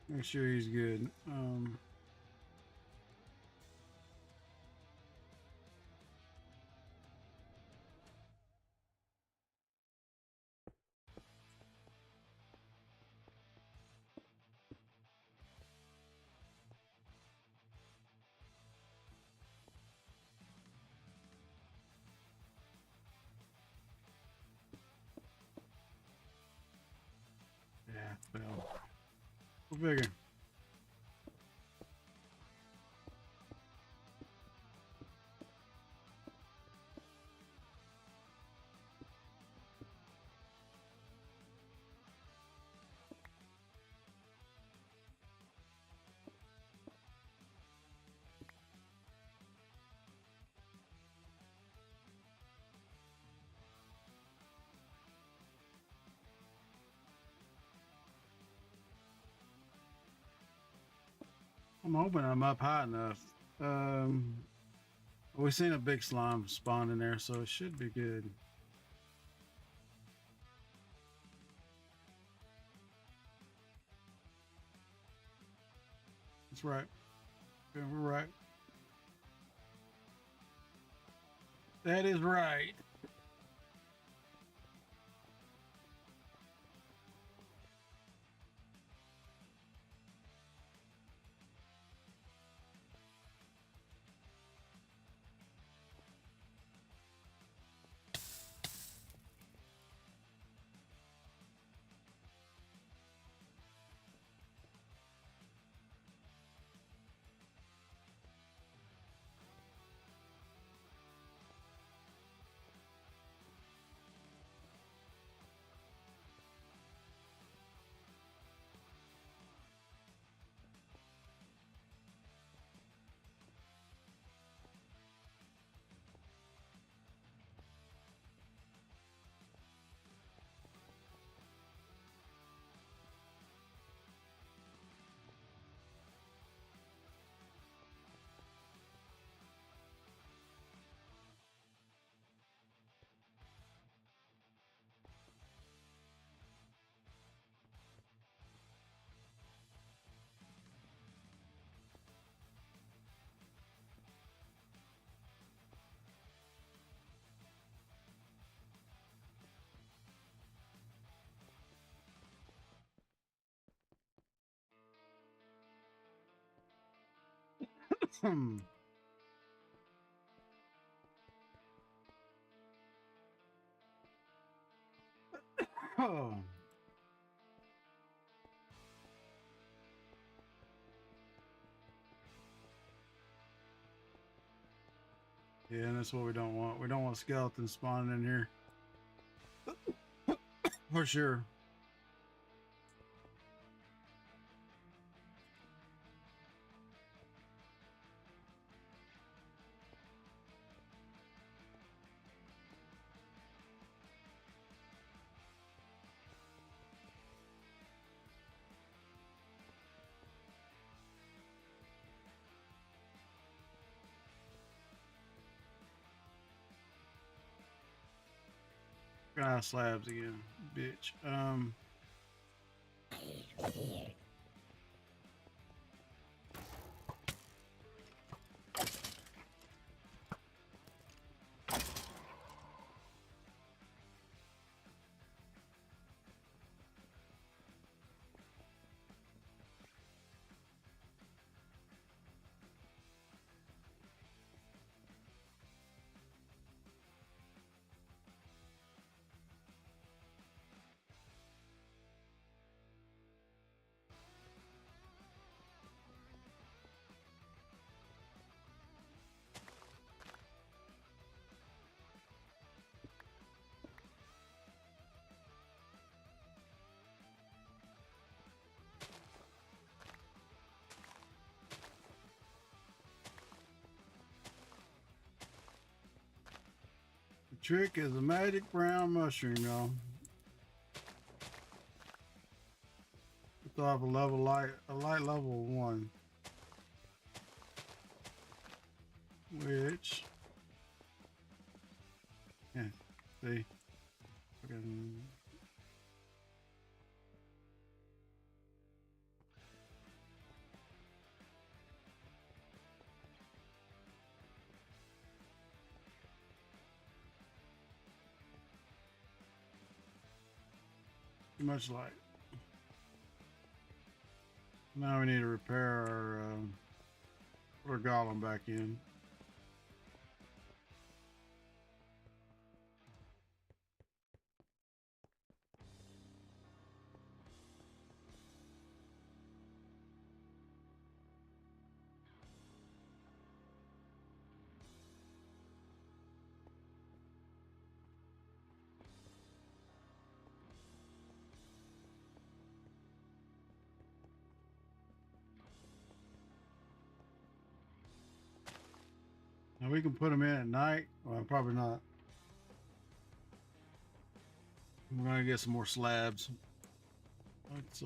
make sure he's good. Yeah, well, go figure. I'm hoping I'm up high enough. We've seen a big slime spawn in there, so it should be good. That's right. Yeah, we're right. That is right. Hmm. Oh. Yeah, and that's what we don't want. We don't want skeletons spawning in here. For sure. Slabs again, bitch. The trick is a magic brown mushroom, y'all. It's off a light level 1. Which, yeah, see, fucking. Too much light. Now we need to repair our golem back in. Now we can put them in at night. Well, probably not. We're gonna get some more slabs. Let's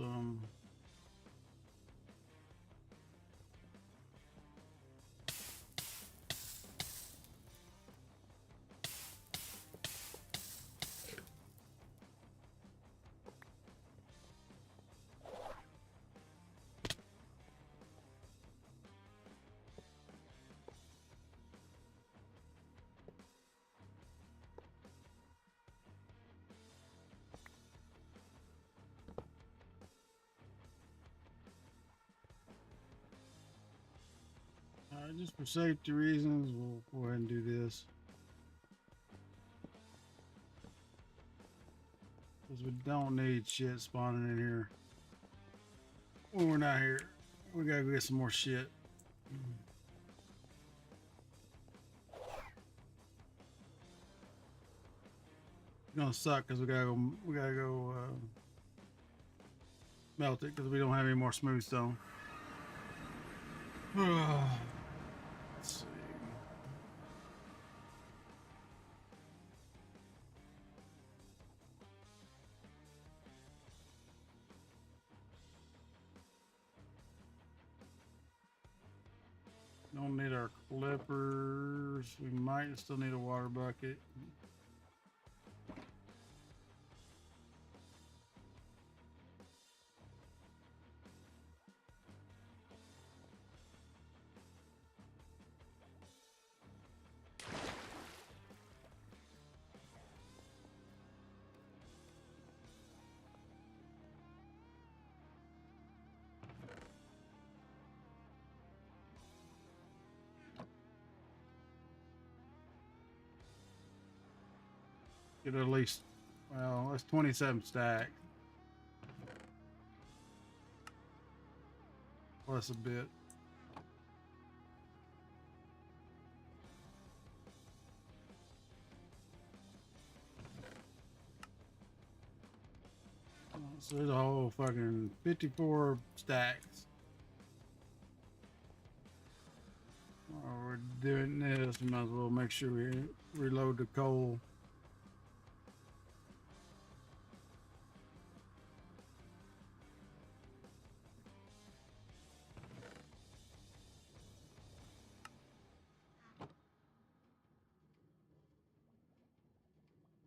just for safety reasons, we'll go ahead and do this. Because we don't need shit spawning in here when we're not here. We gotta go get some more shit. It's gonna suck because we gotta go melt it because we don't have any more smooth stone. Let's see. Don't need our clippers. We might still need a water bucket. Get at least Well, that's 27 stacks. Plus a bit. So there's a whole fucking 54 stacks. While we're doing this, we might as well make sure we reload the coal.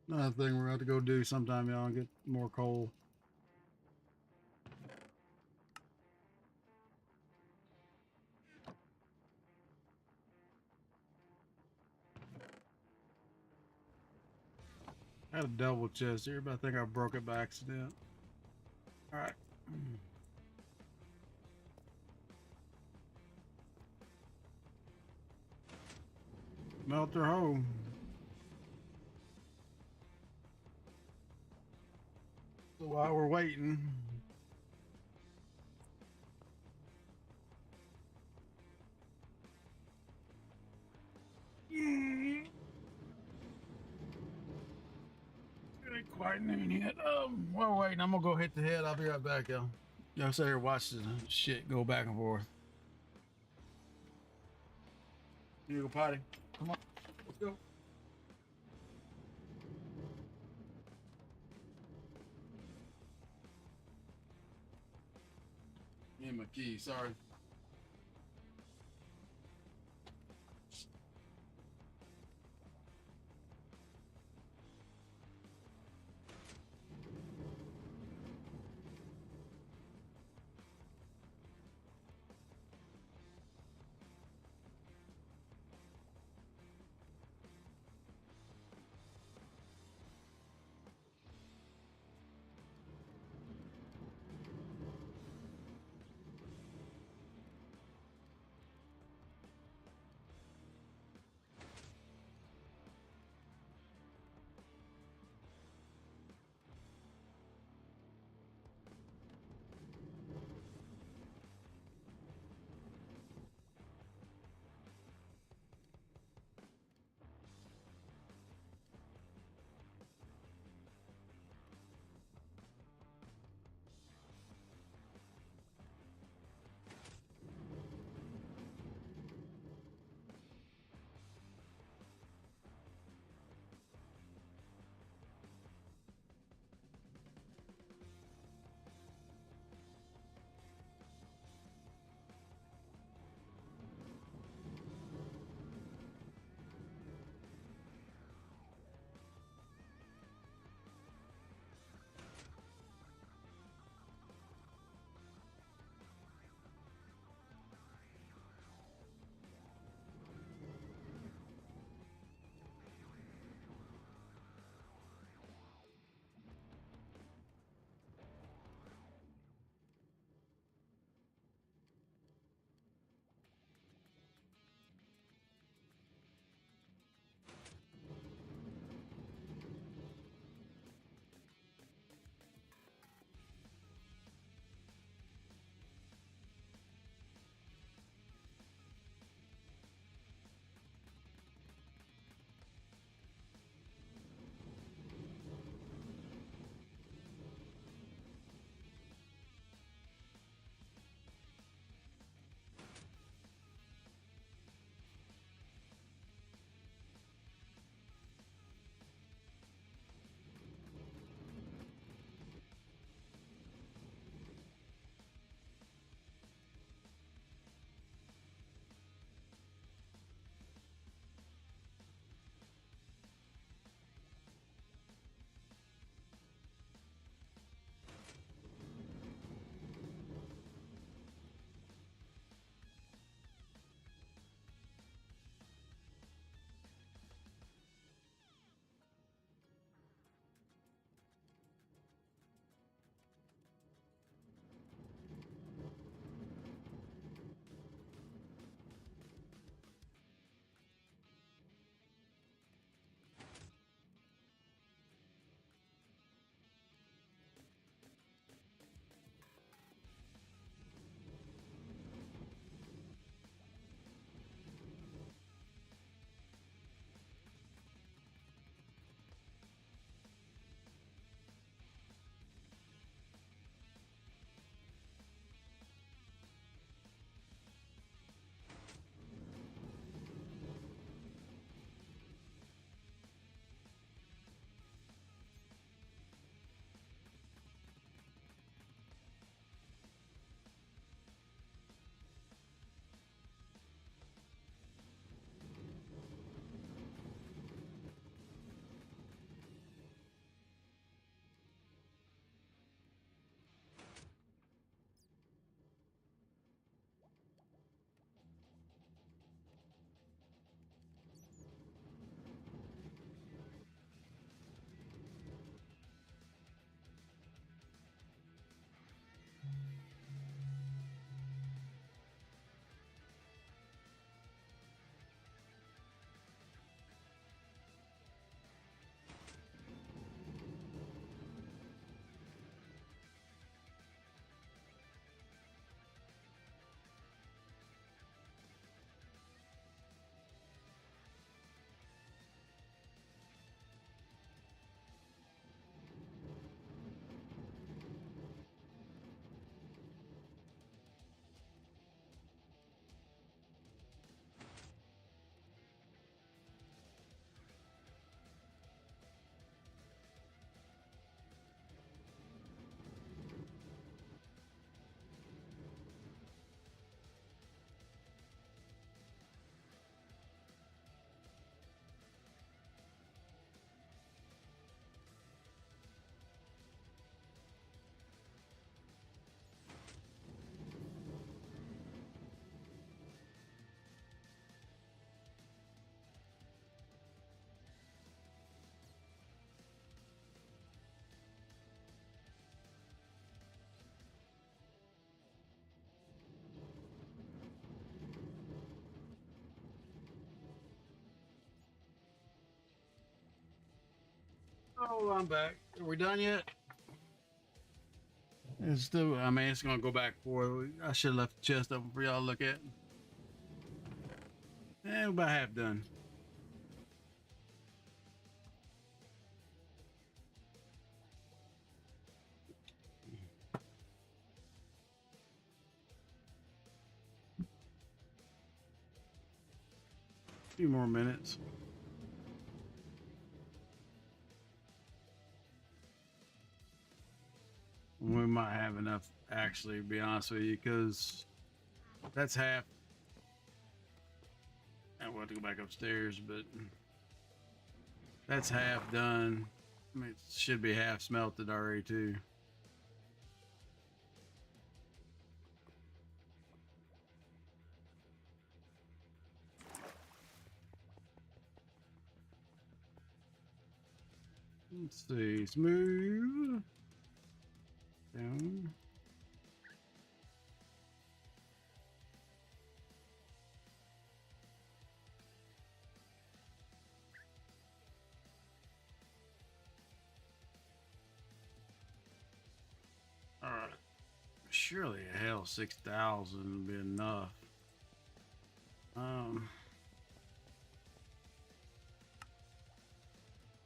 Another thing we're going to have to go do sometime, y'all, and get more coal. I had a double chest here, but I think I broke it by accident. All right. Melter home. So while we're waiting, it ain't quite noon yet. While we're waiting, I'm gonna go hit the head. I'll be right back, y'all. Y'all sit here, watch the shit go back and forth. You go potty. Come on, let's go. Need my key. Sorry. Oh, I'm back. Are we done yet? It's still, I mean, it's gonna go back forward. I should have left the chest open for y'all to look at. We're about half done. A few more minutes. We might have enough, actually, to be honest with you, because that's half. I want to go back upstairs, but that's half done. I mean, it should be half smelted already, too. Let's see. Smooth. Down. All right. Surely hell 6,000 would be enough.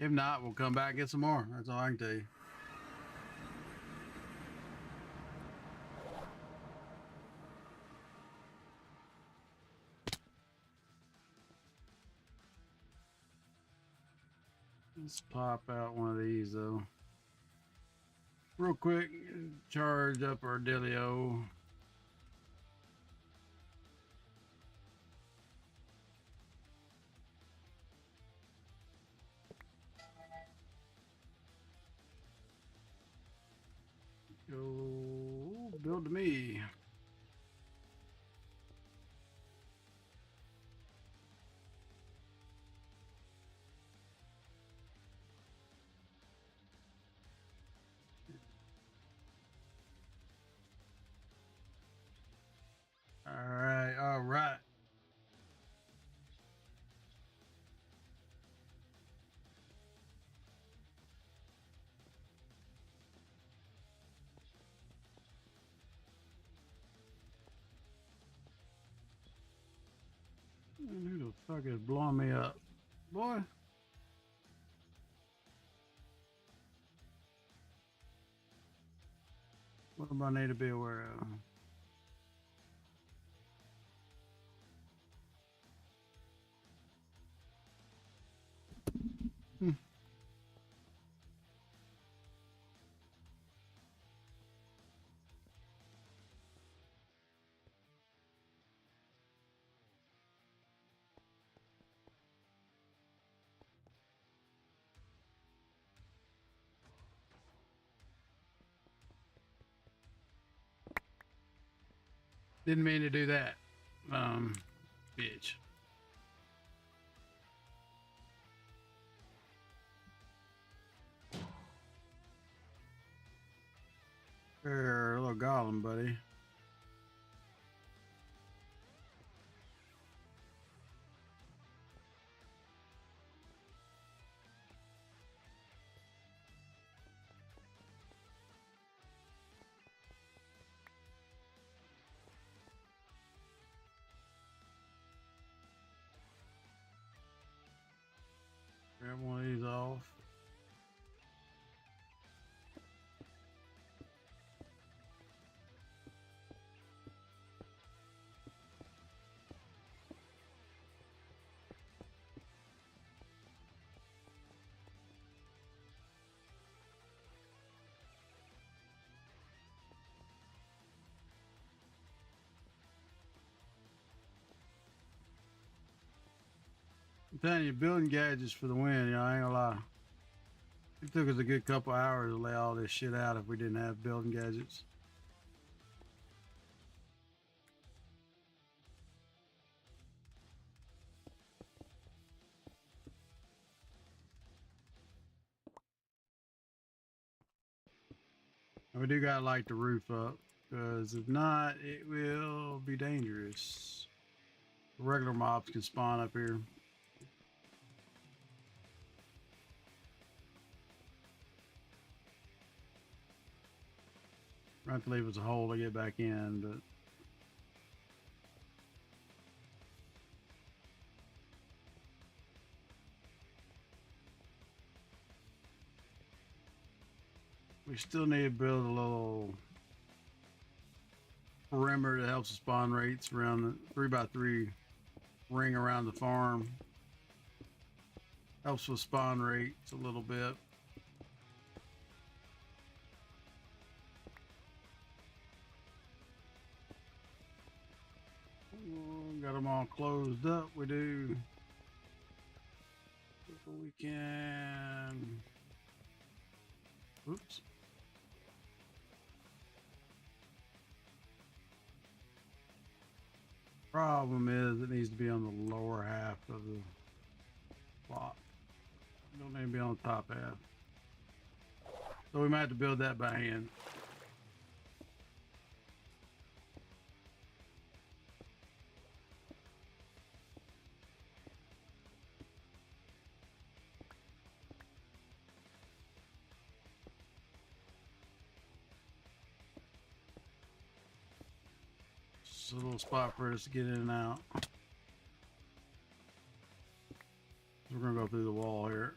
If not, we'll come back and get some more. That's all I can tell you. Let's pop out one of these though. Real quick, charge up our dealio. Go build to me. All right, all right. Man, who the fuck is blowing me up? Boy. What do I need to be aware of? Didn't mean to do that. Bitch. Here, a little golem, buddy. Grab one of these off. I'm telling you, building gadgets for the win, I ain't gonna lie. It took us a good couple hours to lay all this shit out if we didn't have building gadgets. And we do gotta light the roof up, because if not, it will be dangerous. Regular mobs can spawn up here. I have to leave us a hole to get back in, but we still need to build a little perimeter that helps the spawn rates around the 3x3 ring around the farm. Helps with spawn rates a little bit. Got them all closed up. We do. We can. Oops. Problem is, it needs to be on the lower half of the plot. It don't need to be on the top half. So we might have to build that by hand. It's a little spot for us to get in and out. We're gonna go through the wall here.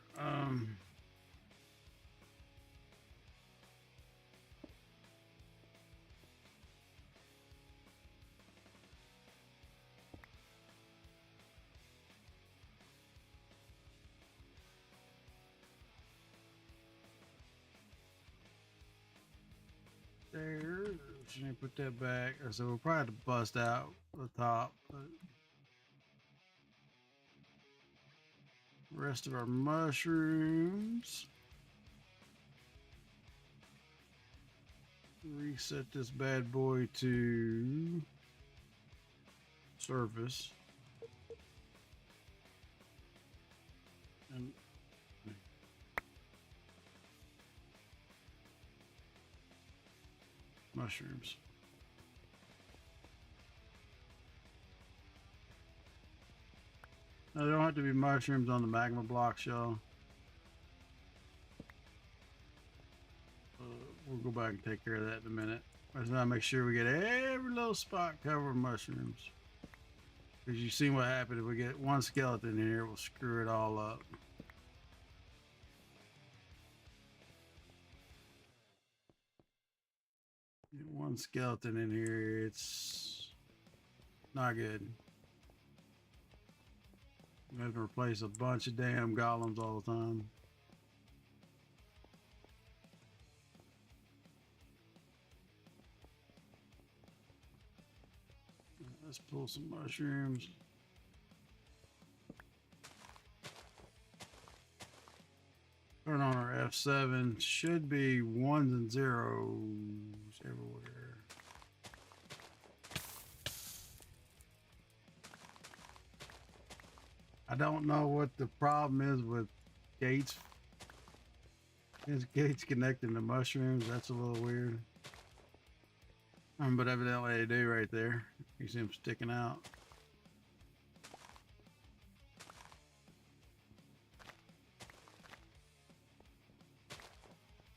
There. Should I put that back? So we'll probably have to bust out the top, but rest of our mushrooms. Reset this bad boy to surface. And mushrooms. Now, there don't have to be mushrooms on the magma blocks, y'all. We'll go back and take care of that in a minute. Let's now make sure we get every little spot covered with mushrooms. Because you've seen what happened if we get one skeleton in here, we'll screw it all up. Get one skeleton in here, it's not good. We have to replace a bunch of damn golems all the time. Let's pull some mushrooms. Turn on our F7. Should be ones and zeros everywhere. I don't know what the problem is with gates. His gates connecting to mushrooms. That's a little weird. But evidently they do right there. You see them sticking out.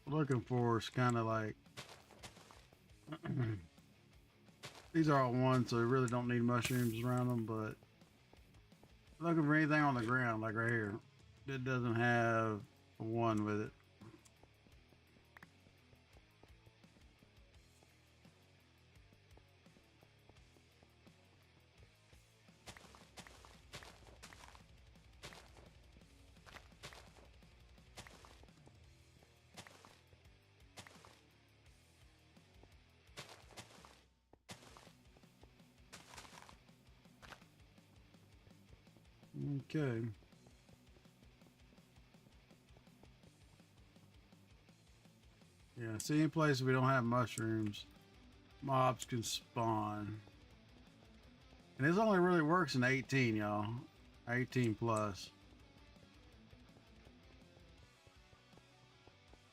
Looking for is kind of like these are all ones, so we really don't need mushrooms around them, but looking for anything on the ground, like right here. It doesn't have a one with it. Okay. Yeah, see, in places we don't have mushrooms, mobs can spawn. And this only really works in 18, y'all. 18 plus.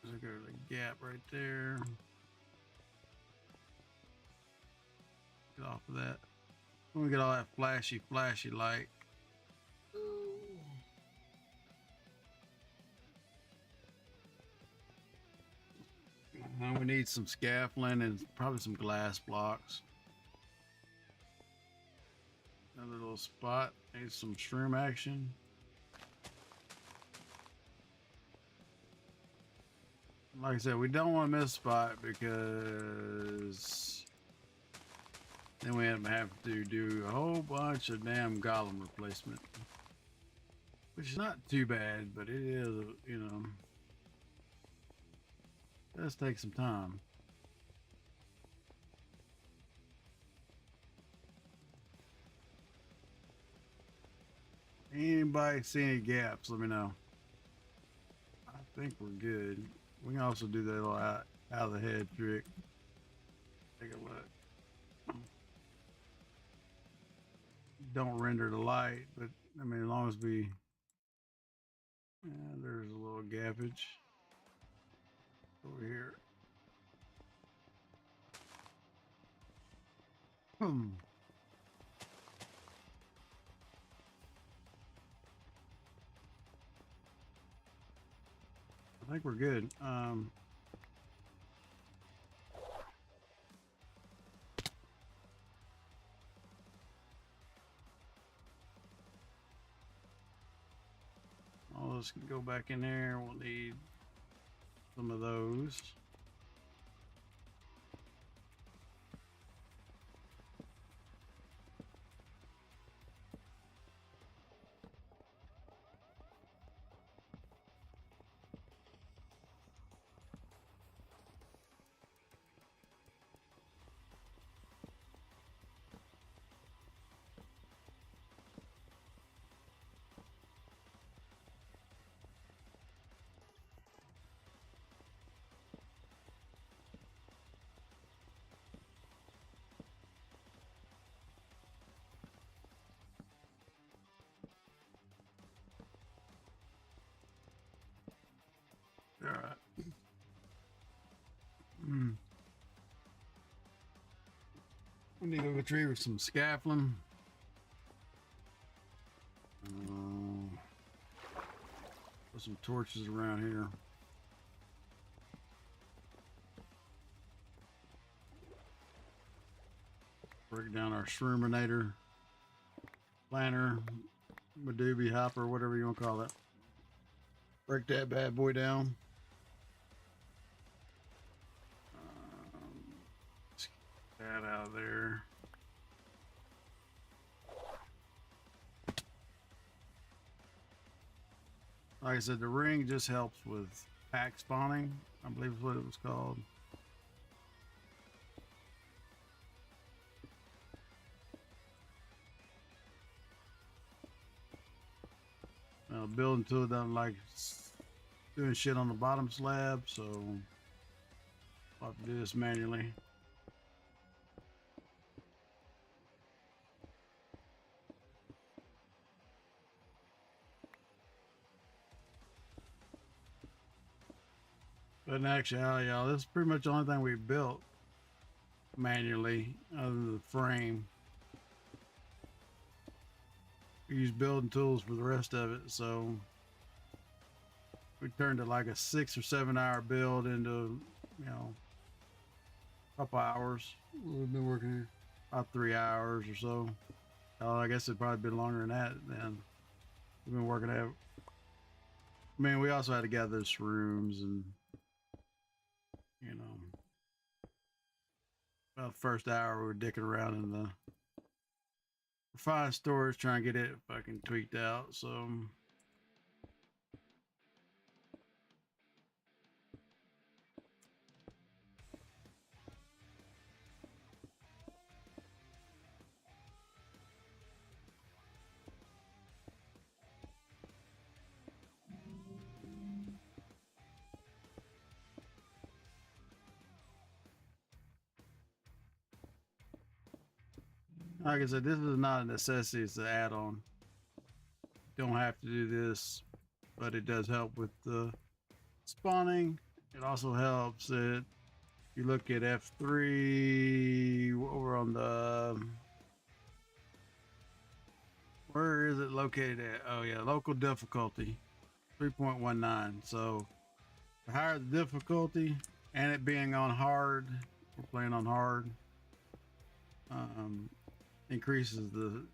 Look at the gap right there. Get off of that. When we get all that flashy light. We need some scaffolding and probably some glass blocks. Another little spot. Need some shroom action. Like I said, we don't want to miss a spot because then we end up having to do a whole bunch of damn golem replacement. Which is not too bad, but it is, you know, it does take some time. Anybody see any gaps, let me know. I think we're good. We can also do that little out of the head trick. Take a look. Don't render the light, but I mean, as long as we, yeah, there's a little gappage over here. I think we're good. All this can go back in there. We'll need some of those. All right. We need to retrieve some scaffolding. Put some torches around here. Break down our shroominator, planter, Madoobie hopper, whatever you want to call it. Break that bad boy down. Let's get that out of there. Like I said, the ring just helps with pack spawning, I believe is what it was called. Building to it doesn't like doing shit on the bottom slab, so I'll have to do this manually. But in actuality, y'all, this is pretty much the only thing we built manually other than the frame. We use building tools for the rest of it, so we turned it like a 6 or 7 hour build into, you know, a couple hours. We've been working here about 3 hours or so. I guess it'd probably been longer than that. Then we've been working at. I mean, we also had to gather the shrooms and, you know, about the first hour we were dicking around in the refined storage trying to get it fucking tweaked out. So like I said, this is not a necessity, it's an add-on. Don't have to do this, but it does help with the spawning. It also helps it. You look at F3 over on the, where is it located at? Oh yeah, local difficulty 3.19. So the higher the difficulty, and it being on hard, we're playing on hard, increases the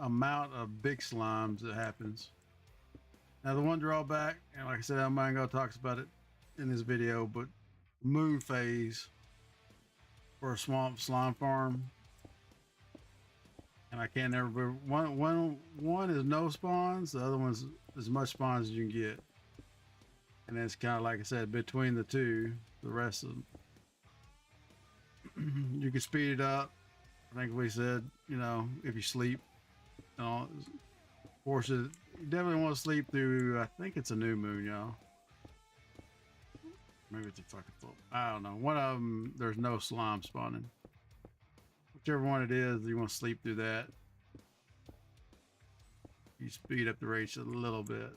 amount of big slimes that happens. Now the one drawback, and like I said, ilmango talks about it in this video, but moon phase for a swamp slime farm, and I can't never one is no spawns, the other one's as much spawns as you can get, and it's kind of like I said, between the two, the rest of them, you can speed it up. I think we said, you know, if you sleep, you know, force it. You definitely want to sleep through. I think it's a new moon, y'all. Maybe it's a fucking full. I don't know. One of them, there's no slime spawning. Whichever one it is, you want to sleep through that. You speed up the race a little bit.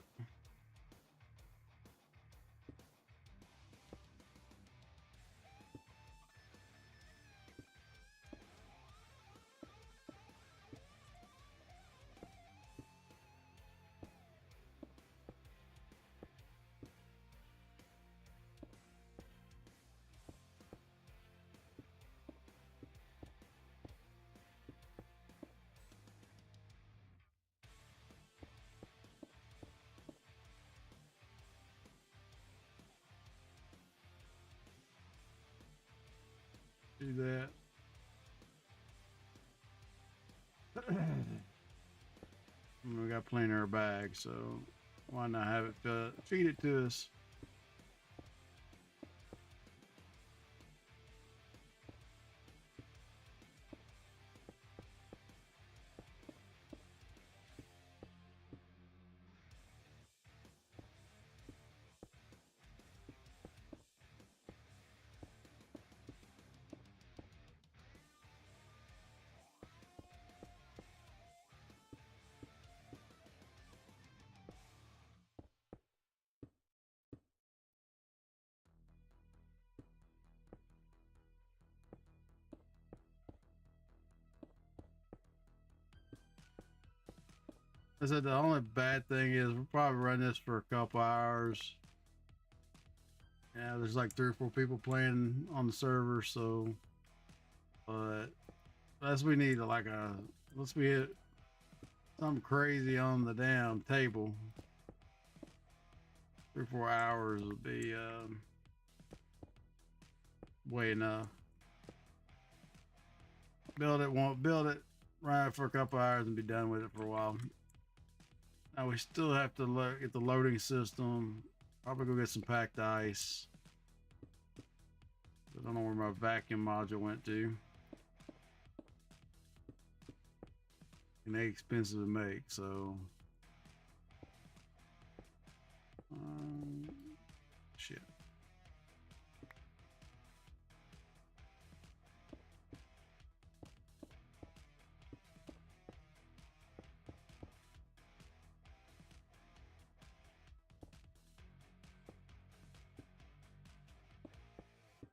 Do that. We got plenty in our bag, so why not have it feed it to us? I said the only bad thing is we'll probably run this for a couple hours. Yeah, there's like 3 or 4 people playing on the server, so but unless we need like let's be hit something crazy on the damn table. 3 or 4 hours would be way enough. Won't build it, run it for a couple hours and be done with it for a while. Now we still have to look at the loading system. Probably go get some packed ice. I don't know where my vacuum module went to. And they're expensive to make, so shit.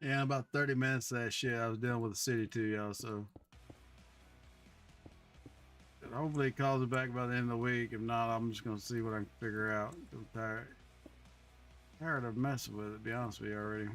Yeah, about 30 minutes of that shit. I was dealing with the city too, y'all, so hopefully it calls it back by the end of the week. If not, I'm just gonna see what I can figure out. I'm tired of messing with it, to be honest with you already.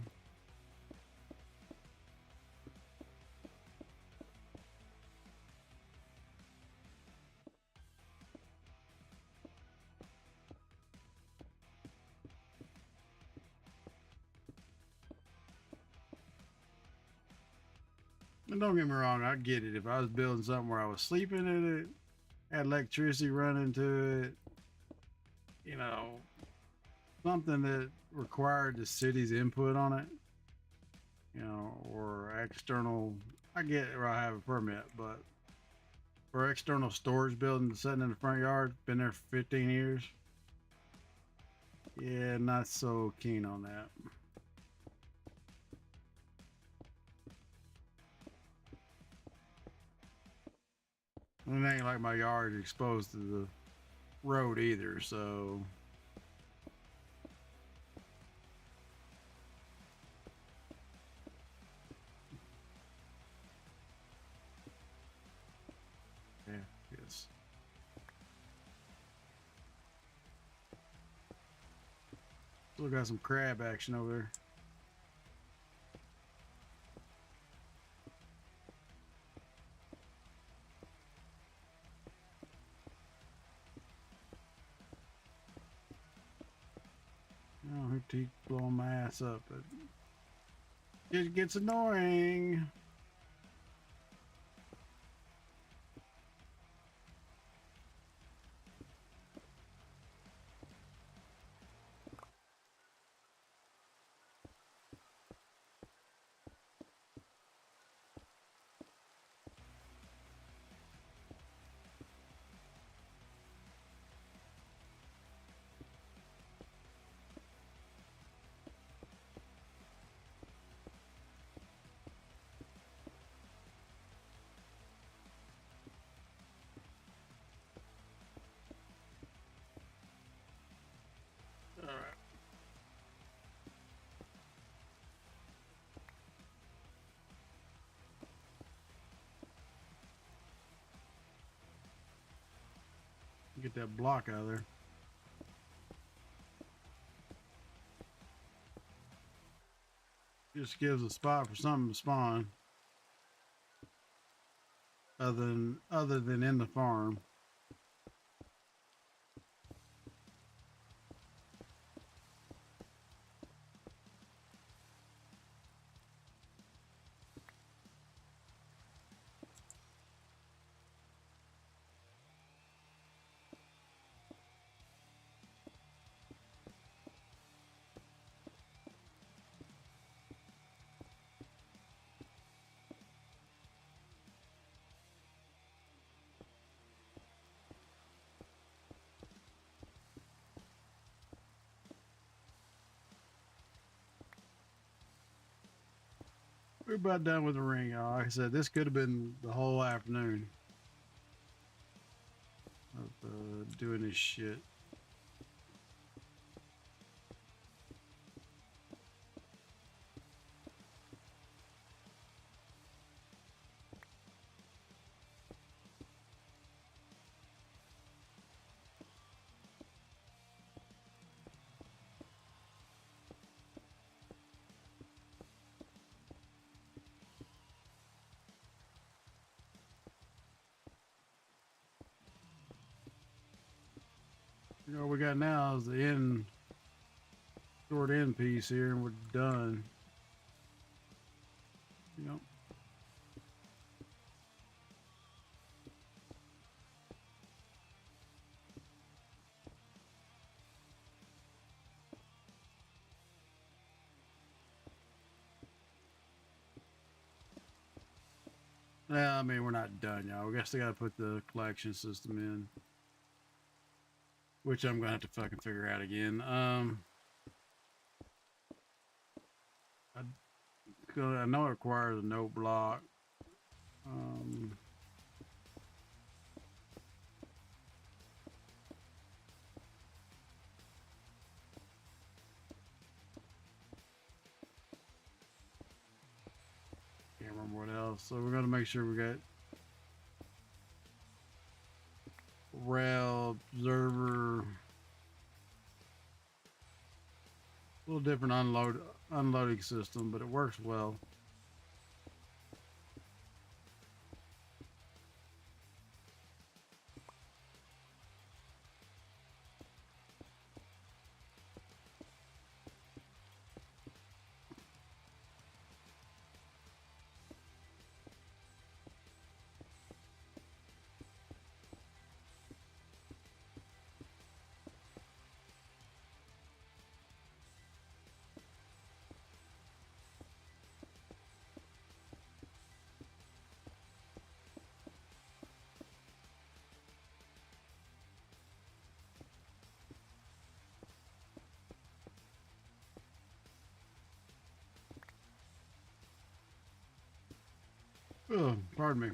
And don't get me wrong, I get it. If I was building something where I was sleeping in it, had electricity running to it, you know, something that required the city's input on it, you know, or external. I get it where I have a permit, but for external storage building sitting in the front yard, been there for 15 years. Yeah, not so keen on that. It ain't like my yard is exposed to the road either, so yeah, yes. Still got some crab action over there. keep blowing my ass up, but it gets annoying. All right. Get that block out of there. Just gives a spot for something to spawn. Other than in the farm. We're about done with the ring, y'all. Like I said, this could have been the whole afternoon of doing this shit. You know, what we got now is the short end piece here, and we're done. You know. Yeah, I mean, we're not done, y'all. We still got to put the collection system in, which I'm gonna have to fucking figure out again. I know it requires a note block. Can't remember what else. So we're gonna make sure we got rail observer. A little different unloading system, but it works well. Oh, pardon me.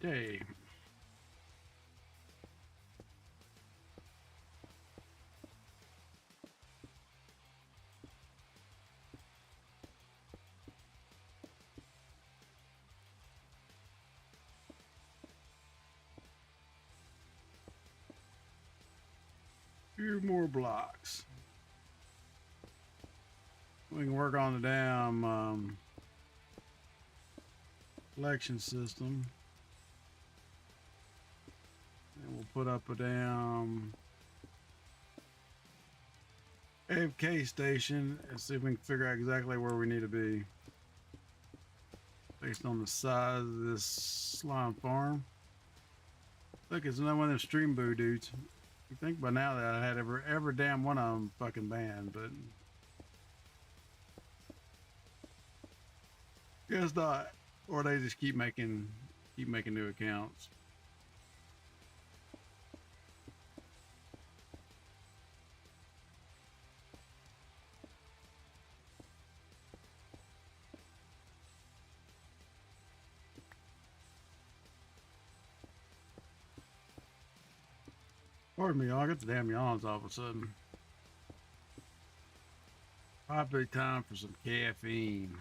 Okay. Few more blocks. We can work on the damn collection system. And we'll put up a damn AFK station and see if we can figure out exactly where we need to be based on the size of this slime farm. Look, it's another one of them stream boo dudes. You think by now that I had every damn one of them fucking banned, but guess not. Or they just keep making new accounts. Pardon me, I'll get the damn yawns all of a sudden. Probably time for some caffeine.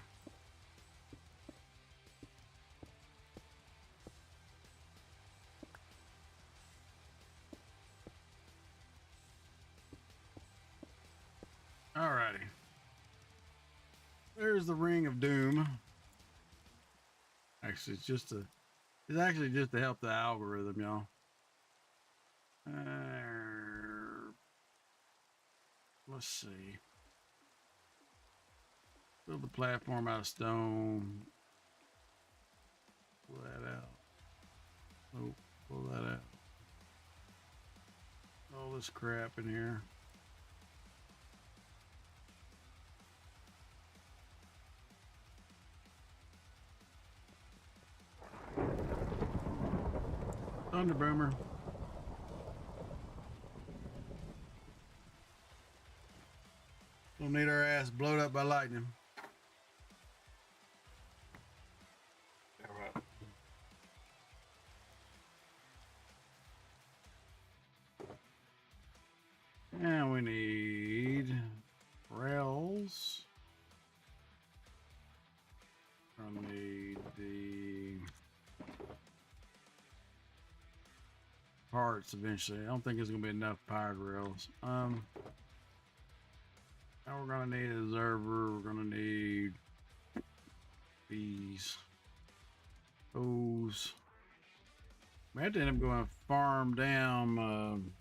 Alrighty. There's the Ring of Doom. Actually, it's actually just to help the algorithm, y'all. Let's see. Build the platform out of stone. Pull that out. Oh, pull that out. All this crap in here. Thunder Boomer. Don't need our ass blowed up by lightning. All right. And we need rails. I need the parts eventually. I don't think there's gonna be enough powered rails. Now we're gonna need a observer. We're gonna need these. Those. We have to end up going farm down.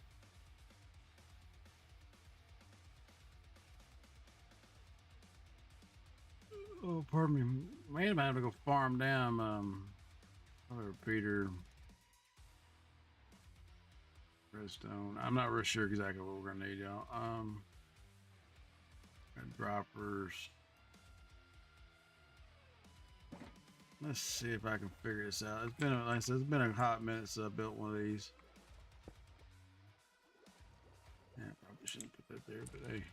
Oh, pardon me. Man, I have to go farm down. Repeater. Redstone. I'm not real sure exactly what we're gonna need, y'all. Droppers. Let's see if I can figure this out. It's been, like I said, it's been a hot minute since I built one of these. Yeah, probably shouldn't put that there, but hey.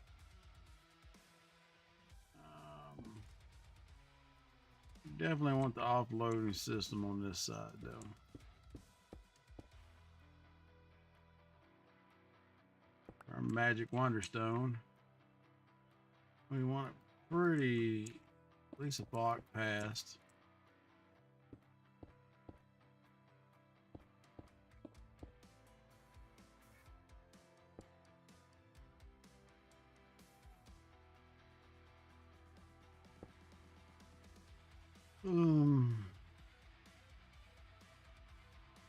Definitely want the offloading system on this side, though. Our magic wonderstone. We want it pretty, at least a block past. Well,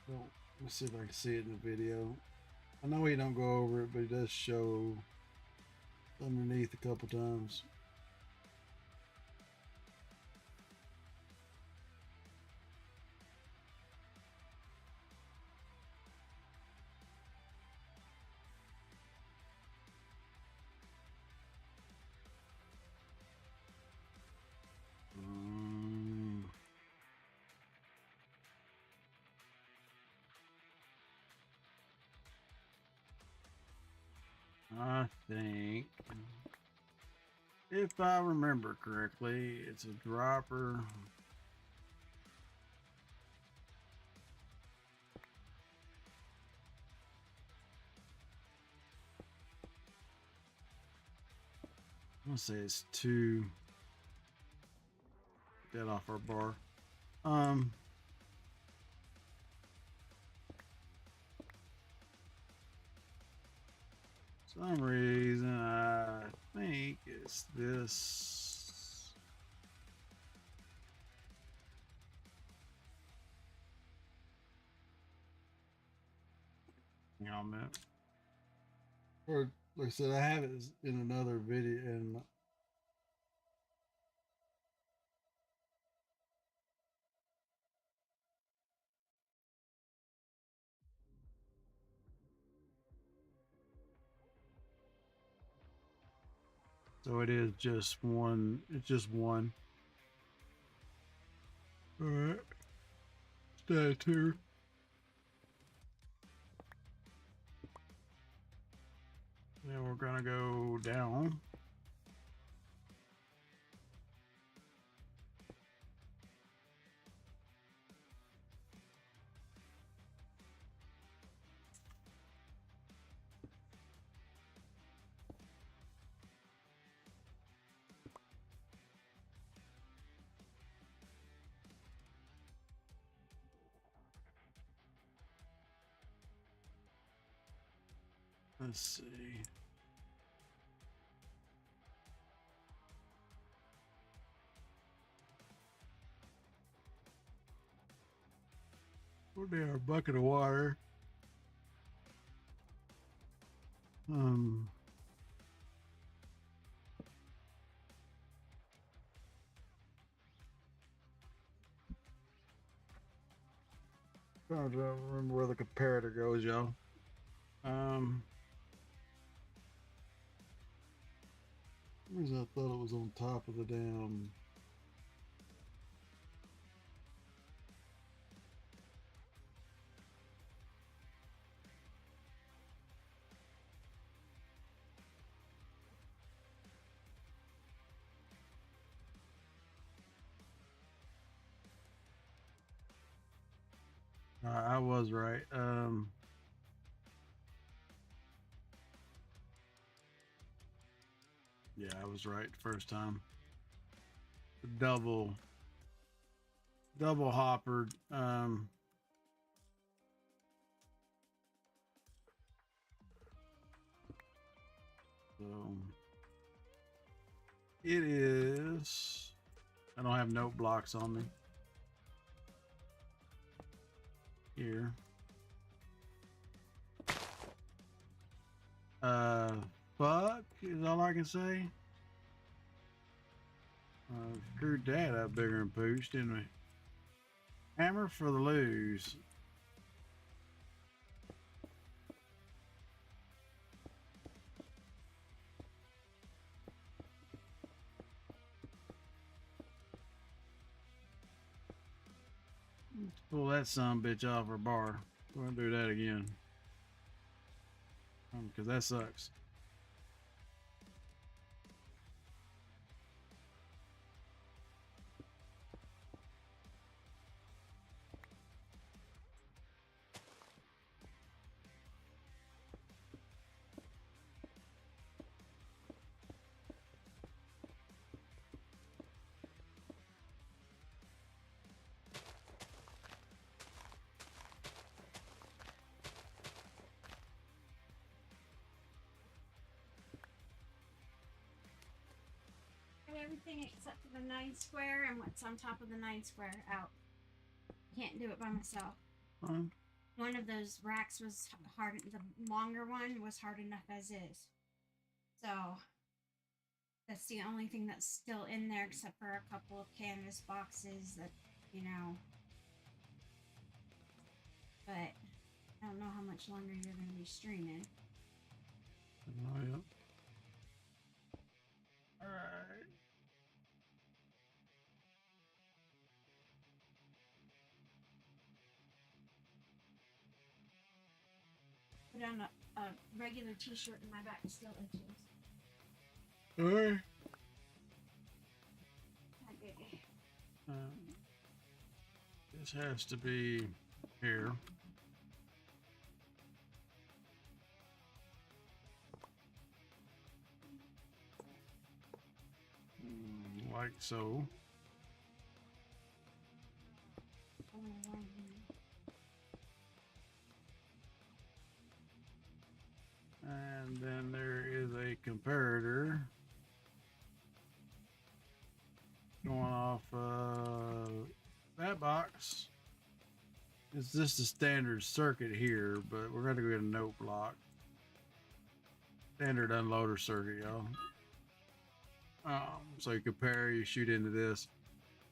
let me see if I can see it in the video. I know he don't go over it, but he does show underneath a couple times. I think, if I remember correctly, it's a dropper. I'm gonna say it's 2. Get off our bar. Some reason I think it's this. y'all meant. Or like I said, I have it in another video. And so it is just one. It's just one. All right. Stay two. Then we're gonna go down. Let's see. We're down a bucket of water. I don't remember where the comparator goes, y'all. Where's I thought it was on top of the damn. I was right. Yeah, I was right first time. Double hoppered. So it is. I don't have note blocks on me. Here. Fuck is all I can say. Screwed that up bigger than pooch, didn't we? Hammer for the lose. Let's pull that son bitch off our bar. We're gonna do that again. Because that sucks. Everything except for the 9 square and what's on top of the 9 square out. Can't do it by myself. One of those racks was hard. The longer one was hard enough as is. So that's the only thing that's still in there, except for a couple of canvas boxes that, you know. But I don't know how much longer you're going to be streaming. Oh, yeah. All right. Put on a regular t-shirt and my back still itches. All right. Okay. This has to be here. Like so. And then there is a comparator going off that box. It's just a standard circuit here, but we're gonna go get a note block. Standard unloader circuit, y'all. So you compare, you shoot into this.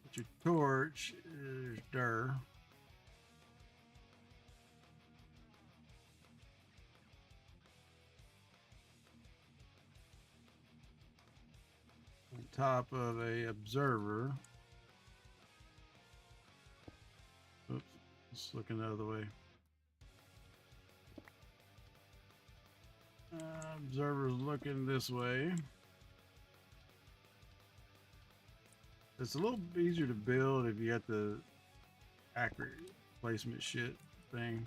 But your torch is dir. On top of a observer. Oops, just looking the other way. Observer's looking this way. It's a little easier to build if you got the accurate placement shit thing.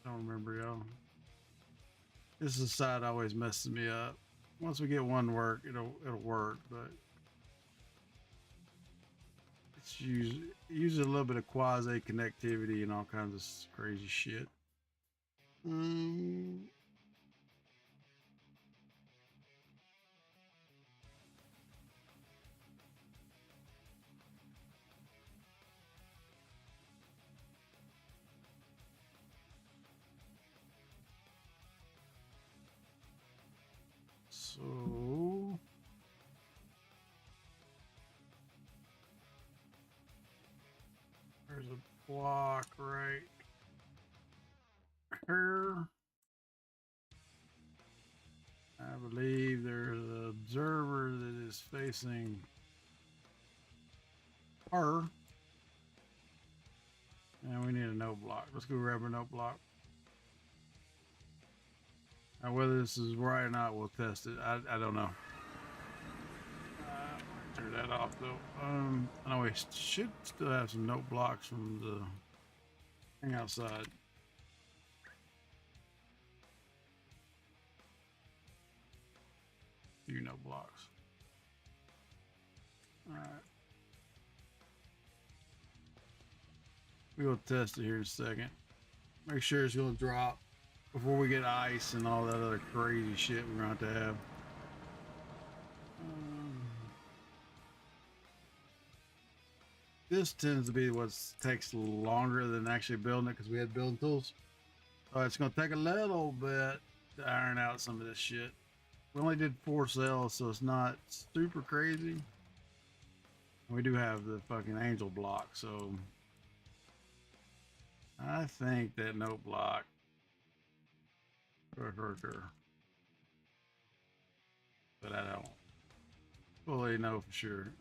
Don't remember, y'all. This is the side that always messes me up. Once we get one work, it'll work, but it's usually a little bit of quasi connectivity and all kinds of crazy shit. So there's a block right here. I believe there's an observer that is facing her. And we need a note block. Let's go grab a note block. Now, whether this is right or not, we'll test it. I don't know. Turn that off though. I know we should still have some note blocks from the thing outside. Few note blocks. All right. We will test it here in a second. Make sure it's gonna drop before we get ice and all that other crazy shit we're going to have. This tends to be what takes longer than actually building it because we had building tools. So it's going to take a little bit to iron out some of this shit. We only did 4 cells, so it's not super crazy. We do have the fucking angel block, so I think that note block. But I don't fully know for sure.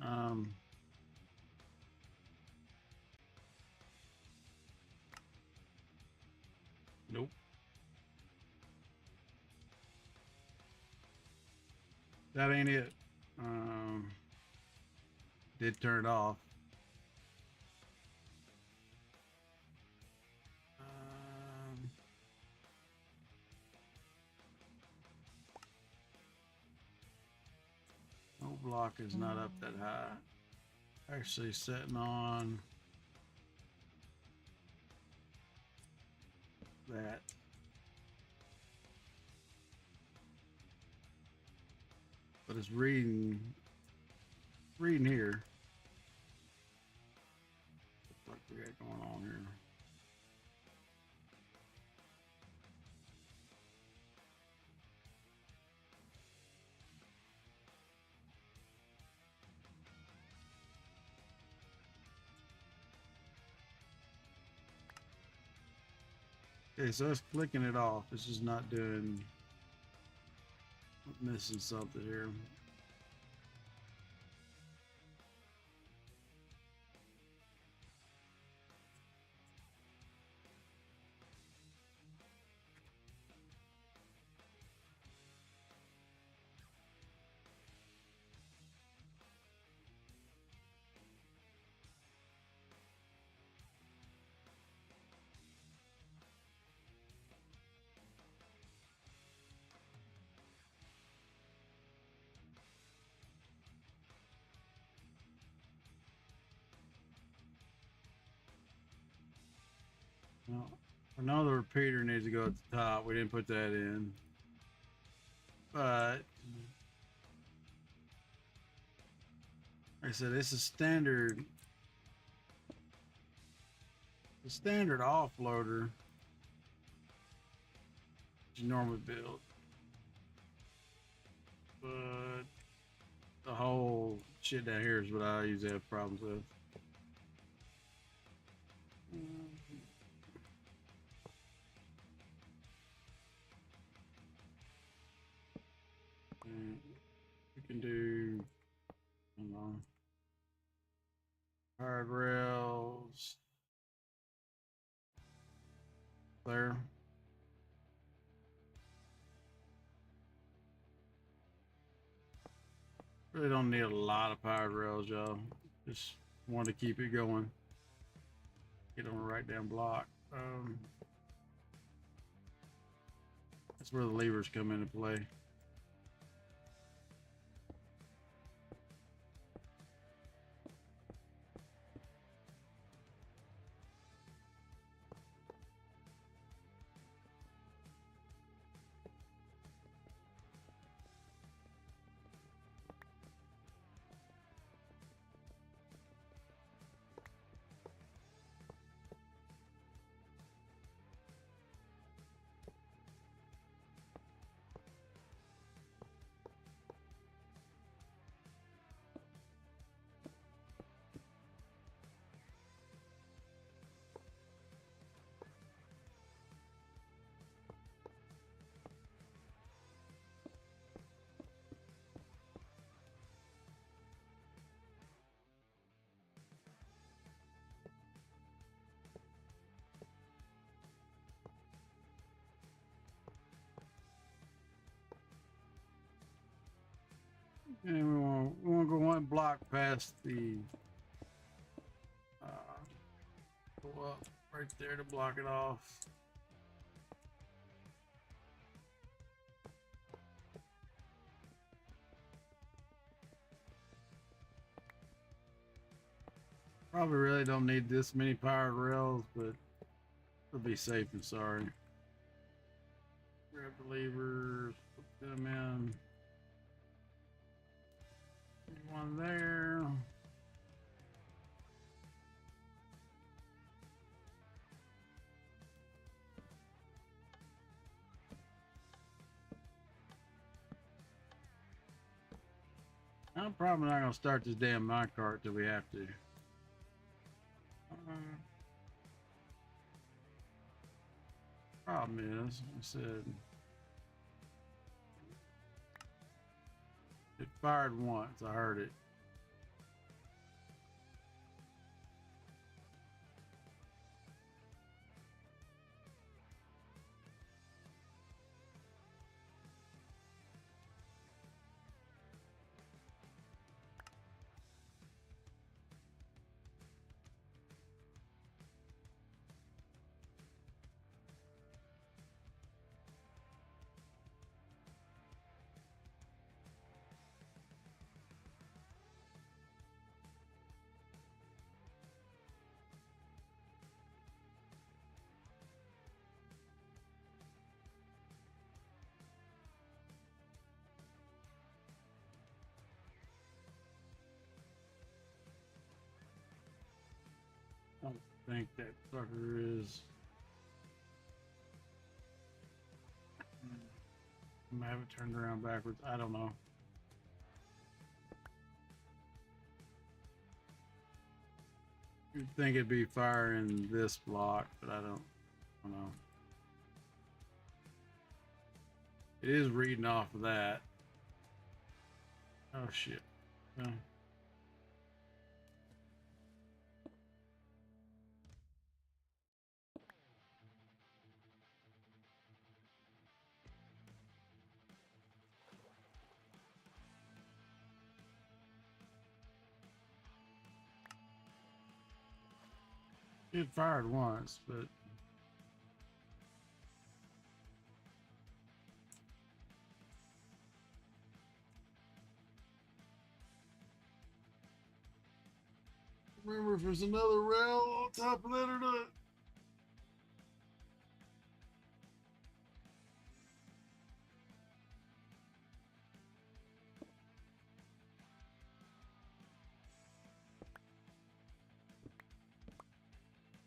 Nope. That ain't it. Did turn it off. No block is not up that high. Actually setting on that. But it's reading here. What the fuck we got going on here? Okay, so it's flicking it off. It's just not doing. I'm missing something here. I know the repeater needs to go at the top. We didn't put that in. But like I said, it's a standard. The standard offloader you normally build. But the whole shit down here is what I usually have problems with. And we can do, I don't know, hard rails there. Really don't need a lot of powered rails, y'all. Just want to keep it going. Get on the right down block. That's where the levers come into play. And we want to go one block past the go up right there to block it off. Probably really don't need this many powered rails, but it'll be safe and sorry. Grab the levers, put them in. One there. I'm probably not gonna start this damn minecart till we have to. Problem is, I said it fired once. I heard it. I don't think that sucker is. I'm gonna have it turned around backwards. I don't know. You'd think it'd be firing this block, but I don't know. It is reading off of that. Oh shit. No. It fired once, but remember if there's another rail on top of that or not.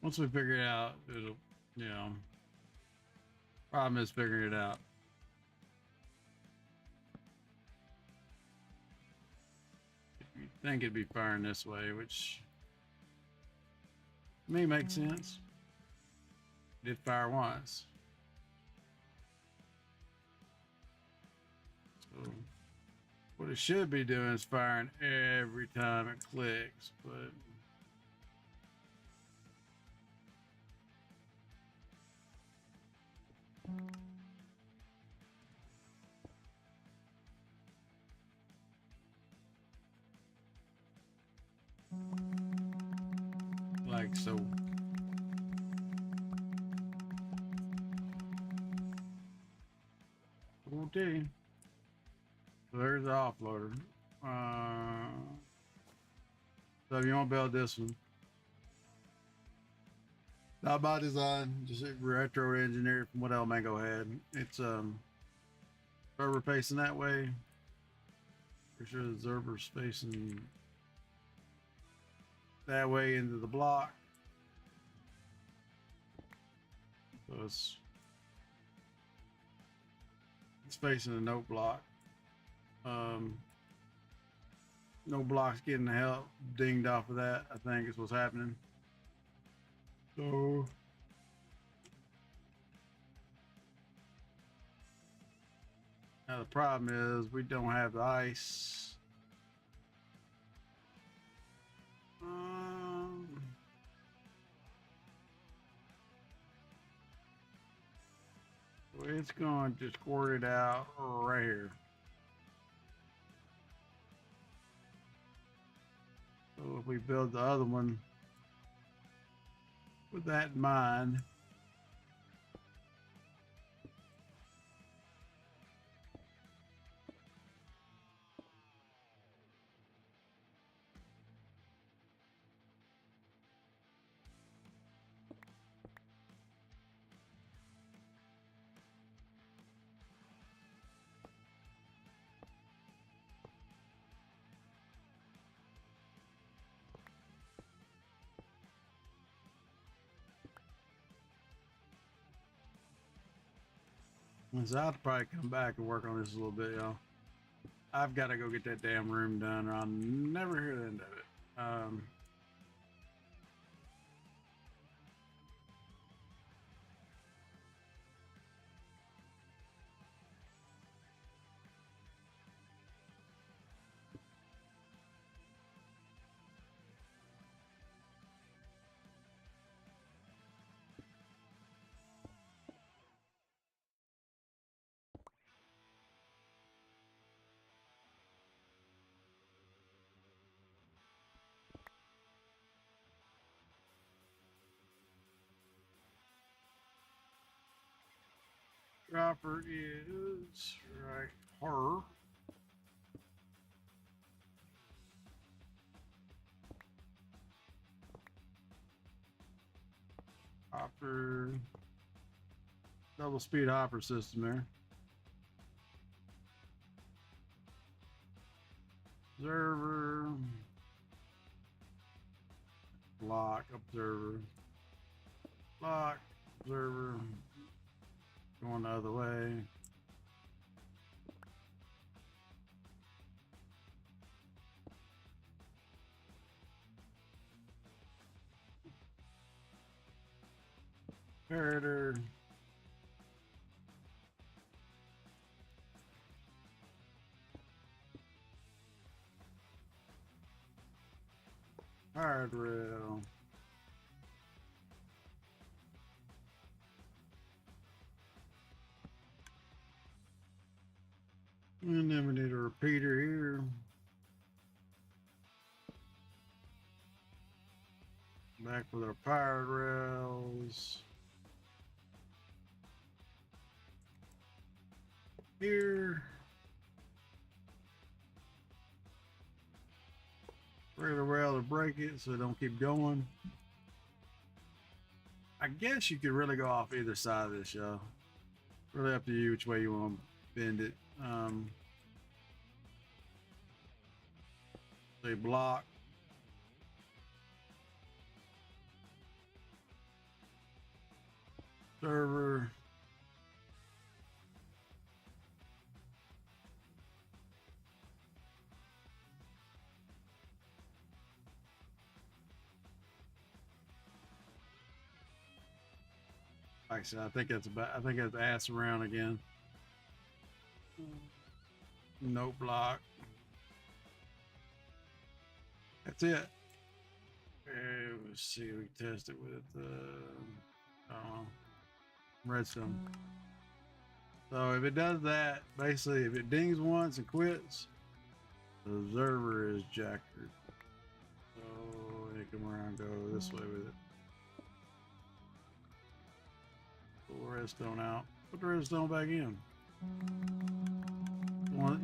Once we figure it out, it'll, you know, problem is figuring it out. You'd think it'd be firing this way, which to me makes sense. It did fire once. So what it should be doing is firing every time it clicks, but like so. Okay. So there's the offloader. So if you want to build this one, not by design, just retro engineered from what ilmango had. It's server facing that way. Pretty sure the server's facing that way into the block. So it's facing a note block. No blocks getting the hell dinged off of that, I think is what's happening. So now the problem is we don't have the ice. So it's going to squirt it out right here. So if we build the other one with that in mind, so I'll probably come back and work on this a little bit, y'all. I've got to go get that damn room done or I'll never hear the end of it. Dropper is right here. Hopper, double speed hopper system there. Observer, block, observer, block, observer, going the other way. Comparator. Hard rail. And then we need a repeater here. Back with our powered rails. Here. Regular rail to break it so it don't keep going. I guess you could really go off either side of this, y'all. Really up to you which way you want to bend it. Say block. server. Like I said, I think that's ass around again. No block. That's it. Let's see. We test it with redstone. So if it does that, basically, if it dings once and quits, the observer is jackered. So you come around, go this way with it. Pull the redstone out. Put the redstone back in.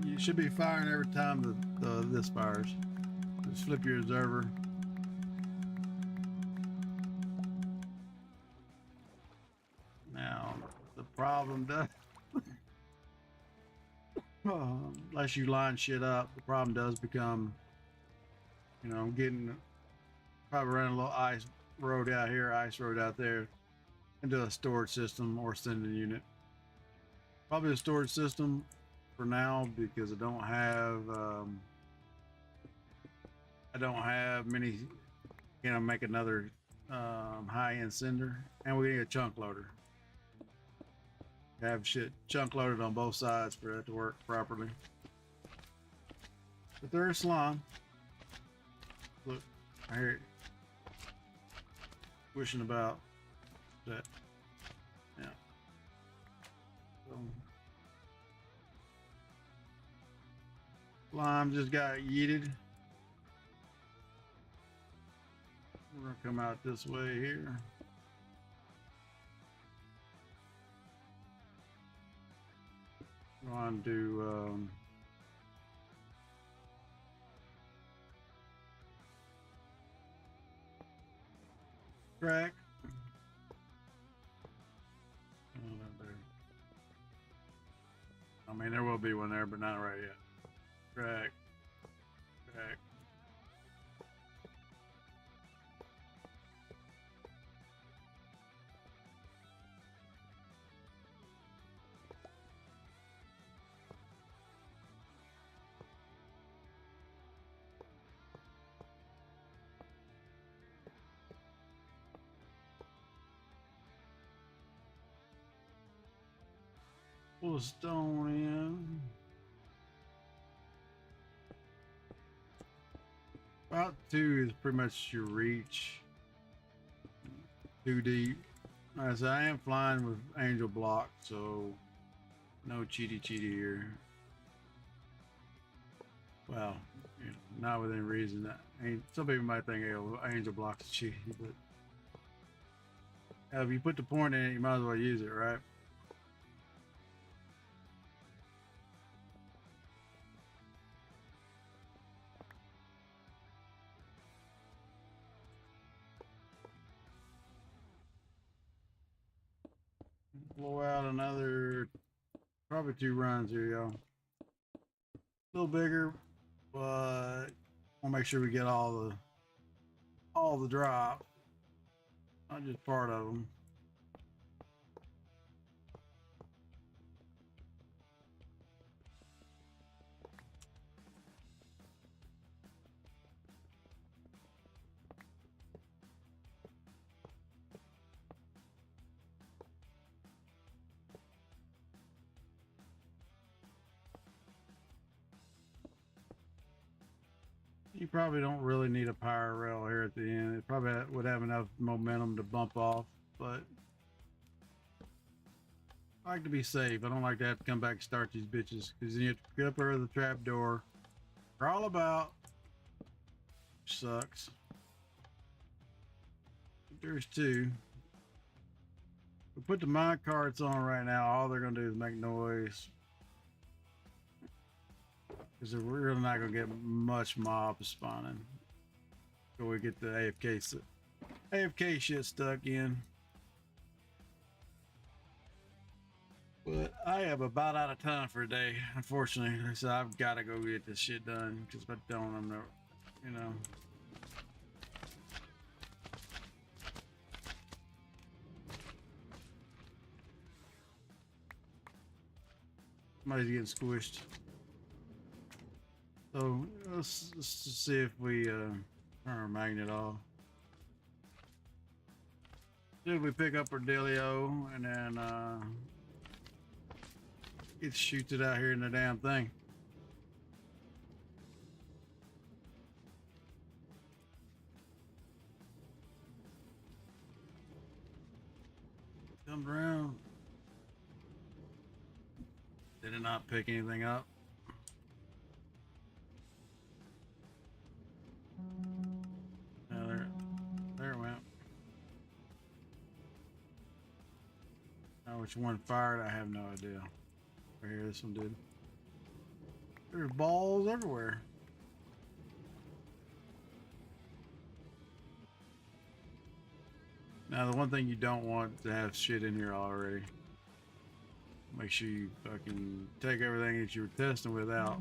You should be firing every time this fires. Just flip your observer. Now the problem does, unless you line shit up, the problem does become, you know, getting probably running a little ice road out here, ice road out there, into a storage system or sending unit. Probably a storage system for now because I don't have many. You know, make another high-end sender, and we need a chunk loader. Have shit chunk loaded on both sides for that to work properly. But there is slime. Look, I hear it wishing about that. Yeah. So, slime just got yeeted. We're gonna come out this way here. Go on to track. I mean, there will be one there, but not right yet. Track. Pull the stone in. About 2 is pretty much your reach. 2 deep. As I am flying with angel block, so no cheaty here. Well, you know, not within reason. Some people might think angel block is cheaty, but if you put the point in it, you might as well use it, right? Blow out another, probably 2 runs here, y'all. A little bigger, but we'll make sure we get all the drop, not just part of them. You probably don't really need a power rail here at the end. It probably would have enough momentum to bump off, but I like to be safe. I don't like to have to come back and start these bitches because then you have to get up over the trap door. They're all about. Sucks. There's 2. We put the mine carts on right now. All they're gonna do is make noise. Because we're really not going to get much mob spawning. So we get the AFK shit stuck in. But I am about out of time for a day, unfortunately. So I've got to go get this shit done. Because if I don't, I'm not, you know. Somebody's getting squished. So let's just see if we turn our magnet off. Should we pick up our dealio and then it shoots it out here in the damn thing. Comes around. Did it not pick anything up? There it went. Now which one fired? I have no idea. Right here, this one did. There's balls everywhere. Now the one thing you don't want to have shit in here already. Make sure you fucking take everything that you were testing with out.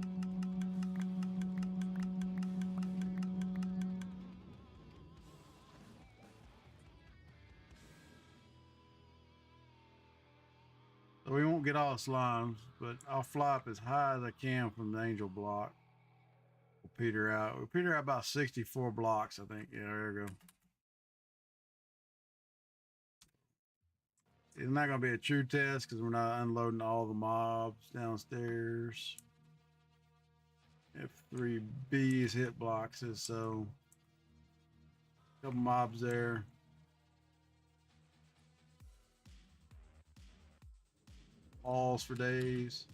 So we won't get all the slimes, but I'll fly up as high as I can from the angel block. We'll peter out. We'll peter out about 64 blocks, I think. Yeah, there we go. It's not going to be a true test because we're not unloading all the mobs downstairs. F3B is hit blocks, so a couple mobs there. Balls for days.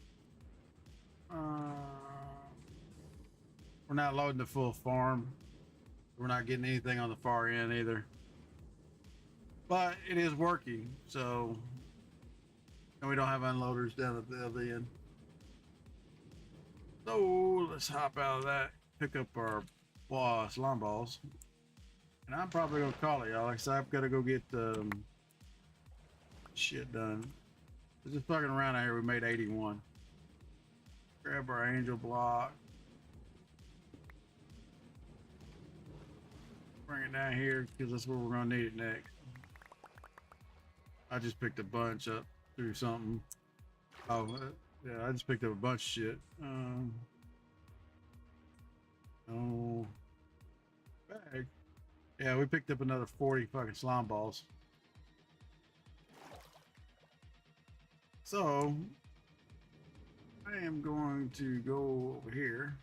We're not loading the full farm. We're not getting anything on the far end either. But it is working, so, and we don't have unloaders down at the other end. So let's hop out of that, pick up our slime balls, and I'm probably gonna call it, y'all. Like I said, I've got to go get shit done. Just fucking around out here, we made 81. Grab our angel block, bring it down here because that's where we're gonna need it next. I just picked a bunch up through something. Oh, yeah, I just picked up a bunch of shit. Oh, bag. Yeah, we picked up another 40 fucking slime balls. So, I am going to go over here.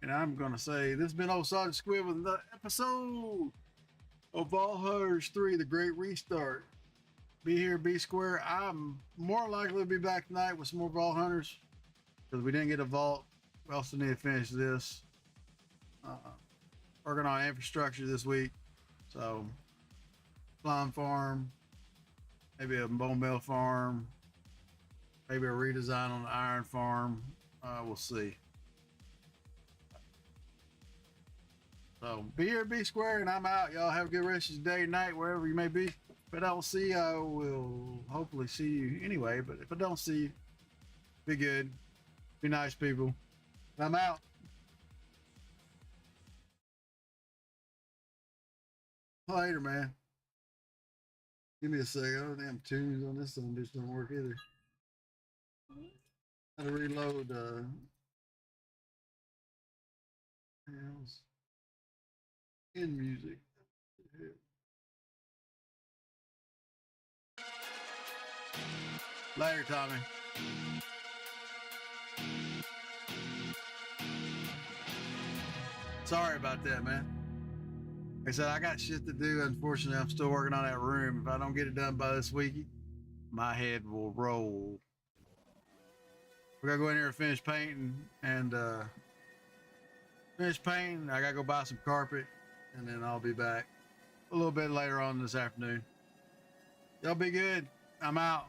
And I'm going to say, this has been Old Sergeant Squid with another episode of Vault Hunters 3, The Great Restart. Be here, be square. I'm more likely to be back tonight with some more Vault Hunters because we didn't get a vault. We also need to finish this. Working on infrastructure this week. So, slime farm, maybe a bone meal farm, maybe a redesign on the iron farm. We'll see. So be here, be square, and I'm out. Y'all have a good rest of your day, night, wherever you may be. If I don't see you, I will hopefully see you anyway. But if I don't see you, be good. Be nice people. I'm out. Later, man. Give me a second. Oh, damn tunes on this one just don't work either. How to reload in music. Later, Tommy. Sorry about that, man. Like I said, I got shit to do. Unfortunately, I'm still working on that room. If I don't get it done by this week, my head will roll. We gotta go in here and finish painting and I gotta go buy some carpet and then I'll be back a little bit later on this afternoon. Y'all be good. I'm out.